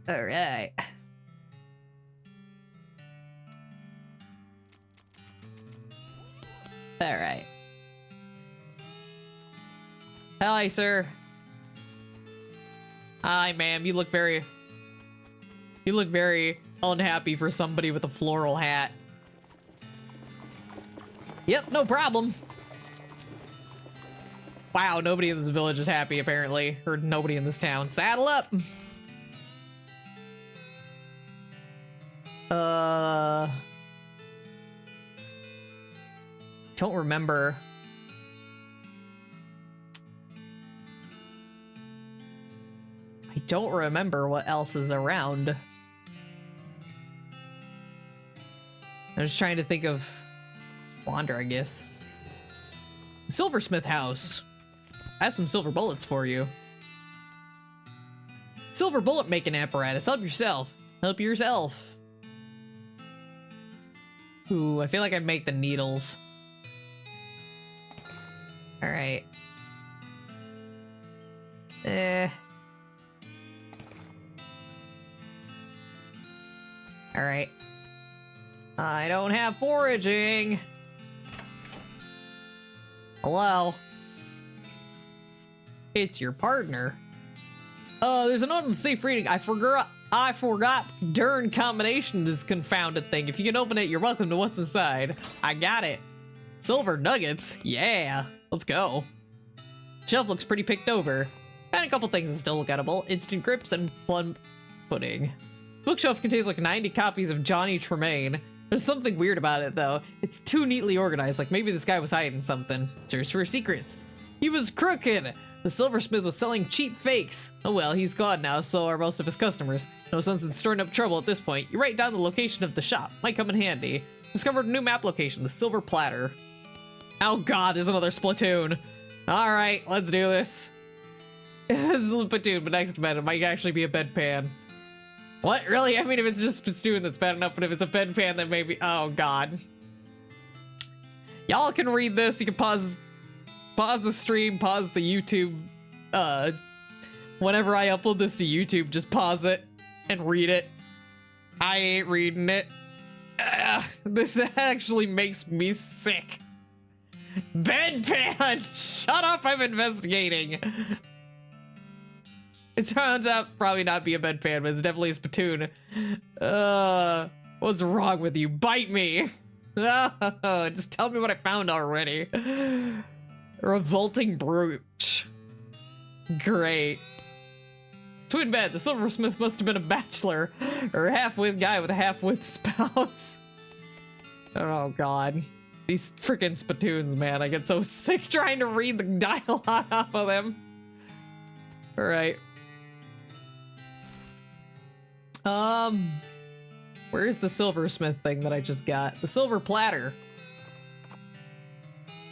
Alright. Alright. Hi, sir. Hi, ma'am. You look very unhappy for somebody with a floral hat. Yep, no problem. Wow, nobody in this village is happy, apparently. Or nobody in this town. Saddle up! Don't remember. I don't remember what else is around. I'm just trying to think of wander, I guess. Silversmith house. I have some silver bullets for you. Silver bullet making apparatus. Help yourself. Help yourself. Ooh, I feel like I'd make the needles. Alright. Alright. I don't have foraging. Hello? It's your partner. There's an unsafe reading. I forgot darn combination of this confounded thing. If you can open it, you're welcome to what's inside. I got it. Silver nuggets. Yeah. Let's go. Shelf looks pretty picked over. And a couple things that still look edible. Instant grips and plum pudding. Bookshelf contains like 90 copies of Johnny Tremaine. There's something weird about it, though. It's too neatly organized, like maybe this guy was hiding something. Search for secrets. He was crooked! The silversmith was selling cheap fakes. Oh well, he's gone now, so are most of his customers. No sense in stirring up trouble at this point. You write down the location of the shop. Might come in handy. Discovered a new map location, the Silver Platter. Oh god, there's another Splatoon. Alright, let's do this. This is a Splatoon, but next to bed, it might actually be a bedpan. What? Really? I mean, if it's just Splatoon, that's bad enough, but if it's a bedpan, then maybe... Oh god. Y'all can read this. You can pause the stream, pause the YouTube. Whenever I upload this to YouTube, just pause it and read it. I ain't reading it. This actually makes me sick. Bedpan! Shut up, I'm investigating. It turns out probably not be a bedpan, but it's definitely a Splatoon. What's wrong with you? Bite me! Just tell me what I found already. Revolting brooch. Great. Twin bed. The silversmith must have been a bachelor or a half-wit guy with a half-wit spouse. Oh god. These freaking Splatoons, man. I get so sick trying to read the dialogue off of them. Alright. Where's the silversmith thing that I just got? The silver platter.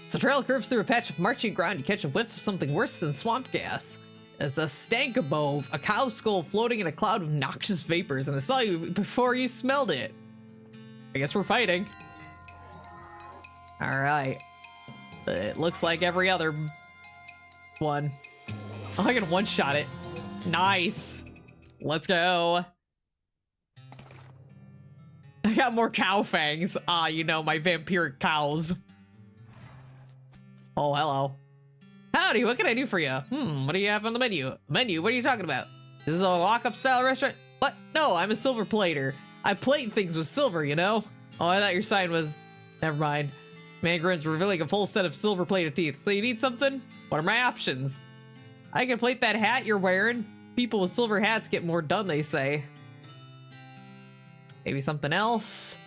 So trail curves through a patch of marshy ground. You catch a whiff of something worse than swamp gas. It's a stank above, a cow skull floating in a cloud of noxious vapors, and I saw you before you smelled it. I guess we're fighting. Alright. It looks like every other one. Oh, I can one-shot it. Nice. Let's go. I got more cow fangs. Ah, you know, my vampiric cows. Oh, hello. Howdy, what can I do for you? What do you have on the menu? Menu? What are you talking about? Is this a lock-up style restaurant? What? No, I'm a silver plater. I plate things with silver, you know? Oh, I thought your sign was... Never mind. Man grins, revealing a full set of silver-plated teeth. So you need something? What are my options? I can plate that hat you're wearing. People with silver hats get more done, they say. Maybe something else?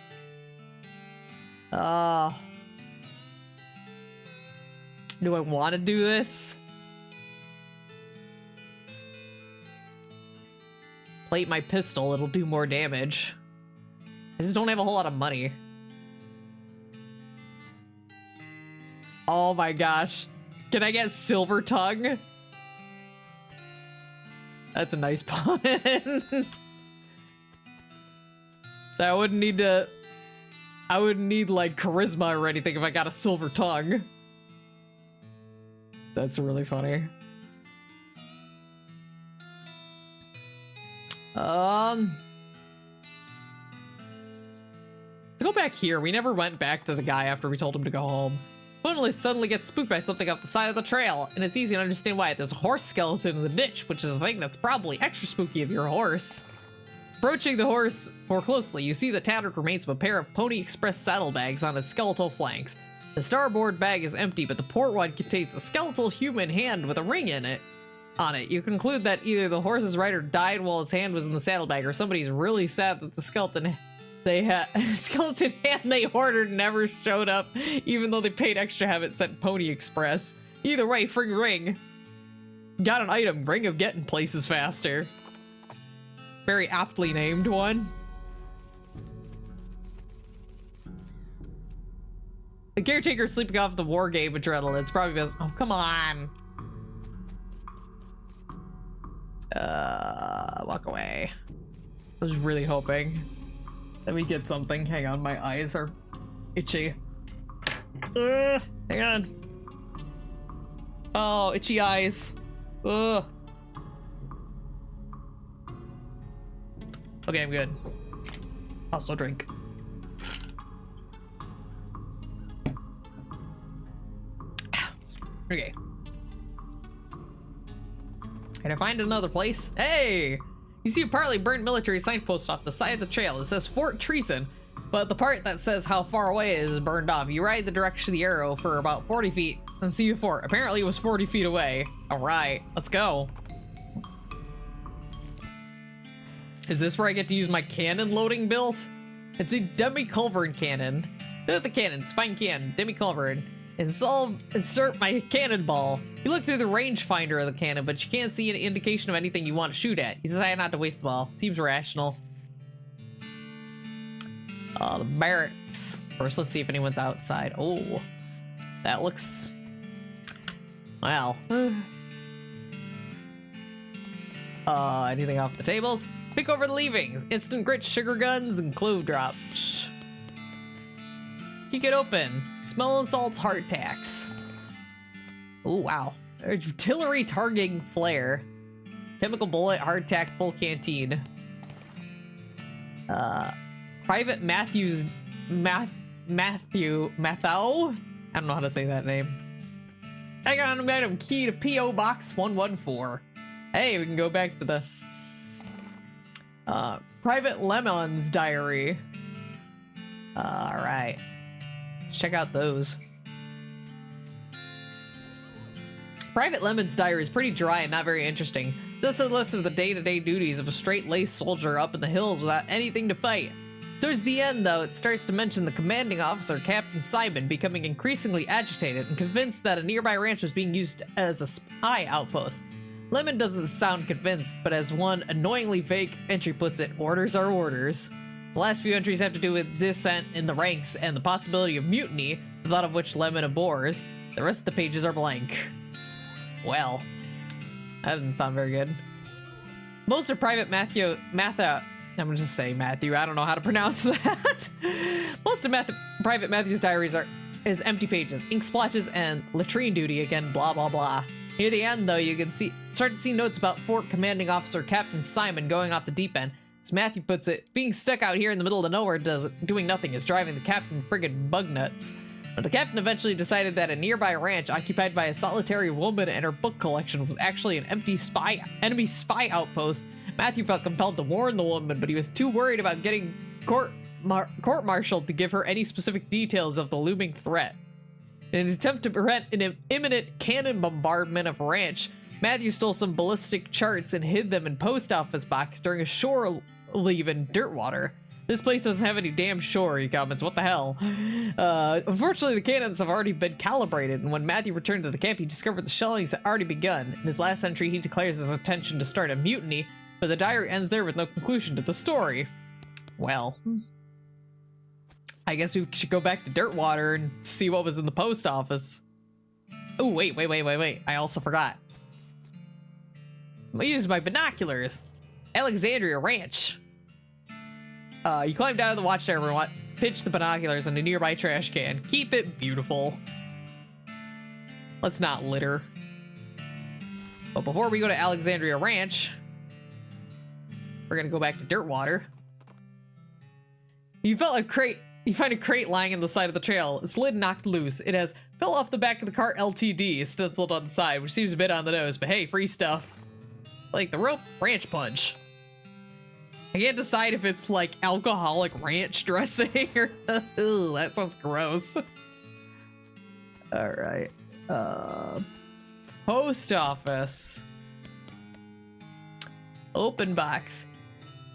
Do I want to do this? Plate my pistol, it'll do more damage. I just don't have a whole lot of money. Oh my gosh. Can I get silver tongue? That's a nice pun. So I wouldn't need like charisma or anything if I got a silver tongue. That's really funny. To go back here, we never went back to the guy after we told him to go home. Suddenly gets spooked by something off the side of the trail, and it's easy to understand why. There's a horse skeleton in the ditch, which is a thing that's probably extra spooky of your horse. Approaching the horse more closely, you see the tattered remains of a pair of Pony Express saddlebags on its skeletal flanks. The starboard bag is empty, but the port one contains a skeletal human hand with a ring in it. On it, you conclude that either the horse's rider died while his hand was in the saddlebag, or somebody's really sad that the skeleton hand they ordered never showed up, even though they paid extra to have it sent Pony Express. Either way, fring ring. Got an item, ring of getting places faster. Very aptly named one. The caretaker sleeping off the war game adrenaline. It's probably best. Oh, come on. Walk away. I was really hoping that we get something. Hang on, my eyes are itchy. Hang on. Oh, itchy eyes. Ugh. Okay, I'm good. Also drink. Okay. Can I find another place? Hey! You see a partly burned military signpost off the side of the trail. It says Fort Treason, but the part that says how far away it is burned off. You ride the direction of the arrow for about 40 feet and see a fort. Apparently it was 40 feet away. Alright, let's go. Is this where I get to use my cannon loading bills? It's a demi-culverin cannon. Look at the cannons. Find cannon. Demi-culverin. Insert my cannonball. You look through the rangefinder of the cannon, but you can't see any indication of anything you want to shoot at. You decide not to waste the ball. Seems rational. The barracks. First, let's see if anyone's outside. Oh, that looks... well. Anything off the tables? Pick over the leavings. Instant grit, sugar guns, and clove drops. Kick it open. Smell and salts, heart tax. Oh, wow. Artillery targeting flare. Chemical bullet, hardtack, full canteen. Private Matthew. I don't know how to say that name. I got an item key to P.O. Box 114. Hey, we can go back to the Private Lemon's diary. Alright. Check out those. Private Lemon's diary is pretty dry and not very interesting. Just a list of the day-to-day duties of a straight-laced soldier up in the hills without anything to fight. Towards the end, though, it starts to mention the commanding officer, Captain Simon, becoming increasingly agitated and convinced that a nearby ranch was being used as a spy outpost. Lemon doesn't sound convinced, but as one annoyingly vague entry puts it, orders are orders. The last few entries have to do with dissent in the ranks and the possibility of mutiny, the thought of which Lemon abhors. The rest of the pages are blank. Well, that doesn't sound very good. Most of Private I'm gonna just say Matthew, I don't know how to pronounce that. Most of Private Matthew's diaries is empty pages, ink splotches, and latrine duty again, blah blah blah. Near the end, though, you can start to see notes about Fort Commanding Officer Captain Simon going off the deep end. As Matthew puts it, being stuck out here in the middle of nowhere doing nothing is driving the captain friggin' bug nuts. But the captain eventually decided that a nearby ranch occupied by a solitary woman and her book collection was actually an enemy spy outpost. Matthew felt compelled to warn the woman, but he was too worried about getting court-martialed to give her any specific details of the looming threat. In an attempt to prevent an imminent cannon bombardment of ranch, Matthew stole some ballistic charts and hid them in post office box during a shore leave in Dirtwater. This place doesn't have any damn shore, he comments. What the hell? Unfortunately, the cannons have already been calibrated, and when Matthew returned to the camp, he discovered the shellings had already begun. In his last entry, he declares his intention to start a mutiny, but the diary ends there with no conclusion to the story. Well, I guess we should go back to Dirtwater and see what was in the post office. Oh, wait. I also forgot. I used my binoculars. Alexandria Ranch. You climb down to the watchtower and pitch the binoculars in a nearby trash can. Keep it beautiful. Let's not litter. But before we go to Alexandria Ranch, we're gonna go back to Dirtwater. You find a crate lying in the side of the trail. Its lid knocked loose. It has fell off the back of the cart LTD stenciled on the side, which seems a bit on the nose, but hey, free stuff. Like the rope ranch punch. I can't decide if it's like alcoholic ranch dressing or ugh, that sounds gross. All right. Post office. Open box.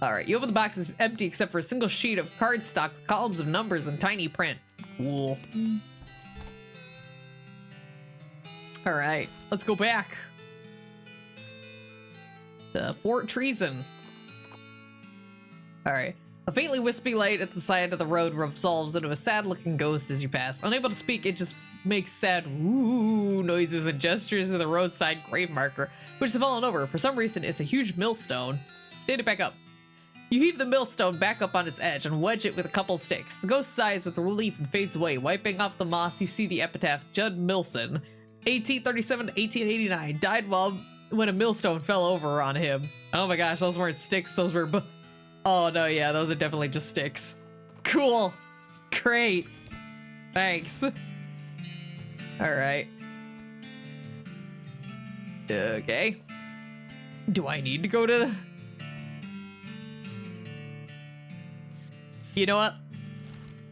All right, you open the box, it's empty except for a single sheet of cardstock with columns of numbers and tiny print. Cool. All right, let's go back to Fort Treason. All right, a faintly wispy light at the side of the road resolves into a sad-looking ghost as you pass. Unable to speak, it just makes sad woo noises and gestures to the roadside grave marker, which has fallen over. For some reason, it's a huge millstone. Stand it back up. You heave the millstone back up on its edge and wedge it with a couple sticks. The ghost sighs with relief and fades away. Wiping off the moss, you see the epitaph, Judd Milson, 1837 to 1889, died when a millstone fell over on him. Oh my gosh, those weren't sticks, those were oh no, yeah, those are definitely just sticks. Cool. Great. Thanks. Alright. Okay. Do I need to go to... You know what?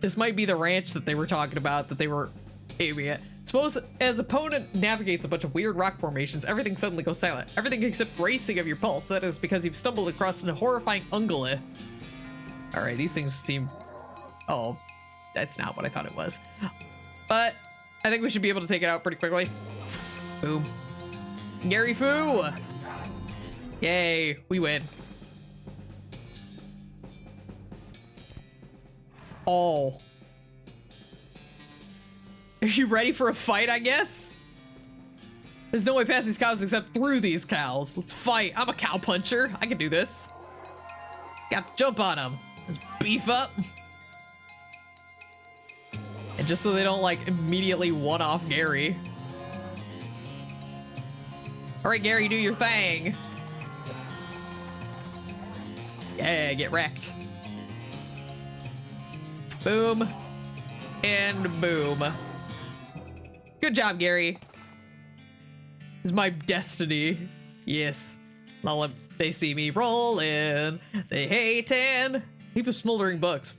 This might be the ranch that they were talking about, that they were aiming at. Suppose as opponent navigates a bunch of weird rock formations, everything suddenly goes silent. Everything except racing of your pulse. That is because you've stumbled across a horrifying ungolith. Alright, these things seem Oh, that's not what I thought it was. But I think we should be able to take it out pretty quickly. Boom. Gary Foo! Yay, we win. Oh. Are you ready for a fight, I guess? There's no way past these cows except through these cows. Let's fight. I'm a cow puncher. I can do this. Got to jump on them. Let's beef up. And just so they don't, like, immediately one-off Gary. All right, Gary, do your thing. Yeah, get wrecked. Boom. And boom. Good job, Gary. This is my destiny. Yes. They see me rolling. They hatin'. Heap of smoldering books.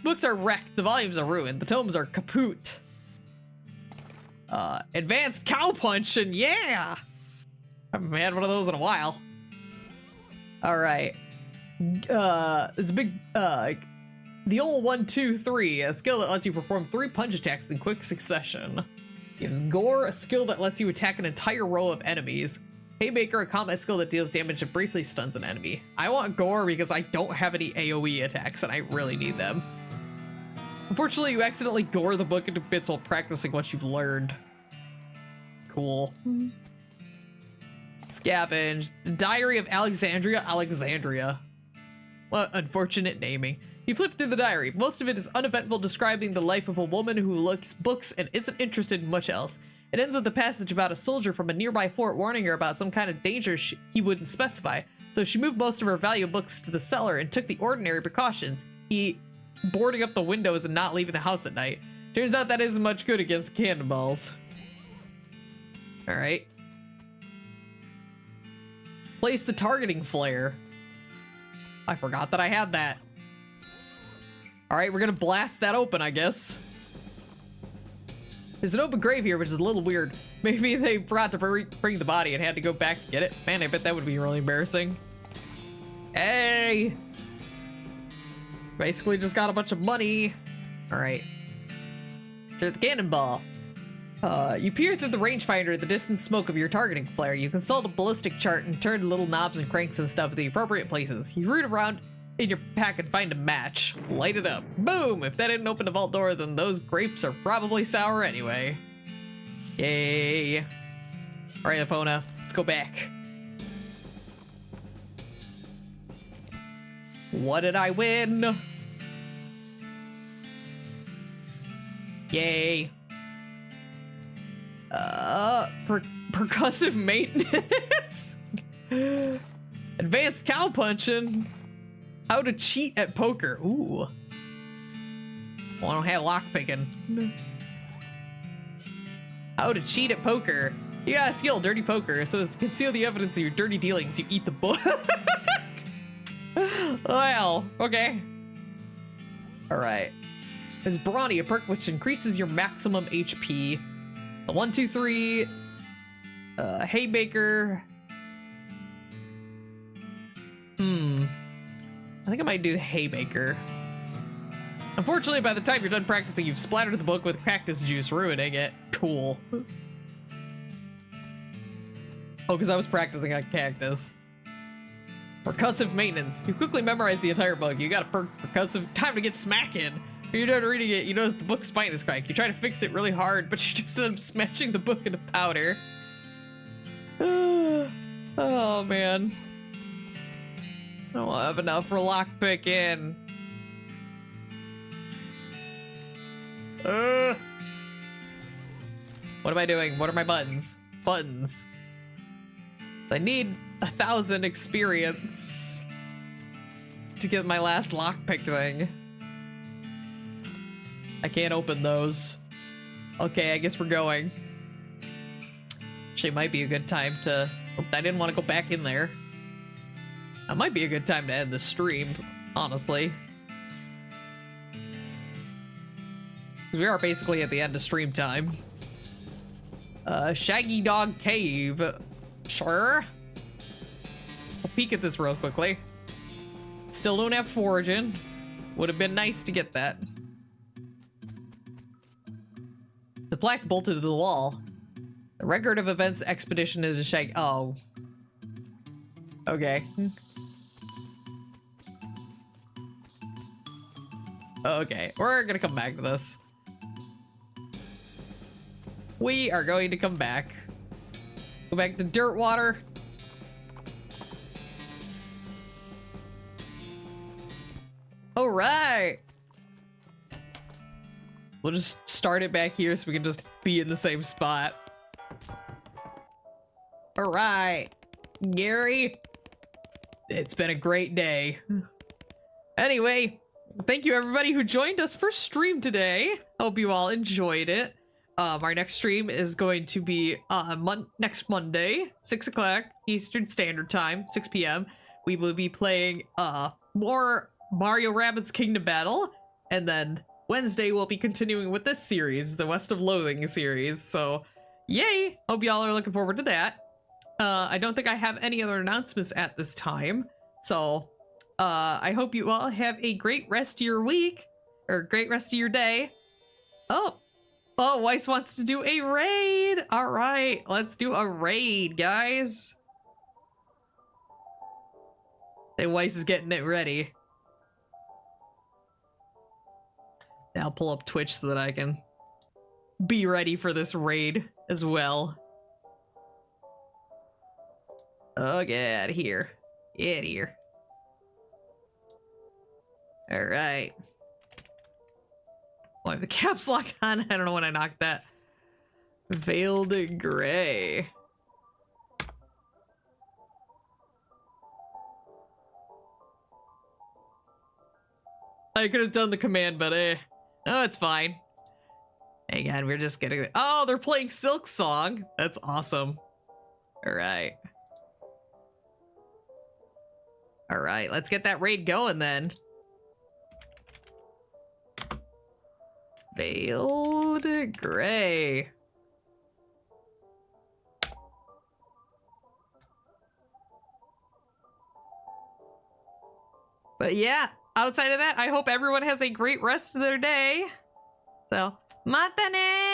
Books are wrecked. The volumes are ruined. The tomes are kaput. Advanced cow punching. Yeah. I haven't had one of those in a while. All right. This big, the old 1, 2, 3, a skill that lets you perform 3 punch attacks in quick succession. Gives Gore, a skill that lets you attack an entire row of enemies. Haymaker, a combat skill that deals damage and briefly stuns an enemy. I want Gore because I don't have any AoE attacks and I really need them. Unfortunately, you accidentally gore the book into bits while practicing what you've learned. Cool. Scavenge. The Diary of Alexandria. What unfortunate naming. You flip through the diary. Most of it is uneventful, describing the life of a woman who looks books and isn't interested in much else. It ends with a passage about a soldier from a nearby fort warning her about some kind of danger he wouldn't specify. So she moved most of her valuable books to the cellar and took the ordinary precautions. Boarding up the windows and not leaving the house at night. Turns out that isn't much good against cannonballs. Alright. Place the targeting flare. I forgot that I had that. Alright, we're gonna blast that open, I guess. There's an open grave here, which is a little weird. Maybe they forgot to bring the body and had to go back and get it. Man, I bet that would be really embarrassing. Hey! Basically just got a bunch of money. Alright. Insert the cannonball. You peer through the rangefinder at the distant smoke of your targeting flare. You consult a ballistic chart and turn little knobs and cranks and stuff at the appropriate places. You root around in your pack and find a match. Light it up. Boom! If that didn't open the vault door, then those grapes are probably sour anyway. Yay. Alright, Epona. Let's go back. What did I win? Yay. Percussive maintenance. Advanced cow punching. How to cheat at poker. Ooh. Well, I don't have lock picking. How to cheat at poker. You got a skill, dirty poker, so as to conceal the evidence of your dirty dealings, you eat the book. Well, okay. Alright. There's Brawny, a perk which increases your maximum HP. The 1, 2, 3. Haymaker. I think I might do the Haymaker. Unfortunately, by the time you're done practicing, you've splattered the book with cactus juice, ruining it. Cool. Oh, because I was practicing on cactus. Percussive maintenance. You quickly memorize the entire book. You got a percussive. Time to get smacking. When you're done reading it, you notice the book's spine is cracked. You try to fix it really hard, but you just end up smashing the book into powder. Oh, man. I don't have enough for lockpicking. What am I doing? What are my buttons? Buttons. I need 1,000 experience to get my last lockpick thing. I can't open those. Okay, I guess we're going. Actually, it might be a good time to... I didn't want to go back in there. That might be a good time to end the stream, honestly. We are basically at the end of stream time. Shaggy Dog Cave. Sure. I'll peek at this real quickly. Still don't have foraging. Would have been nice to get that. The plaque bolted to the wall. The record of events expedition into Shag. Oh. Okay. Okay, we're gonna come back to this. We are going to come back. Go back to Dirtwater. All right. We'll just start it back here so we can just be in the same spot. All right, Gary. It's been a great day. Anyway, thank you everybody who joined us for stream today. Hope you all enjoyed it. Our next stream is going to be next Monday, 6 o'clock Eastern Standard Time, 6 p.m. We will be playing more Mario Rabbids Kingdom Battle, and then Wednesday we'll be continuing with this series, the West of Loathing series. So, yay! Hope y'all are looking forward to that. I don't think I have any other announcements at this time. So, I hope you all have a great rest of your week, or great rest of your day. Oh, Weiss wants to do a raid. All right, let's do a raid, guys. Hey, Weiss is getting it ready. Now I'll pull up Twitch so that I can be ready for this raid as well. Oh, get out of here. Get out of here. All right. Oh, I have the caps lock on. I don't know when I knocked that. Veiled Gray. I could have done the command, but no, it's fine. Hang on, we're just getting. Oh, they're playing Silk Song. That's awesome. All right. All right, let's get that raid going then. Veiled Gray. But yeah, outside of that, I hope everyone has a great rest of their day. So, matane!